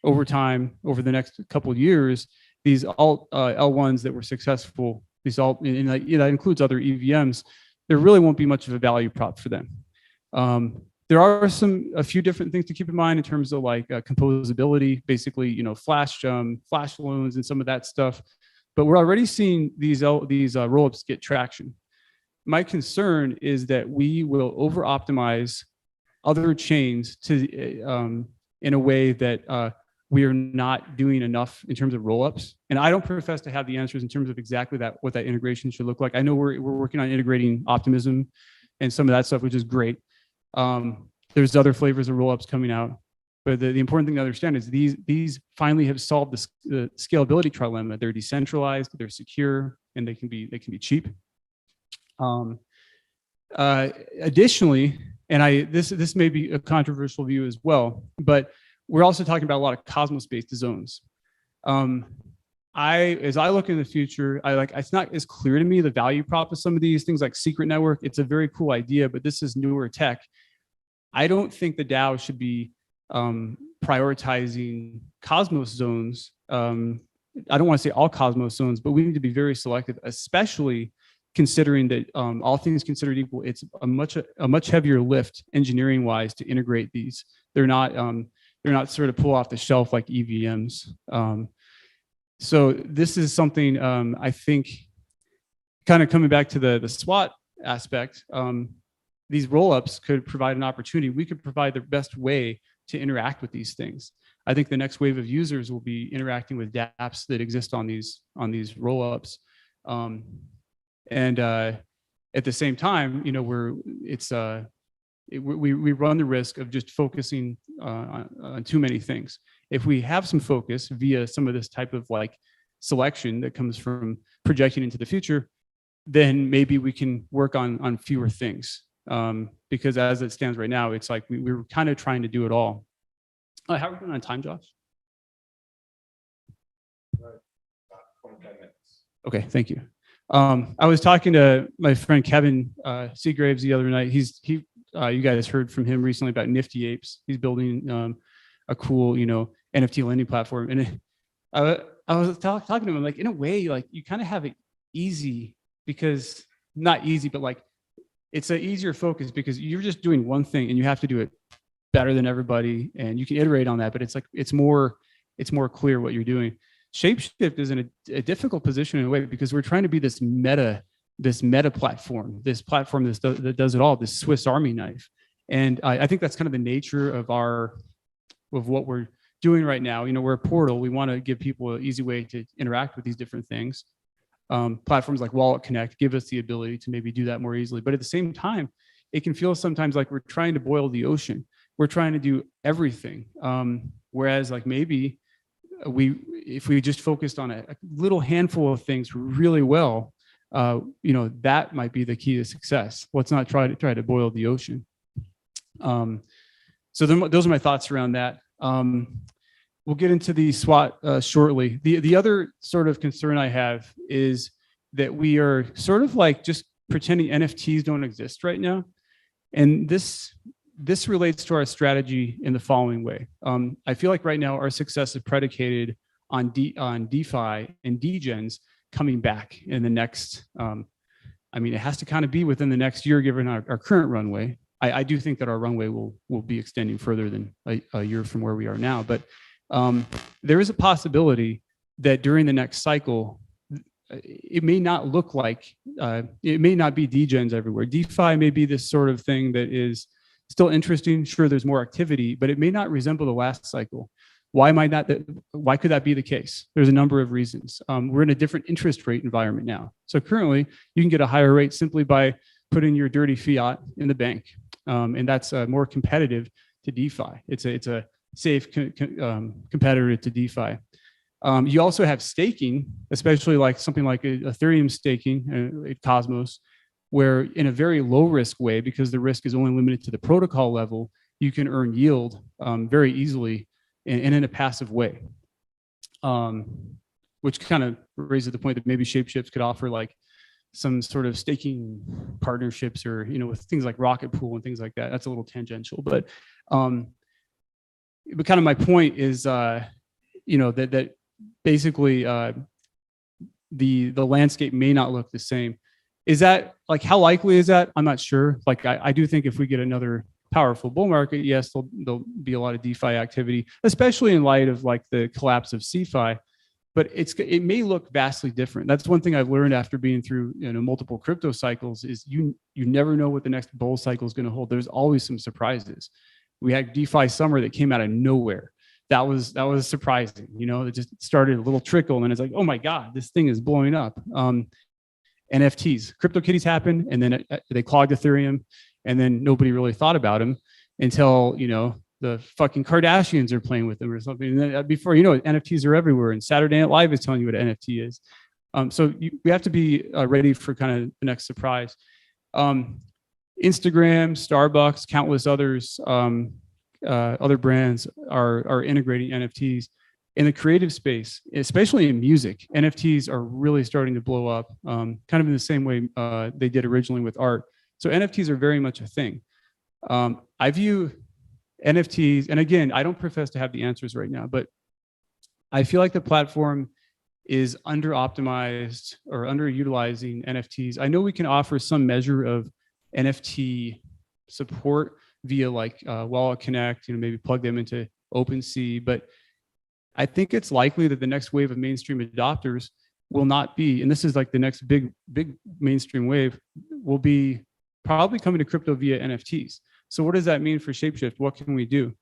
over time, over the next couple of years, these L1s that were successful, and that includes other EVMs, there really won't be much of a value prop for them. There are a few different things to keep in mind in terms of like composability, basically, flash loans and some of that stuff. But we're already seeing these rollups get traction. My concern is that we will over optimize other chains in a way that we are not doing enough in terms of rollups. And I don't profess to have the answers in terms of exactly what that integration should look like. I know we're working on integrating optimism and some of that stuff, which is great. There's other flavors of rollups coming out, but the important thing to understand is these finally have solved the scalability trilemma. They're decentralized, they're secure, and they can be cheap. Additionally, and this may be a controversial view as well, but we're also talking about a lot of Cosmos-based zones. As I look in the future, it's not as clear to me the value prop of some of these things like secret network. It's a very cool idea, but this is newer tech. I don't think the DAO should be prioritizing Cosmos zones. I don't want to say all Cosmos zones, but we need to be very selective, especially considering that all things considered equal, it's a much heavier lift engineering wise to integrate these. They're not sort of pull off the shelf like EVMs. So this is something I think, kind of coming back to the SWAT aspect, these rollups could provide an opportunity. We could provide the best way to interact with these things. I think the next wave of users will be interacting with dApps that exist on these rollups. And at the same time, we run the risk of just focusing on too many things. If we have some focus via some of this type of like selection that comes from projecting into the future, then maybe we can work on fewer things. Because as it stands right now, it's like we're kind of trying to do it all. How are we doing on time, Josh? Okay, thank you. I was talking to my friend Kevin Seagraves the other night. You guys heard from him recently about Nifty Apes. He's building a cool, NFT lending platform. And I was talking to him, like, in a way, like you kind of have it easy because not easy, but like it's an easier focus because you're just doing one thing and you have to do it better than everybody, and you can iterate on that. But it's like it's more clear what you're doing. ShapeShift is in a difficult position in a way because we're trying to be this meta platform, this platform that does it all, this Swiss Army knife. And I think that's kind of the nature of what we're doing right now. We're a portal. We want to give people an easy way to interact with these different things. Platforms like Wallet Connect give us the ability to maybe do that more easily. But at the same time, it can feel sometimes like we're trying to boil the ocean. We're trying to do everything. Whereas like maybe if we just focused on a little handful of things really well, that might be the key to success. Let's not try to boil the ocean. So those are my thoughts around that. We'll get into the SWOT shortly. The other sort of concern I have is that we are sort of like just pretending NFTs don't exist right now. And this relates to our strategy in the following way. I feel like right now our success is predicated on DeFi and degens coming back in the next, it has to kind of be within the next year, given our current runway. I do think that our runway will be extending further than a year from where we are now. But there is a possibility that during the next cycle, it may not look like, it may not be degens everywhere. DeFi may be this sort of thing that is still interesting. Sure, there's more activity, but it may not resemble the last cycle. Why could that be the case? There's a number of reasons. We're in a different interest rate environment now. So currently, you can get a higher rate simply by putting your dirty fiat in the bank. And that's more competitive to DeFi. It's a safe competitor to DeFi. You also have staking, especially like something like Ethereum staking at Cosmos, where in a very low risk way, because the risk is only limited to the protocol level, you can earn yield very easily and in a passive way, which kind of raises the point that maybe ShapeShift could offer like some sort of staking partnerships or, with things like Rocket Pool and things like that. That's a little tangential, but kind of my point is, that basically the landscape may not look the same. Is that like, how likely is that? I'm not sure. Like, I do think if we get another powerful bull market, yes, there'll be a lot of DeFi activity, especially in light of like the collapse of CeFi. But it may look vastly different. That's one thing I've learned after being through multiple crypto cycles is you never know what the next bull cycle is going to hold. There's always some surprises. We had DeFi summer that came out of nowhere. That was surprising. It just started a little trickle, and then it's like, oh my God, this thing is blowing up. NFTs, CryptoKitties happened, and then they clogged Ethereum, and then nobody really thought about them until the fucking Kardashians are playing with them or something. And then before NFTs are everywhere, and Saturday Night Live is telling you what an NFT is. So we have to be ready for kind of the next surprise. Instagram, Starbucks, countless others, other brands are integrating NFTs in the creative space, especially in music. NFTs are really starting to blow up, kind of in the same way they did originally with art. So NFTs are very much a thing. I view NFTs, and again, I don't profess to have the answers right now, but I feel like the platform is under optimized or underutilizing NFTs. I know we can offer some measure of NFT support via like Wallet Connect, maybe plug them into OpenSea, but I think it's likely that the next wave of mainstream adopters will not be, and this is like the next big mainstream wave, will be probably coming to crypto via NFTs. So what does that mean for ShapeShift? What can we do?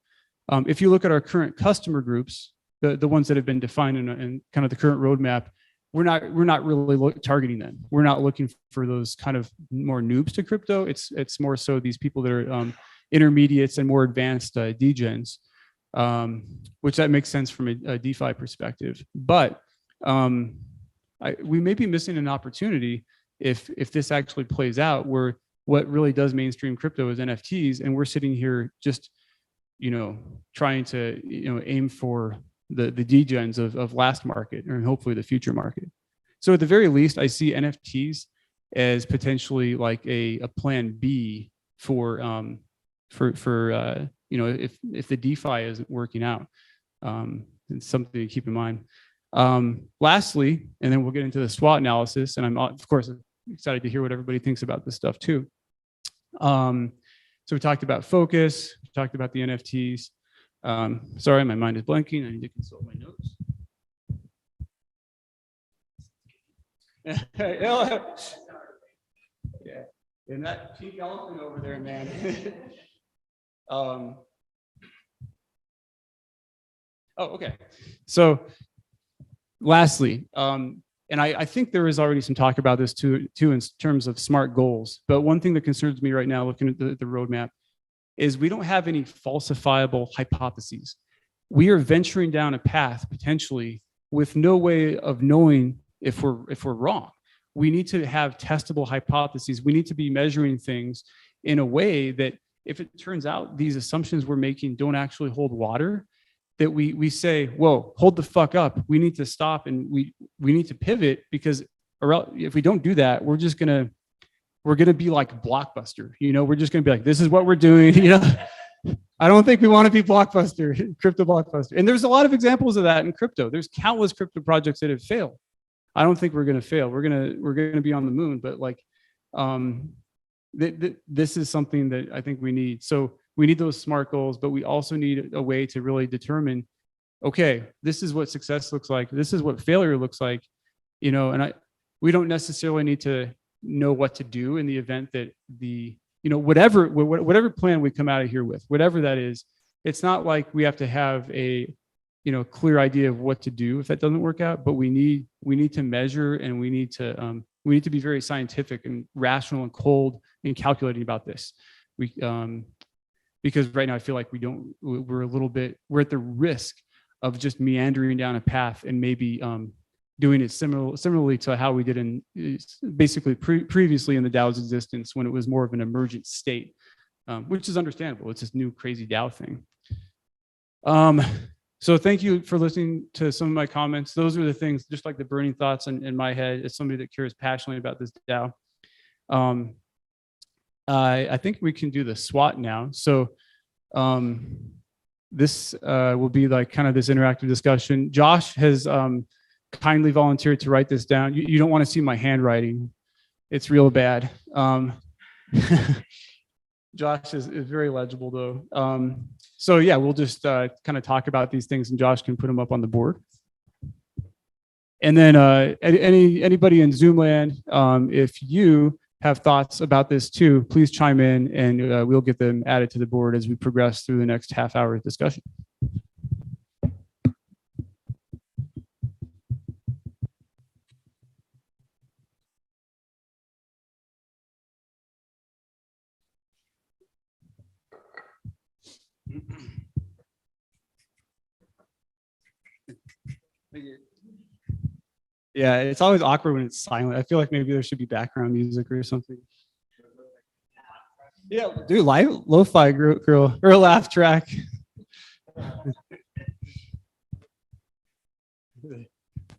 If you look at our current customer groups, the ones that have been defined in kind of the current roadmap, we're not really targeting them. We're not looking for those kind of more noobs to crypto. It's more so these people that are intermediates and more advanced degens, which that makes sense from a DeFi perspective. But we may be missing an opportunity if this actually plays out, where what really does mainstream crypto is NFTs, and we're sitting here just, trying to, aim for the degens of last market, or hopefully the future market. So at the very least, I see NFTs as potentially like a plan B for if the DeFi isn't working out. It's something to keep in mind. Lastly, and then we'll get into the SWOT analysis, and I'm of course excited to hear what everybody thinks about this stuff too. So we talked about focus, we talked about the NFTs. Sorry, my mind is blanking. I need to consult my notes. Yeah, and that pink elephant over there, man. Oh, okay. So lastly, and I think there is already some talk about this too in terms of SMART goals. But one thing that concerns me right now, looking at the roadmap, is we don't have any falsifiable hypotheses. We are venturing down a path potentially with no way of knowing if we're wrong. We need to have testable hypotheses. We need to be measuring things in a way that if it turns out these assumptions we're making don't actually hold water, that we say, whoa, hold the fuck up. We need to stop, and we need to pivot, because if we don't do that, we're gonna be like Blockbuster. We're just gonna be like, this is what we're doing. I don't think we want to be Blockbuster, crypto Blockbuster. And there's a lot of examples of that in crypto. There's countless crypto projects that have failed. I don't think we're gonna fail. We're gonna be on the moon, but like, this is something that I think we need. So we need those SMART goals, but we also need a way to really determine, okay, this is what success looks like. This is what failure looks like, and we don't necessarily need to know what to do in the event that whatever plan we come out of here with, whatever that is, it's not like we have to have a, clear idea of what to do if that doesn't work out, but we need to measure, and we need to be very scientific and rational and cold and calculating about this. Because right now I feel like we're at the risk of just meandering down a path and maybe doing it similarly to how we did in basically previously in the DAO's existence, when it was more of an emergent state, which is understandable. It's this new crazy DAO thing. So thank you for listening to some of my comments. Those are the things, just like the burning thoughts in my head as somebody that cares passionately about this DAO. I think we can do the SWOT now. So this will be like kind of this interactive discussion. Josh has kindly volunteered to write this down. You don't want to see my handwriting. It's real bad. Josh is very legible though. So yeah, we'll just kind of talk about these things, and Josh can put them up on the board. And then anybody in Zoom land, if you have thoughts about this too, please chime in, and we'll get them added to the board as we progress through the next half hour discussion. Yeah, it's always awkward when it's silent. I feel like maybe there should be background music or something. Yeah, dude, lo-fi girl or a laugh track.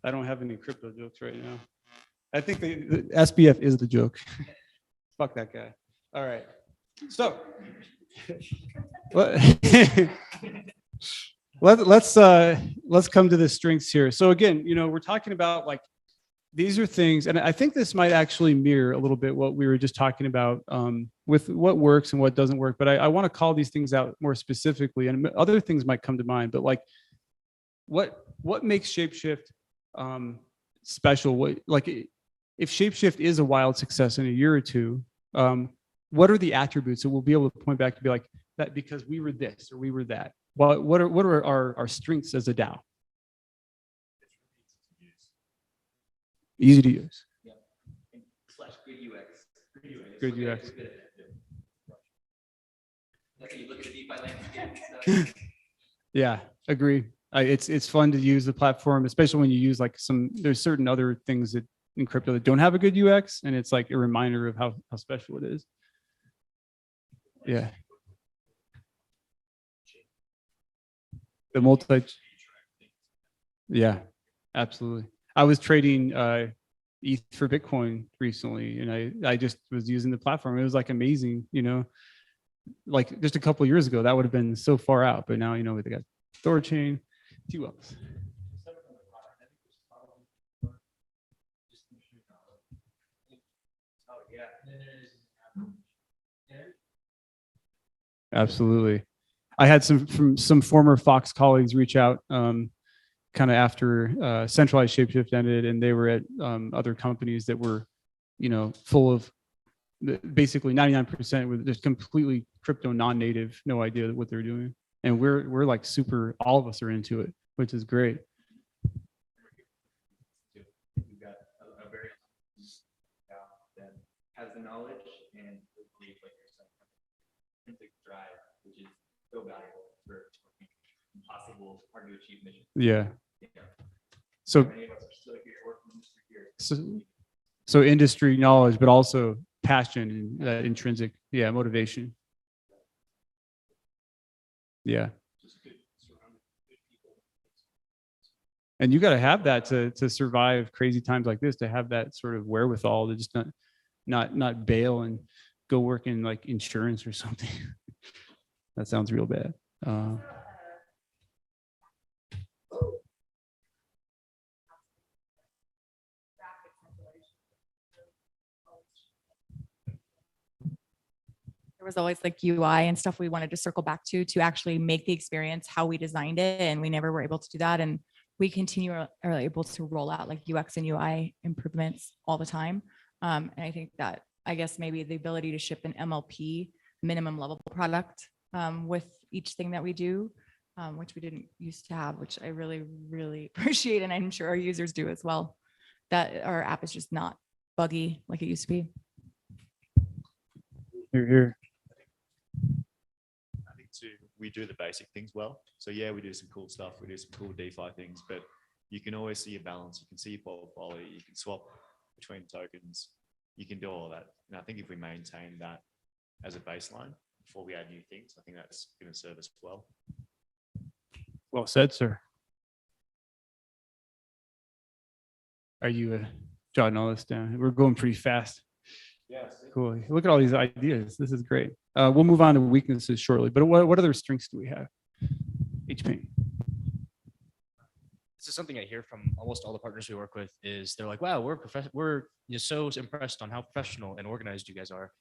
I don't have any crypto jokes right now. I think the SBF is the joke. Fuck that guy. All right. So let's come to the strengths here. So again, we're talking about like, these are things, and I think this might actually mirror a little bit what we were just talking about with what works and what doesn't work. But I want to call these things out more specifically, and other things might come to mind. But like, what makes ShapeShift special? If ShapeShift is a wild success in a year or two, what are the attributes that we'll be able to point back to be like that because we were this or we were that? Well, what are our strengths as a DAO? Easy to use. Yeah. /good UX. Good UX. Yeah, agree. It's fun to use the platform, especially when you use like there's certain other things that in crypto that don't have a good UX, and it's like a reminder of how special it is. Yeah. The multi. Yeah, absolutely. I was trading ETH for Bitcoin recently, and I just was using the platform. It was like amazing, like just a couple of years ago, that would have been so far out, but now, they got Thorchain, T-Wells. Absolutely. I had some former Fox colleagues reach out kind of after centralized ShapeShift ended, and they were at other companies that were, full of basically 99% with just completely crypto non-native, no idea what they're doing. And we're like all of us are into it, which is great. We've got a very that has the knowledge and believe, like you're saying, intrinsic drive, which is so valuable for impossible, hard to achieve mission. Yeah. So So, many of us are still here working here. so industry knowledge, but also passion and that intrinsic, motivation. Yeah. And you got to have that to survive crazy times like this, to have that sort of wherewithal to just not bail and go work in like insurance or something. That sounds real bad. There was always like UI and stuff we wanted to circle back to actually make the experience how we designed it, and we never were able to do that. And we are able to roll out like UX and UI improvements all the time. And I think that, I guess maybe the ability to ship an MLP, minimum level product, with each thing that we do, which we didn't used to have, which I really, really appreciate. And I'm sure our users do as well, that our app is just not buggy like it used to be. Here. I think too, we do the basic things well. So yeah, we do some cool stuff. We do some cool DeFi things, but you can always see your balance. You can see your portfolio. You can swap between tokens. You can do all that. And I think if we maintain that as a baseline before we add new things, I think that's going to serve us well. Well said, sir. Are you jotting all this down? We're going pretty fast. Yes. Cool. Look at all these ideas. This is great. We'll move on to weaknesses shortly, but what other strengths do we have? HP. This is something I hear from almost all the partners we work with is they're like, wow, we're just so impressed on how professional and organized you guys are.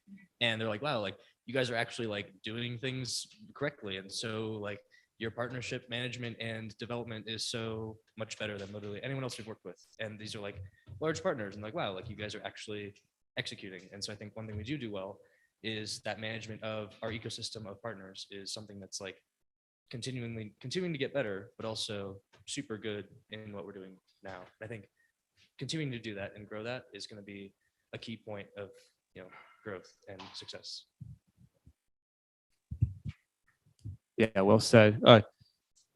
And they're like, wow, like you guys are actually like doing things correctly. And so like your partnership management and development is so much better than literally anyone else we've worked with. And these are like large partners and like, wow, like you guys are actually executing. And so I think one thing we do well is that management of our ecosystem of partners is something that's like continuing to get better, but also super good in what we're doing now. I think continuing to do that and grow that is going to be a key point of growth and success. Yeah, well said.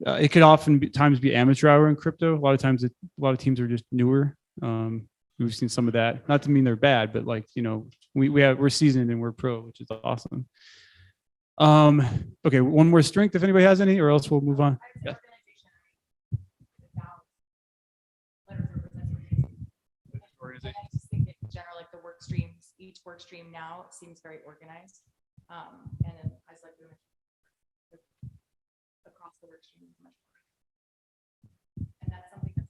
It could often times be amateur hour in crypto. A lot of times, a lot of teams are just newer. We've seen some of that. Not to mean they're bad, but like we're seasoned and we're pro, which is awesome. Okay, one more strength if anybody has any, or else we'll move on. Yeah. I just think in general, like the work streams, each work stream now seems very organized. And then as like across the work stream, and that's something that's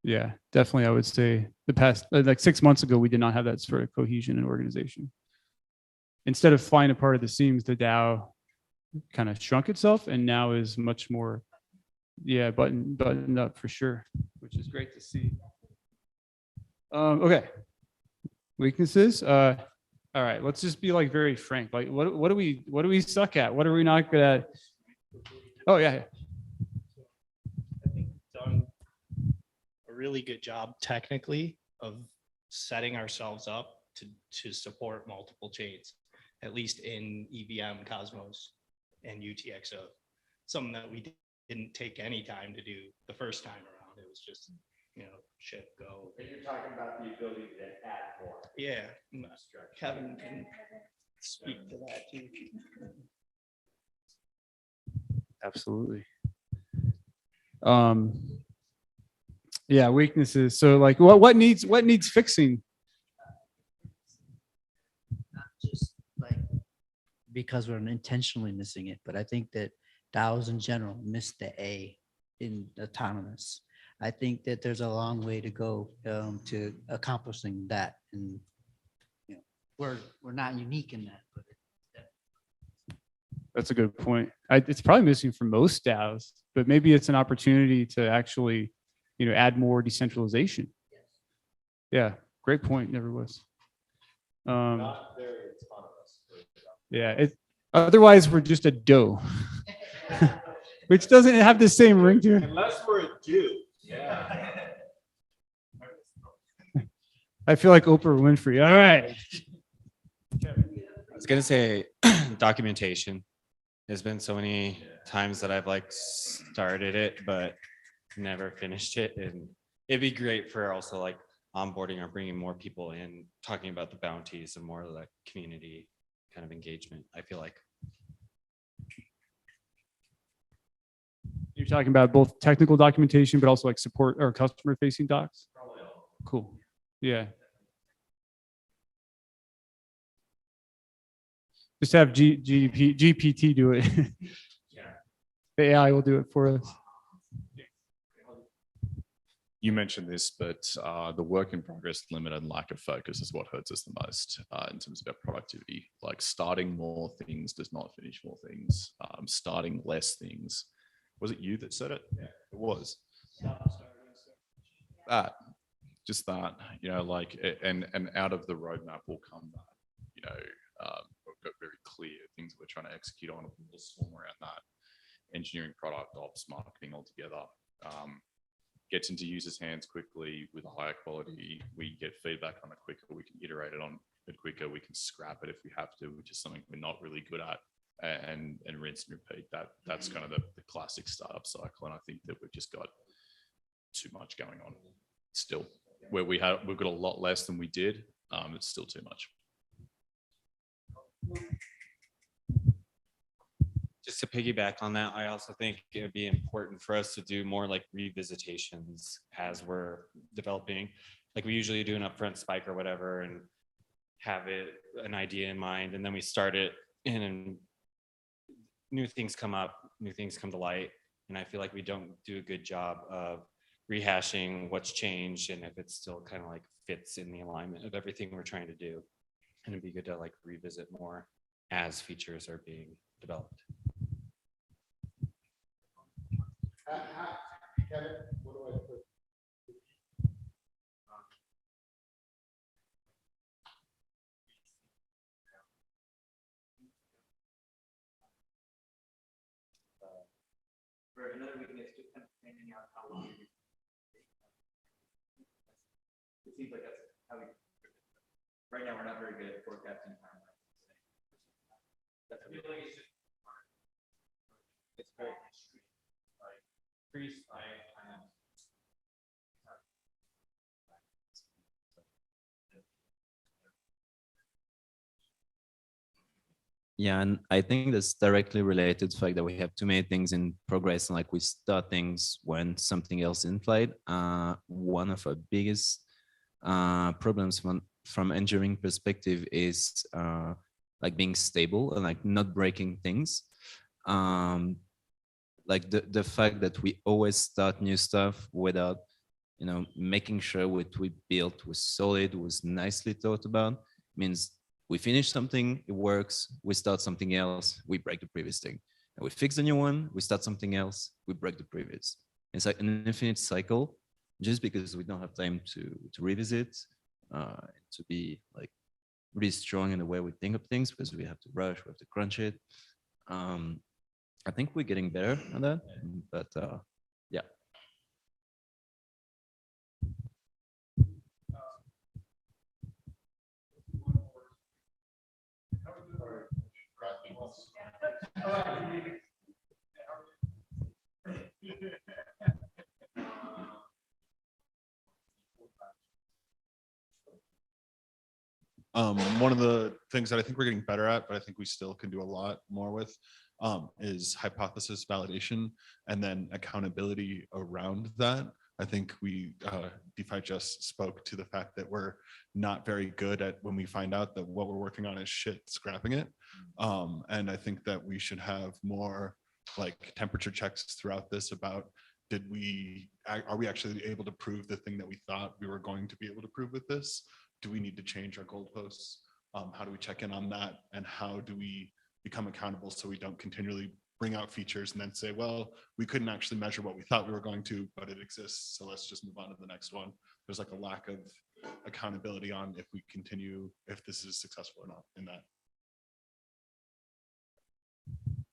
Yeah, definitely. I would say the past, like 6 months ago, we did not have that sort of cohesion and organization. Instead of flying apart at the seams, the DAO kind of shrunk itself and now is much more, buttoned up for sure, which is great to see. Okay, weaknesses. All right, let's just be like very frank. Like, what do we suck at? What are we not good at? Oh yeah. I think we've done a really good job technically of setting ourselves up to support multiple chains. at least in EVM, Cosmos, and UTXO. Something that we didn't take any time to do the first time around. It was just, ship, go. And you're talking about the ability to add more. Yeah, Kevin can speak to that too. Absolutely. Yeah, weaknesses. So like what needs fixing? Not just like because we're intentionally missing it, but I think that DAOs in general miss the A in autonomous. I think that there's a long way to go to accomplishing that, and we're not unique in that. But That's a good point. It's probably missing for most DAOs, but maybe it's an opportunity to actually, add more decentralization. Yeah, great point. Never was. Not very autonomous. Yeah, otherwise we're just a dough, which doesn't have the same ring to it. Unless we're a Jew. Yeah. I feel like Oprah Winfrey. All right. I was gonna say documentation. There's been so many times that I've like started it, but never finished it. And it'd be great for also like onboarding or bringing more people in, talking about the bounties and more of the community kind of engagement. I feel like. You're talking about both technical documentation, but also like support or customer facing docs? Cool. Yeah. Just have GPT do it. The AI will do it for us. You mentioned this, but the work in progress limit and lack of focus is what hurts us the most in terms of our productivity. Like starting more things does not finish more things. Starting less things. Was it you that said it? Yeah, it was. Just that, and out of the roadmap will come that, we've got very clear things we're trying to execute on. We'll swarm around that. Engineering, product, ops, marketing all together. Gets into users' hands quickly with a higher quality. We get feedback on it quicker. We can iterate it on it quicker. We can scrap it if we have to, which is something we're not really good at. And rinse and repeat. That's kind of the classic startup cycle. And I think that we've just got too much going on still. Where we've got a lot less than we did. It's still too much. Just to piggyback on that, I also think it would be important for us to do more like revisitations as we're developing. Like we usually do an upfront spike or whatever and have an idea in mind, and then we start it and new things come up, new things come to light. And I feel like we don't do a good job of rehashing what's changed and if it still kind of like fits in the alignment of everything we're trying to do. And it'd be good to like revisit more as features are being developed. Kevin, what do I put? For another weakness, just kind of finding out how long it seems like that's how we. Right now, we're not very good at forecasting timelines. That's a really it's very extreme. Like freeze time. Yeah, and I think that's directly related to the fact that we have too many things in progress, and like we start things when something else in flight. One of our biggest problems from engineering perspective is like being stable and like not breaking things. Like the fact that we always start new stuff without, making sure what we built was solid, was nicely thought about, means we finish something, it works, we start something else, we break the previous thing. And we fix the new one, we start something else, we break the previous. It's like an infinite cycle, just because we don't have time to revisit, to be like really strong in the way we think of things, because we have to rush, we have to crunch it. I think we're getting better at that, but yeah. One of the things that I think we're getting better at, but I think we still can do a lot more with, is hypothesis validation and then accountability around that. I think we, DeFi just spoke to the fact that we're not very good at when we find out that what we're working on is shit, scrapping it. And I think that we should have more like temperature checks throughout this about are we actually able to prove the thing that we thought we were going to be able to prove with this? Do we need to change our goalposts? How do we check in on that? And how do we become accountable so we don't continually bring out features and then say, well, we couldn't actually measure what we thought we were going to, but it exists. So let's just move on to the next one. There's like a lack of accountability on if we continue, if this is successful or not in that.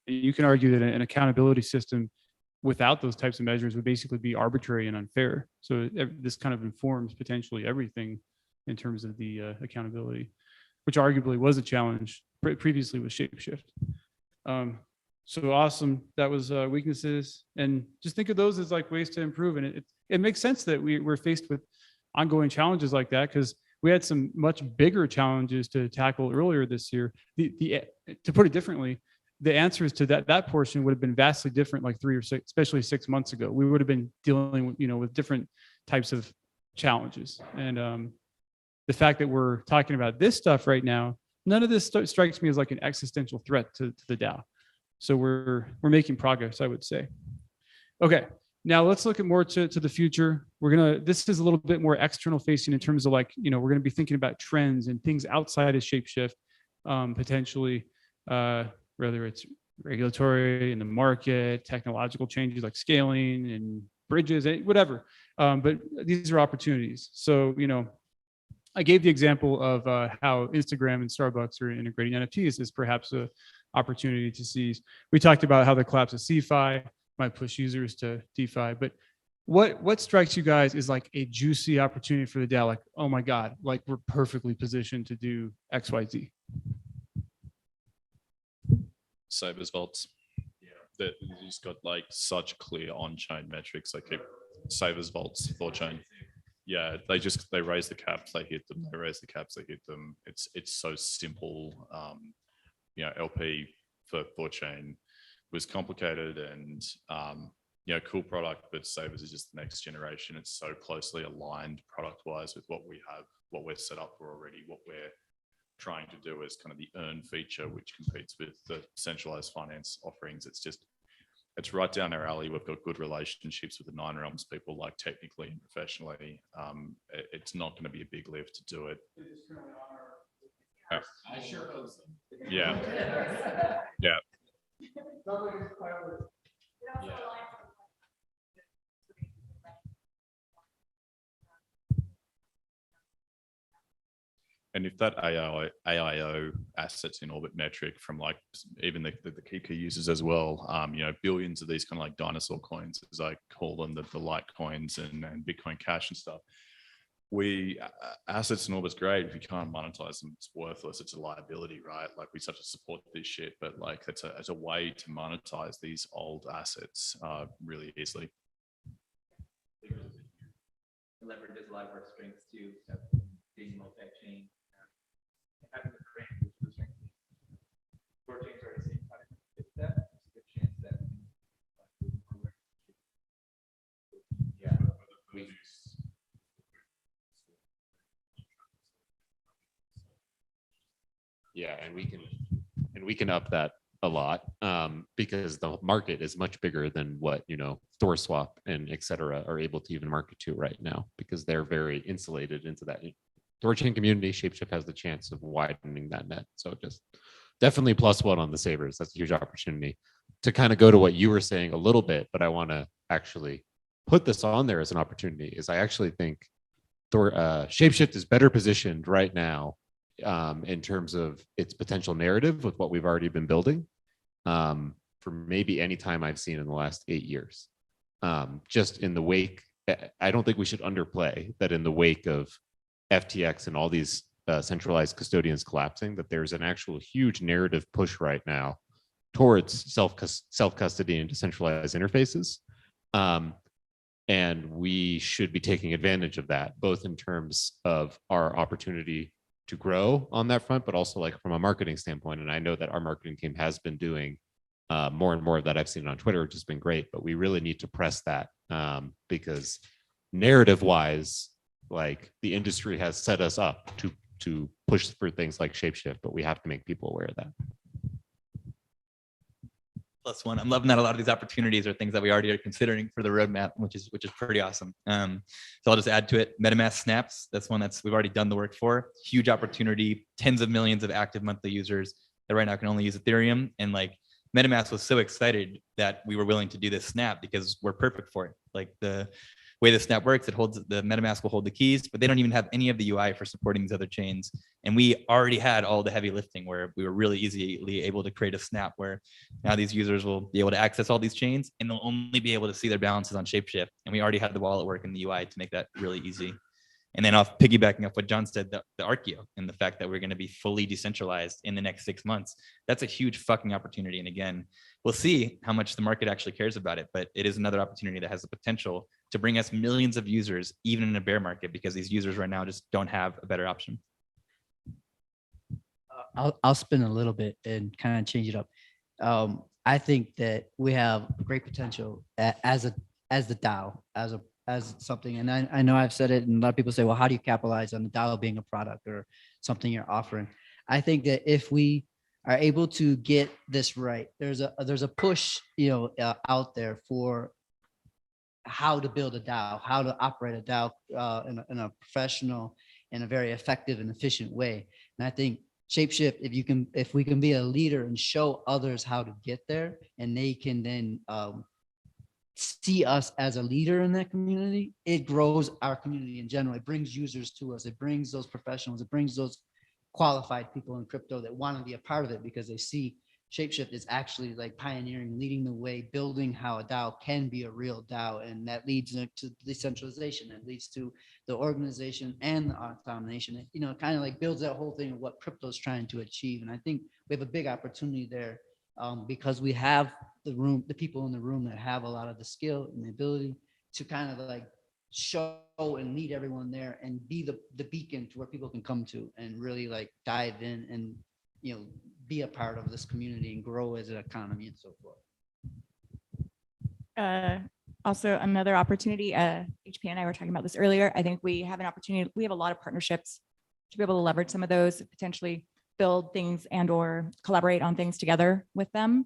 You can argue that an accountability system without those types of measures would basically be arbitrary and unfair. So this kind of informs potentially everything in terms of the accountability, which arguably was a challenge previously with ShapeShift. So awesome. That was weaknesses. And just think of those as like ways to improve. And it makes sense that we're faced with ongoing challenges like that because we had some much bigger challenges to tackle earlier this year. To put it differently, the answers to that portion would have been vastly different like 3 or 6, especially 6 months ago. We would have been dealing with, with different types of challenges. And the fact that we're talking about this stuff right now, none of this strikes me as like an existential threat to the DAO. So we're making progress, I would say. Okay, now let's look at more to the future. This is a little bit more external facing in terms of like, we're gonna be thinking about trends and things outside of ShapeShift, potentially, whether it's regulatory in the market, technological changes like scaling and bridges, whatever. But these are opportunities. So, I gave the example of how Instagram and Starbucks are integrating NFTs as perhaps an opportunity to seize. We talked about how the collapse of CeFi might push users to DeFi, but what strikes you guys is like a juicy opportunity for the DAO? Like, oh my God, like we're perfectly positioned to do X, Y, Z. Savers vaults. Yeah, that he's got like such clear on-chain metrics. Like Savers vaults, Thorchain. Yeah, they raise the caps, they hit them. They raise the caps, they hit them. It's so simple. LP for Thorchain was complicated and cool product, but Savers is just the next generation. It's so closely aligned product-wise with what we have, what we're set up for already, what we're trying to do is kind of the earn feature, which competes with the centralized finance offerings. It's right down our alley. We've got good relationships with the Nine Realms people, like technically and professionally. It's not going to be a big lift to do it. I sure hope so. Yeah. Yeah. And if that AIO assets in orbit metric from like even the key users as well, billions of these kind of like dinosaur coins, as I call them, the light coins and Bitcoin Cash and stuff. Assets in orbit's great. If you can't monetize them, it's worthless. It's a liability, right? Like we such a support this shit, but like it's a way to monetize these old assets really easily. Leverages a lot of our strengths too, being multi-chain. Having the range, which was Thorchain's already saying it's that, there's a good chance that we can up that a lot because the market is much bigger than what ThorSwap and et cetera are able to even market to right now because they're very insulated into that Thorchain community. ShapeShift has the chance of widening that net. So just definitely +1 on the savers. That's a huge opportunity to kind of go to what you were saying a little bit, but I want to actually put this on there as an opportunity is I actually think ShapeShift is better positioned right now in terms of its potential narrative with what we've already been building for maybe any time I've seen in the last 8 years. Just in the wake, I don't think we should underplay that in the wake of FTX and all these centralized custodians collapsing, that there's an actual huge narrative push right now towards self-custody and decentralized interfaces. And we should be taking advantage of that, both in terms of our opportunity to grow on that front, but also like from a marketing standpoint. And I know that our marketing team has been doing more and more of that. I've seen it on Twitter, which has been great, but we really need to press that because narrative wise, like the industry has set us up to push for things like ShapeShift, but we have to make people aware of that. +1. I'm loving that a lot of these opportunities are things that we already are considering for the roadmap, which is pretty awesome. So I'll just add to it. MetaMask snaps. That's one we've already done the work for. Huge opportunity. Tens of millions of active monthly users that right now can only use Ethereum. And like MetaMask was so excited that we were willing to do this snap because we're perfect for it. Like the way the snap works, it holds the MetaMask will hold the keys, but they don't even have any of the UI for supporting these other chains. And we already had all the heavy lifting where we were really easily able to create a snap where now these users will be able to access all these chains and they'll only be able to see their balances on ShapeShift. And we already had the wallet work in the UI to make that really easy. And then off piggybacking off what John said, the Archeo and the fact that we're going to be fully decentralized in the next 6 months, that's a huge fucking opportunity. And again, we'll see how much the market actually cares about it, but it is another opportunity that has the potential to bring us millions of users, even in a bear market, because these users right now just don't have a better option. I'll spin a little bit and kind of change it up. I think that we have great potential as the DAO, as something, and I know I've said it, and a lot of people say, well, how do you capitalize on the DAO being a product or something you're offering? I think that if we are able to get this right, there's a push, out there for how to build a DAO, how to operate a DAO in a professional and a very effective and efficient way. And I think ShapeShift, if we can be a leader and show others how to get there, and they can then see us as a leader in that community, it grows our community in general. It brings users to us. It brings those professionals. It brings those qualified people in crypto that want to be a part of it because they see ShapeShift is actually like pioneering, leading the way, building how a DAO can be a real DAO. And that leads to decentralization. It leads to the organization and the automation. It kind of like builds that whole thing of what crypto is trying to achieve. And I think we have a big opportunity there because we have the people in the room that have a lot of the skill and the ability to kind of like show and lead everyone there and be the beacon to where people can come to and really like dive in and be a part of this community and grow as an economy and so forth. Also another opportunity, HP and I were talking about this earlier. I think we have an opportunity. We have a lot of partnerships to be able to leverage some of those, potentially build things and or collaborate on things together with them.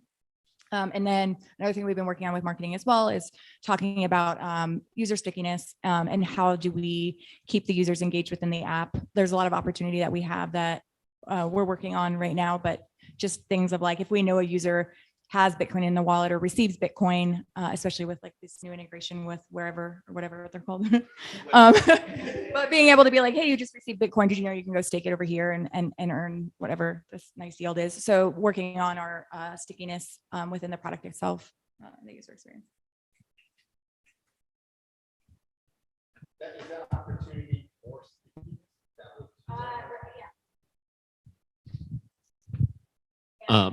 And then another thing we've been working on with marketing as well is talking about user stickiness and how do we keep the users engaged within the app. There's a lot of opportunity that we have that we're working on right now, but just things of like, if we know a user has Bitcoin in the wallet or receives Bitcoin, especially with like this new integration with wherever or whatever they're called. But being able to be like, hey, you just received Bitcoin. Did you know you can go stake it over here and earn whatever this nice yield is? So working on our stickiness within the product itself, the user experience. Is that opportunity for stickiness? Yeah.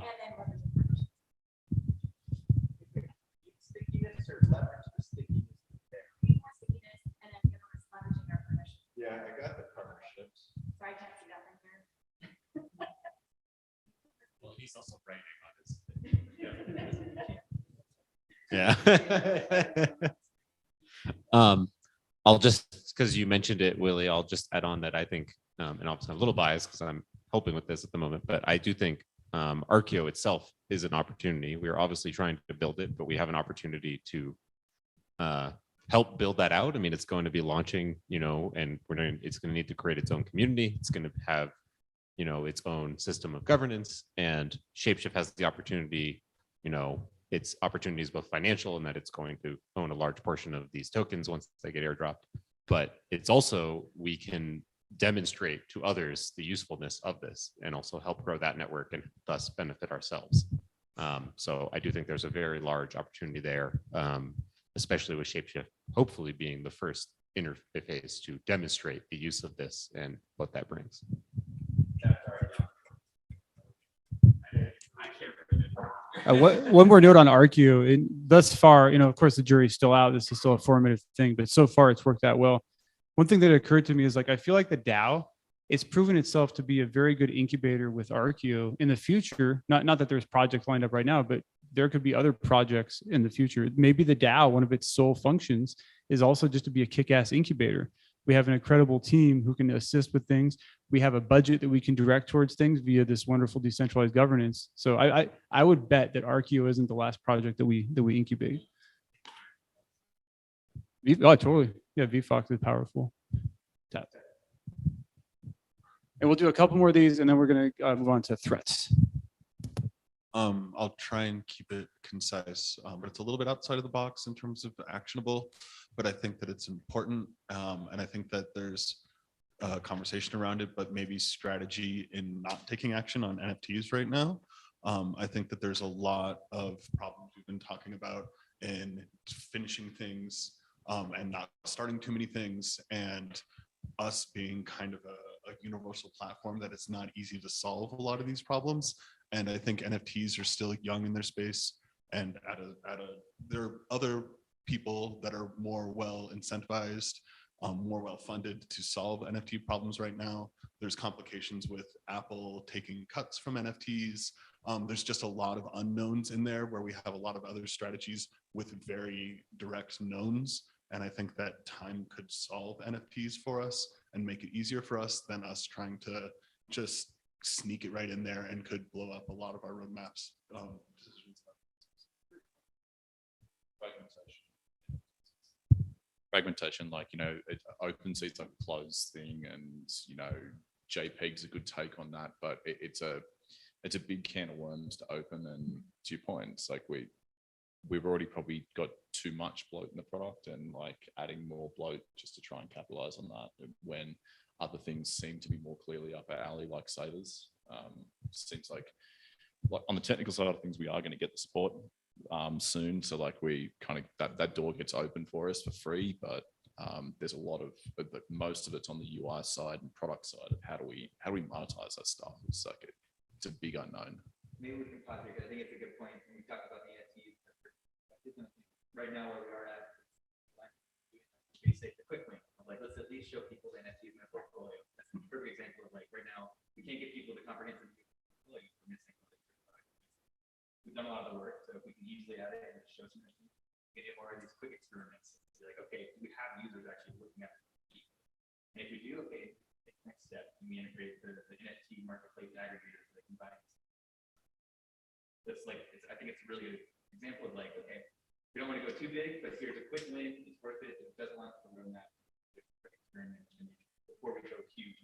Stickiness or leverage the stickiness there? Yeah, I got the partnerships. So I can't see that from here. Well, he's also writing on his. Yeah. I'll just, because you mentioned it, Willie, I'll just add on that I think, and obviously I'm a little biased because I'm helping with this at the moment, but I do think Archeo itself is an opportunity. We're obviously trying to build it, but we have an opportunity to help build that out. I mean, it's going to be launching, and it's going to need to create its own community. It's going to have, its own system of governance, and ShapeShift has the opportunity, its opportunities both financial and that it's going to own a large portion of these tokens once they get airdropped. But it's also, we can demonstrate to others the usefulness of this and also help grow that network and thus benefit ourselves. So I do think there's a very large opportunity there, especially with ShapeShift hopefully being the first interface to demonstrate the use of this and what that brings. One more note on ArcU. Thus far, of course, the jury's still out. This is still a formative thing, but so far it's worked out well. One thing that occurred to me is like, I feel like the DAO, it's proven itself to be a very good incubator with ArcU in the future. Not that there's projects lined up right now, but there could be other projects in the future. Maybe the DAO, one of its sole functions is also just to be a kick-ass incubator. We have an incredible team who can assist with things. We have a budget that we can direct towards things via this wonderful decentralized governance. So I would bet that ArcU isn't the last project that we incubate. Oh, totally. Yeah, VFox is powerful. And we'll do a couple more of these, and then we're going to move on to threats. I'll try and keep it concise, but it's a little bit outside of the box in terms of actionable, but I think that it's important. And I think that there's a conversation around it, but maybe strategy in not taking action on NFTs right now. I think that there's a lot of problems we've been talking about in finishing things and not starting too many things, and us being kind of a universal platform that it's not easy to solve a lot of these problems. And I think NFTs are still young in their space, and there are other people that are more well incentivized, more well funded to solve NFT problems right now. There's complications with Apple taking cuts from NFTs. There's just a lot of unknowns in there where we have a lot of other strategies with very direct knowns. And I think that time could solve NFTs for us and make it easier for us than us trying to just sneak it right in there, and could blow up a lot of our roadmaps. Fragmentation, like, OpenSea's like a closed thing, and JPEG's a good take on that, but it's a big can of worms to open. And to your point, it's like we've already probably got too much bloat in the product, and like adding more bloat just to try and capitalize on that when other things seem to be more clearly up our alley, like Savers. Seems like on the technical side of things, we are going to get the support soon. So like we kind of, that door gets open for us for free, but there's a lot of, most of it's on the UI side and product side of how do we monetize that stuff. It's like it's a big unknown. Maybe we can pause here, 'cause I think it's a good point when we talk about the NFTs. Right now, where we are at, basic, the quick win. Like, let's at least show people the NFTs in their portfolio. That's a perfect example of like right now, we can't get people to comprehensive portfolio. We're missing. We've done a lot of the work, so if we can easily add it and show some NFTs, get more of these quick experiments. Be like, okay, we have users actually looking at it. And if we do, okay, next step, we integrate the NFT marketplace aggregators that can buy. That's like, I think it's a really good example of like, okay, we don't want to go too big, but here's a quick win. It's worth it. It doesn't want to run that experiment before we go huge.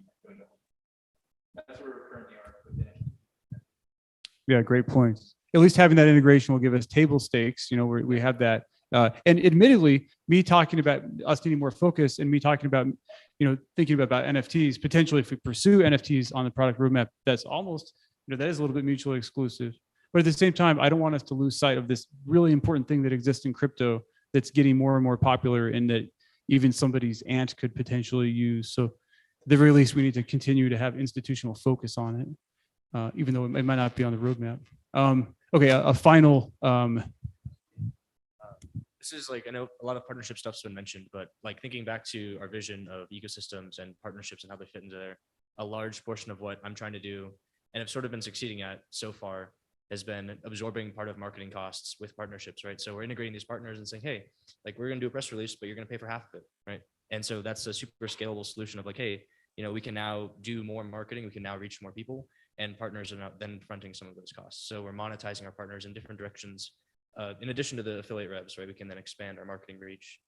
That's where we currently are with it. Yeah, great points. At least having that integration will give us table stakes. We have that. And admittedly, me talking about us needing more focus and me talking about, thinking about NFTs, potentially if we pursue NFTs on the product roadmap, that's almost, that is a little bit mutually exclusive. But at the same time, I don't want us to lose sight of this really important thing that exists in crypto that's getting more and more popular, and that even somebody's aunt could potentially use. So at the very least, we need to continue to have institutional focus on it, even though it might not be on the roadmap. Okay, a final. This is like, I know a lot of partnership stuff's been mentioned, but like thinking back to our vision of ecosystems and partnerships and how they fit into there, a large portion of what I'm trying to do and have sort of been succeeding at so far has been absorbing part of marketing costs with partnerships, right? So we're integrating these partners and saying, hey, like we're going to do a press release, but you're going to pay for half of it, right? And so that's a super scalable solution of like, hey, we can now do more marketing, we can now reach more people, and partners are now then fronting some of those costs. So we're monetizing our partners in different directions. In addition to the affiliate revs, right? We can then expand our marketing reach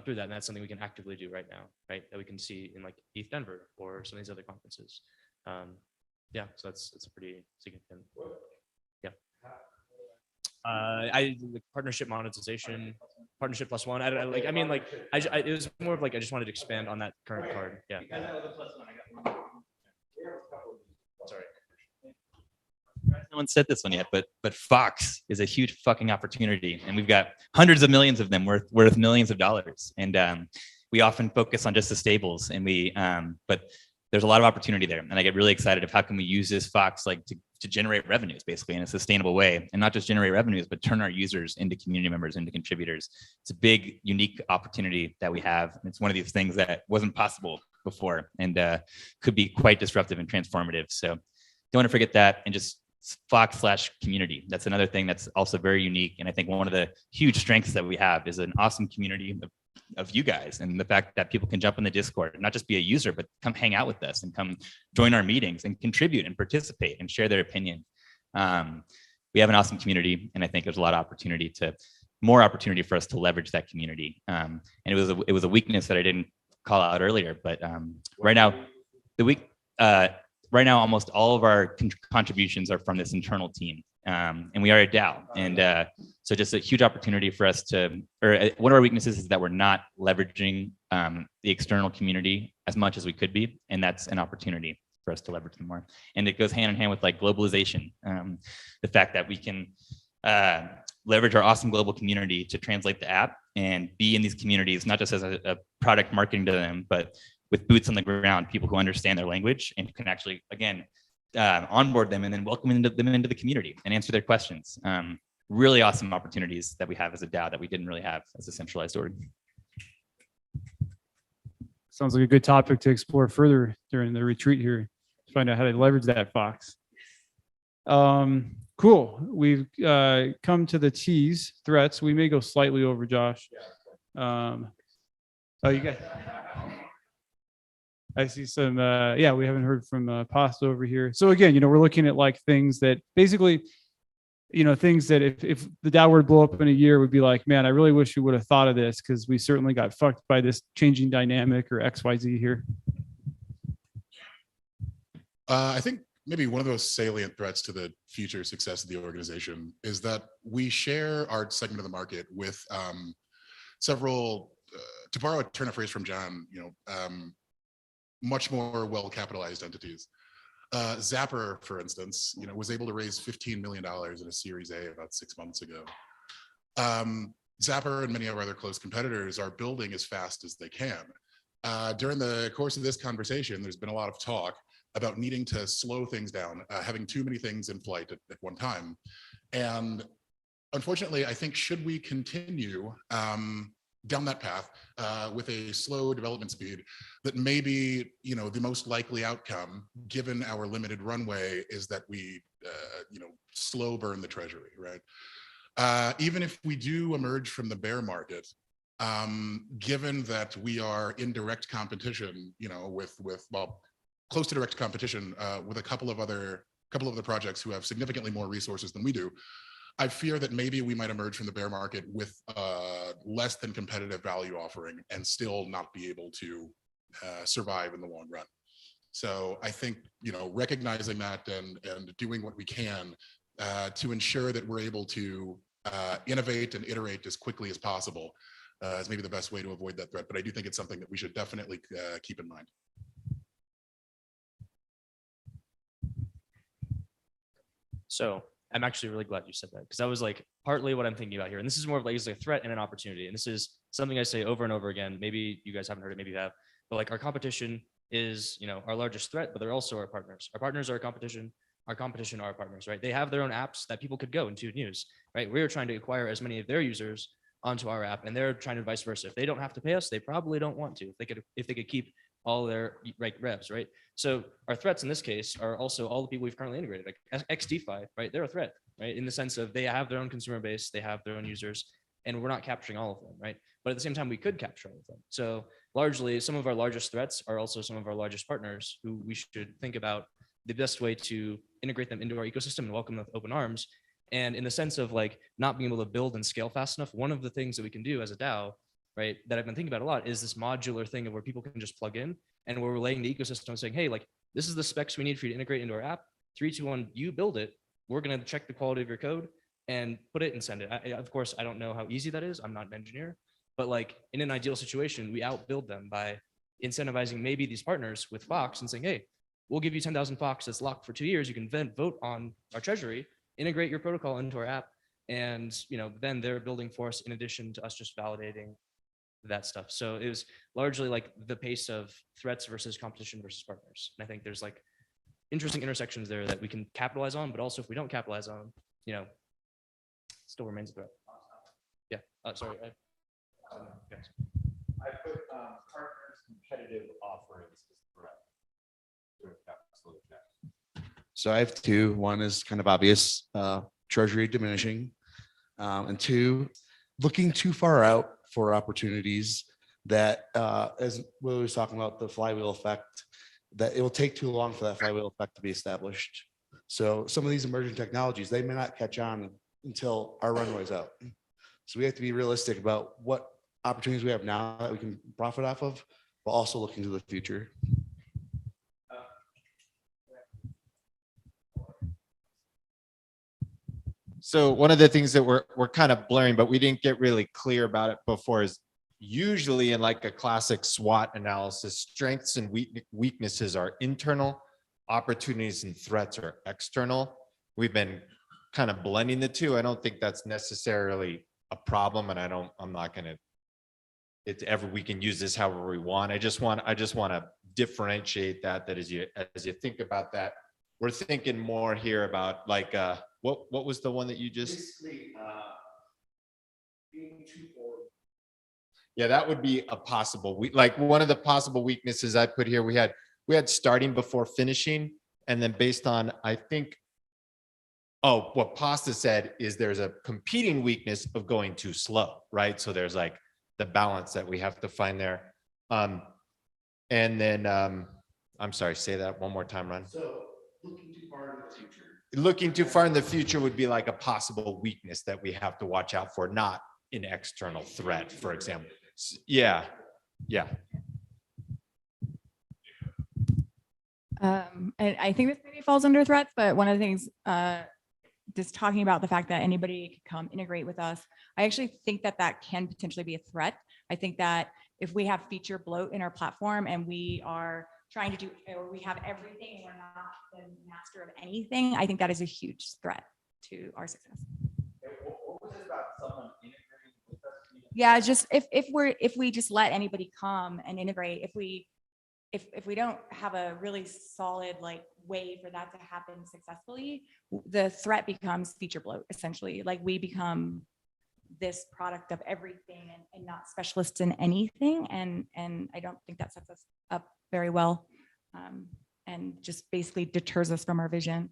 through that. And that's something we can actively do right now, right? That we can see in like ETH Denver or some of these other conferences. Yeah, so it's a pretty significant. Yeah. The partnership monetization, partnership plus one. It was more of like, I just wanted to expand on that current card. Yeah. Sorry. No one said this one yet, but Fox is a huge fucking opportunity, and we've got hundreds of millions of them worth millions of dollars. And we often focus on just the stables and but there's a lot of opportunity there. And I get really excited of how can we use this Fox like to generate revenues basically in a sustainable way, and not just generate revenues, but turn our users into community members, into contributors. It's a big, unique opportunity that we have. And it's one of these things that wasn't possible before and could be quite disruptive and transformative. So don't want to forget that, and just Fox/community. That's another thing that's also very unique. And I think one of the huge strengths that we have is an awesome community of you guys, and the fact that people can jump in the Discord and not just be a user, but come hang out with us and come join our meetings and contribute and participate and share their opinion. We have an awesome community, and I think there's a lot of more opportunity for us to leverage that community. And it was a weakness that I didn't call out earlier, but right now, almost all of our contributions are from this internal team. And we are a DAO. And so just a huge opportunity for us one of our weaknesses is that we're not leveraging the external community as much as we could be. And that's an opportunity for us to leverage them more. And it goes hand in hand with like globalization. The fact that we can leverage our awesome global community to translate the app and be in these communities, not just as a product marketing to them, but with boots on the ground, people who understand their language and can actually, again, onboard them and then welcome them into the community and answer their questions. Really awesome opportunities that we have as a DAO that we didn't really have as a centralized org. Sounds like a good topic to explore further during the retreat here, to find out how to leverage that Fox. Cool. We've come to the T's, threats. We may go slightly over, Josh. Oh, you guys. I see some, yeah, we haven't heard from Pasta over here. So again, we're looking at like things that basically, things that if the DAO were to blow up in a year, would be like, man, I really wish we would have thought of this, because we certainly got fucked by this changing dynamic or XYZ here. I think maybe one of those salient threats to the future success of the organization is that we share our segment of the market with several, to borrow a turn of phrase from John, much more well-capitalized entities. Zapper, for instance, was able to raise $15 million in a Series A about 6 months ago. Zapper and many of our other close competitors are building as fast as they can. During the course of this conversation, there's been a lot of talk about needing to slow things down, having too many things in flight at one time. And unfortunately, I think should we continue down that path with a slow development speed, that maybe the most likely outcome, given our limited runway, is that we slow burn the treasury, right? Even if we do emerge from the bear market, given that we are in direct competition, with close to direct competition with a couple of other projects who have significantly more resources than we do, I fear that maybe we might emerge from the bear market with less than competitive value offering and still not be able to survive in the long run. So I think, recognizing that and doing what we can to ensure that we're able to innovate and iterate as quickly as possible is maybe the best way to avoid that threat. But I do think it's something that we should definitely keep in mind. So I'm actually really glad you said that, because that was like partly what I'm thinking about here. And this is more of like a threat and an opportunity. And this is something I say over and over again. Maybe you guys haven't heard it, maybe you have, but like our competition is, our largest threat, but they're also our partners. Our partners are our competition. Our competition are our partners, right? They have their own apps that people could go into use, right? We're trying to acquire as many of their users onto our app, and they're trying to vice versa. If they don't have to pay us, they probably don't want to. If they could keep all their revs, right? So our threats in this case are also all the people we've currently integrated, like XDeFi, right? They're a threat, right? In the sense of they have their own consumer base, they have their own users, and we're not capturing all of them, right? But at the same time, we could capture all of them. So largely, some of our largest threats are also some of our largest partners who we should think about the best way to integrate them into our ecosystem and welcome them with open arms. And in the sense of like not being able to build and scale fast enough, one of the things that we can do as a DAO, right, that I've been thinking about a lot is this modular thing of where people can just plug in, and we're relaying the ecosystem saying, hey, like this is the specs we need for you to integrate into our app. 3, 2, 1, you build it. We're going to check the quality of your code and put it and send it. Of course, I don't know how easy that is. I'm not an engineer, but like in an ideal situation, we outbuild them by incentivizing maybe these partners with Fox and saying, hey, we'll give you 10,000 Fox that's locked for 2 years. You can then vote on our treasury, integrate your protocol into our app. And, then they're building for us in addition to us just validating that stuff. So it was largely like the pace of threats versus competition versus partners. And I think there's like interesting intersections there that we can capitalize on, but also if we don't capitalize on, still remains a threat. Yeah. Sorry. I put partners competitive offerings as threat. So I have two. One is kind of obvious, treasury diminishing. And two, looking too far out for opportunities that, as Will was talking about, the flywheel effect, that it will take too long for that flywheel effect to be established. So some of these emerging technologies, they may not catch on until our runway's out. So we have to be realistic about what opportunities we have now that we can profit off of, while also looking to the future. So one of the things that we're kind of blurring, but we didn't get really clear about it before, is usually in like a classic SWOT analysis, strengths and weaknesses are internal, opportunities and threats are external. We've been kind of blending the two. I don't think that's necessarily a problem, and I'm not going to, we can use this however we want. I just want to differentiate that as you think about that, we're thinking more here about like, what was the one that you just? Yeah, that would be a possible, like one of the possible weaknesses I put here, we had starting before finishing, and then based on, I think, what Pasta said is there's a competing weakness of going too slow, right? So there's like the balance that we have to find there. And then, I'm sorry, say that one more time, Ron. So looking too far in the future. Looking too far in the future would be like a possible weakness that we have to watch out for, not an external threat, for example. Yeah. And I think this maybe falls under threats, but one of the things, just talking about the fact that anybody could come integrate with us, I actually think that can potentially be a threat. I think that if we have feature bloat in our platform and we are trying to do, or we have everything and we're not the master of anything, I think that is a huge threat to our success. What was it about someone integrating with us? Yeah, just if we just let anybody come and integrate, if we don't have a really solid like way for that to happen successfully, the threat becomes feature bloat, essentially. Like we become this product of everything and not specialists in anything. And I don't think that sets us up very well, and just basically deters us from our vision.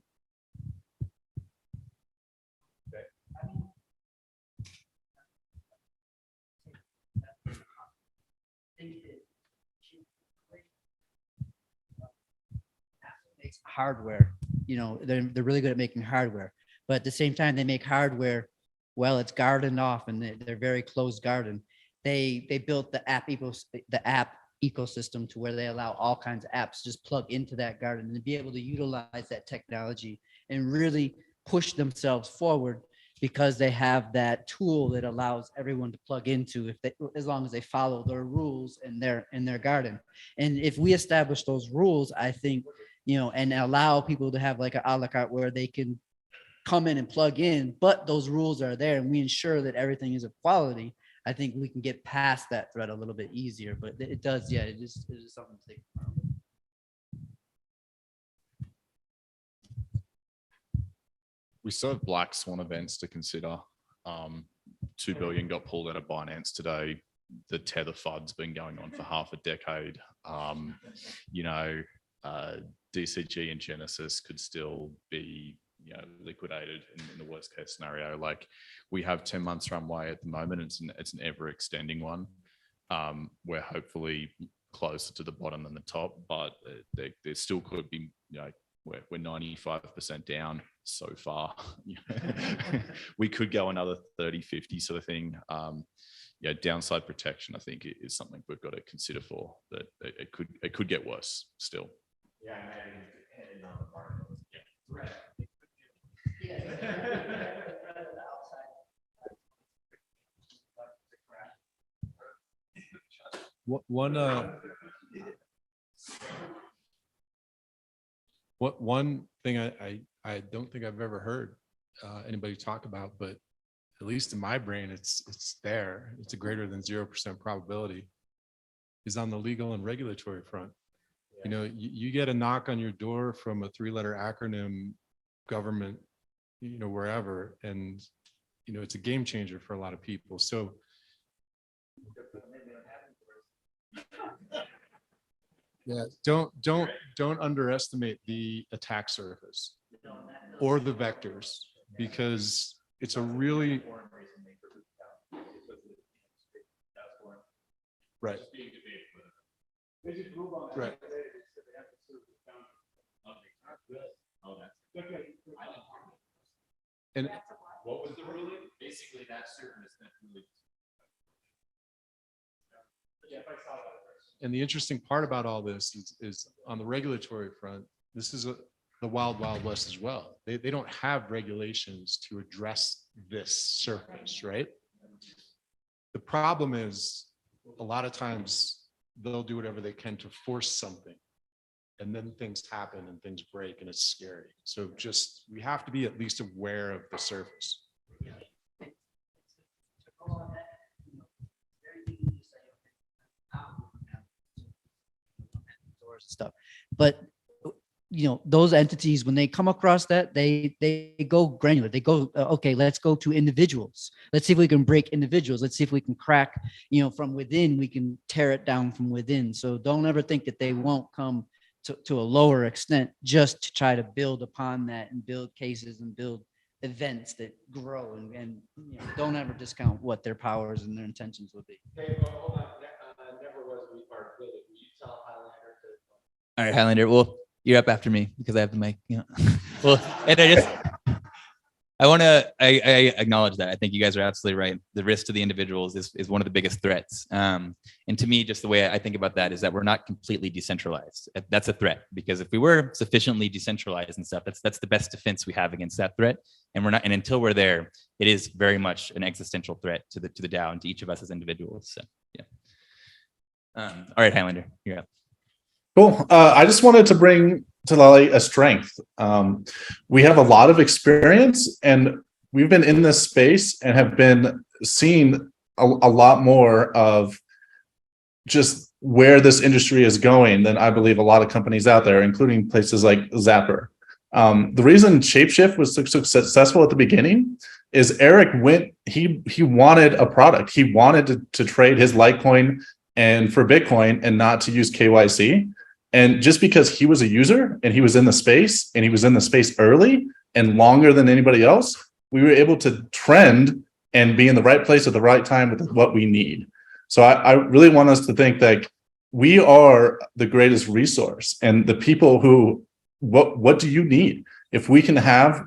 Hardware, they're really good at making hardware, but at the same time they make hardware, well, it's gardened off and they're very closed garden. They built the app ecosystem to where they allow all kinds of apps just plug into that garden and be able to utilize that technology and really push themselves forward, because they have that tool that allows everyone to plug into, as long as they follow their rules in their garden. And if we establish those rules, I think, and allow people to have like an a la carte where they can come in and plug in, but those rules are there and we ensure that everything is of quality, I think we can get past that threat a little bit easier. But it does, it is something to think about. We still have black swan events to consider. 2 billion got pulled out of Binance today. The Tether FUD's been going on for half a decade. DCG and Genesis could still be, liquidated in the worst case scenario. Like we have 10 months runway at the moment. It's an ever extending one. We're hopefully closer to the bottom than the top, but there still could be, we're 95% down so far. We could go another 30, 50 sort of thing. Downside protection, I think, is something we've got to consider for that. It could get worse still. Yeah, heading on the part. Right. One thing I don't think I've ever heard anybody talk about, but at least in my brain, it's there. It's a greater than 0% probability, is on the legal and regulatory front. You know, you get a knock on your door from a 3-letter acronym government, you know, wherever, and, you know, it's a game changer for a lot of people. So yeah, don't underestimate the attack surface or the vectors, because it's a really right. Right. And what was the ruling? Basically, that surface that really. And the interesting part about all this is on the regulatory front, this is the wild, wild west as well. They don't have regulations to address this surface, right? The problem is a lot of times they'll do whatever they can to force something, and then things happen and things break and it's scary. So just, we have to be at least aware of the surface. Stuff, but you know, those entities, when they come across that, they go granular. They go, okay, let's go to individuals. Let's see if we can break individuals. Let's see if we can crack, you know, from within, we can tear it down from within. So don't ever think that they won't come to a lower extent just to try to build upon that and build cases and build events that grow, and you know, don't ever discount what their powers and their intentions would be. Okay, well, hold on. Never was we part building. Will you tell Highlander to? All right, Highlander. Well, you're up after me because I have the mic. Yeah. Well, and I want to I acknowledge that. I think you guys are absolutely right. The risk to the individuals is one of the biggest threats. And to me, just the way I think about that is that we're not completely decentralized. That's a threat, because if we were sufficiently decentralized and stuff, that's the best defense we have against that threat. And we're not. And until we're there, it is very much an existential threat to the DAO and to each of us as individuals. So yeah. All right, Highlander, you're up. Cool. I just wanted to bring to Lally a strength. We have a lot of experience, and we've been in this space and have been seeing a lot more of just where this industry is going than I believe a lot of companies out there, including places like Zapper. The reason ShapeShift was so successful at the beginning is Eric went, he wanted a product. He wanted to trade his Litecoin and for Bitcoin and not to use KYC. And just because he was a user and he was in the space, and he was in the space early and longer than anybody else, we were able to trend and be in the right place at the right time with what we need. So I really want us to think that we are the greatest resource, and the people who, what do you need? If we can have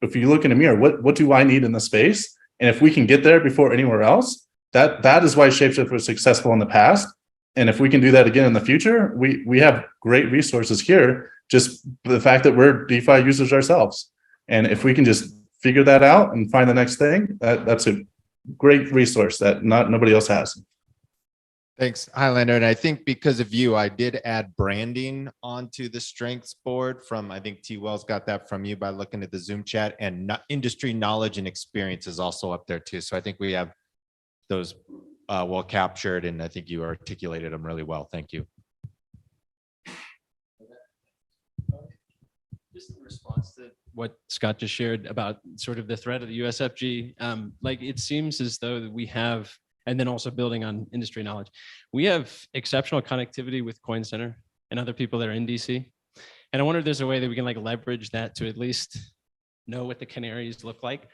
if you look in a mirror, what do I need in the space? And if we can get there before anywhere else, that is why ShapeShift was successful in the past. And if we can do that again in the future, we have great resources here, just the fact that we're DeFi users ourselves. And if we can just figure that out and find the next thing, that's a great resource that nobody else has. Thanks, Highlander. And I think because of you, I did add branding onto the strengths board from, I think T Wells got that from you by looking at the Zoom chat, and industry knowledge and experience is also up there too. So I think we have those well captured, and I think you articulated them really well. Thank you. Just in response to what Scott just shared about sort of the threat of the USFG, like it seems as though that we have, and then also building on industry knowledge, we have exceptional connectivity with Coin Center and other people that are in DC. And I wonder if there's a way that we can like leverage that to at least know what the canaries look like,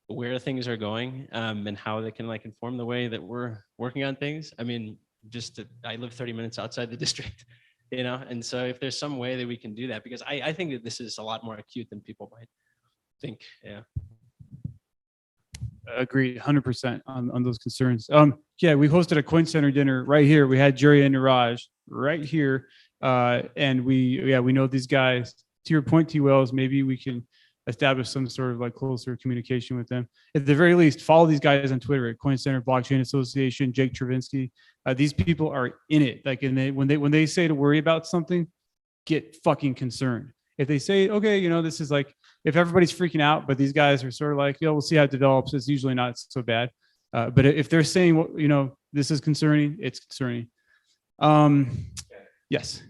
where things are going, and how they can like inform the way that we're working on things. I mean, I live 30 minutes outside the district, you know? And so if there's some way that we can do that, because I think that this is a lot more acute than people might think. Yeah. Agree 100% on those concerns. Yeah, we hosted a Coin Center dinner right here. We had Jerry and Niraj right here. And we know these guys. To your point, T Wells, maybe we can establish some sort of like closer communication with them. At the very least, follow these guys on Twitter at Coin Center Blockchain Association, Jake Travinsky. These people are in it. Like, and when they say to worry about something, get fucking concerned. If they say, okay, you know, this is like if everybody's freaking out, but these guys are sort of like, we'll see how it develops. It's usually not so bad. But if they're saying, this is concerning, it's concerning. Yes.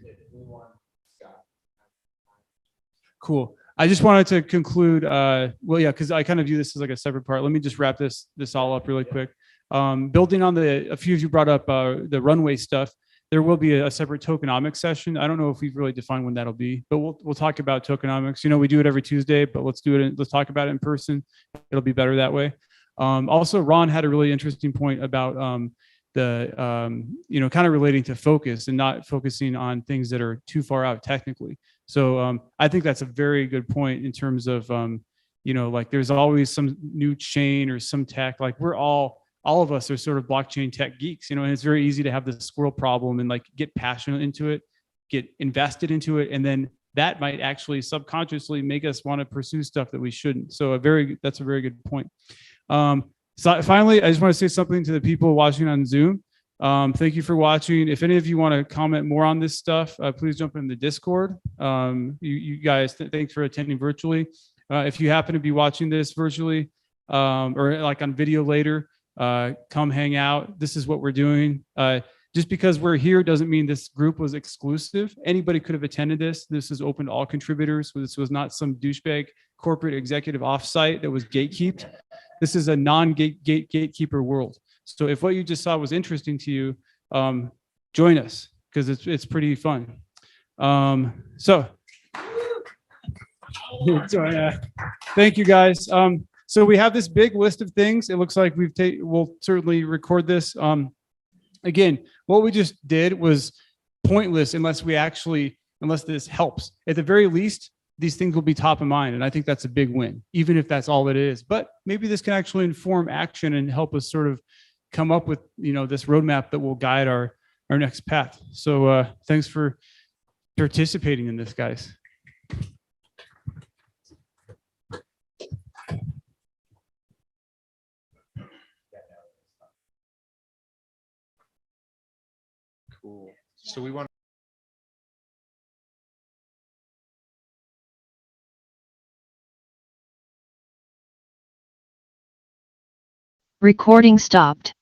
Cool. I just wanted to conclude, because I kind of view this as like a separate part. Let me just wrap this all up really quick. Building on a few of you brought up the runway stuff. There will be a separate tokenomics session. I don't know if we've really defined when that'll be, but we'll talk about tokenomics. We do it every Tuesday, but let's talk about it in person. It'll be better that way. Also, Ron had a really interesting point about kind of relating to focus and not focusing on things that are too far out technically. So I think that's a very good point in terms of, like there's always some new chain or some tech, like all of us are sort of blockchain tech geeks, and it's very easy to have this squirrel problem and like get passionate into it, get invested into it. And then that might actually subconsciously make us want to pursue stuff that we shouldn't. So that's a very good point. So finally, I just want to say something to the people watching on Zoom. Thank you for watching. If any of you want to comment more on this stuff, please jump in the Discord. You guys, thanks for attending virtually. If you happen to be watching this virtually or like on video later, come hang out. This is what we're doing. Just because we're here doesn't mean this group was exclusive. Anybody could have attended this. This is open to all contributors. This was not some douchebag corporate executive offsite that was gatekeeped. This is a non-gatekeeper world. So if what you just saw was interesting to you, join us because it's pretty fun. Thank you guys. So we have this big list of things. It looks like we'll certainly record this. Again, what we just did was pointless unless this helps. At the very least, these things will be top of mind. And I think that's a big win, even if that's all it is. But maybe this can actually inform action and help us sort of come up with, this roadmap that will guide our next path. So thanks for participating in this, guys. Cool. So we want Recording stopped.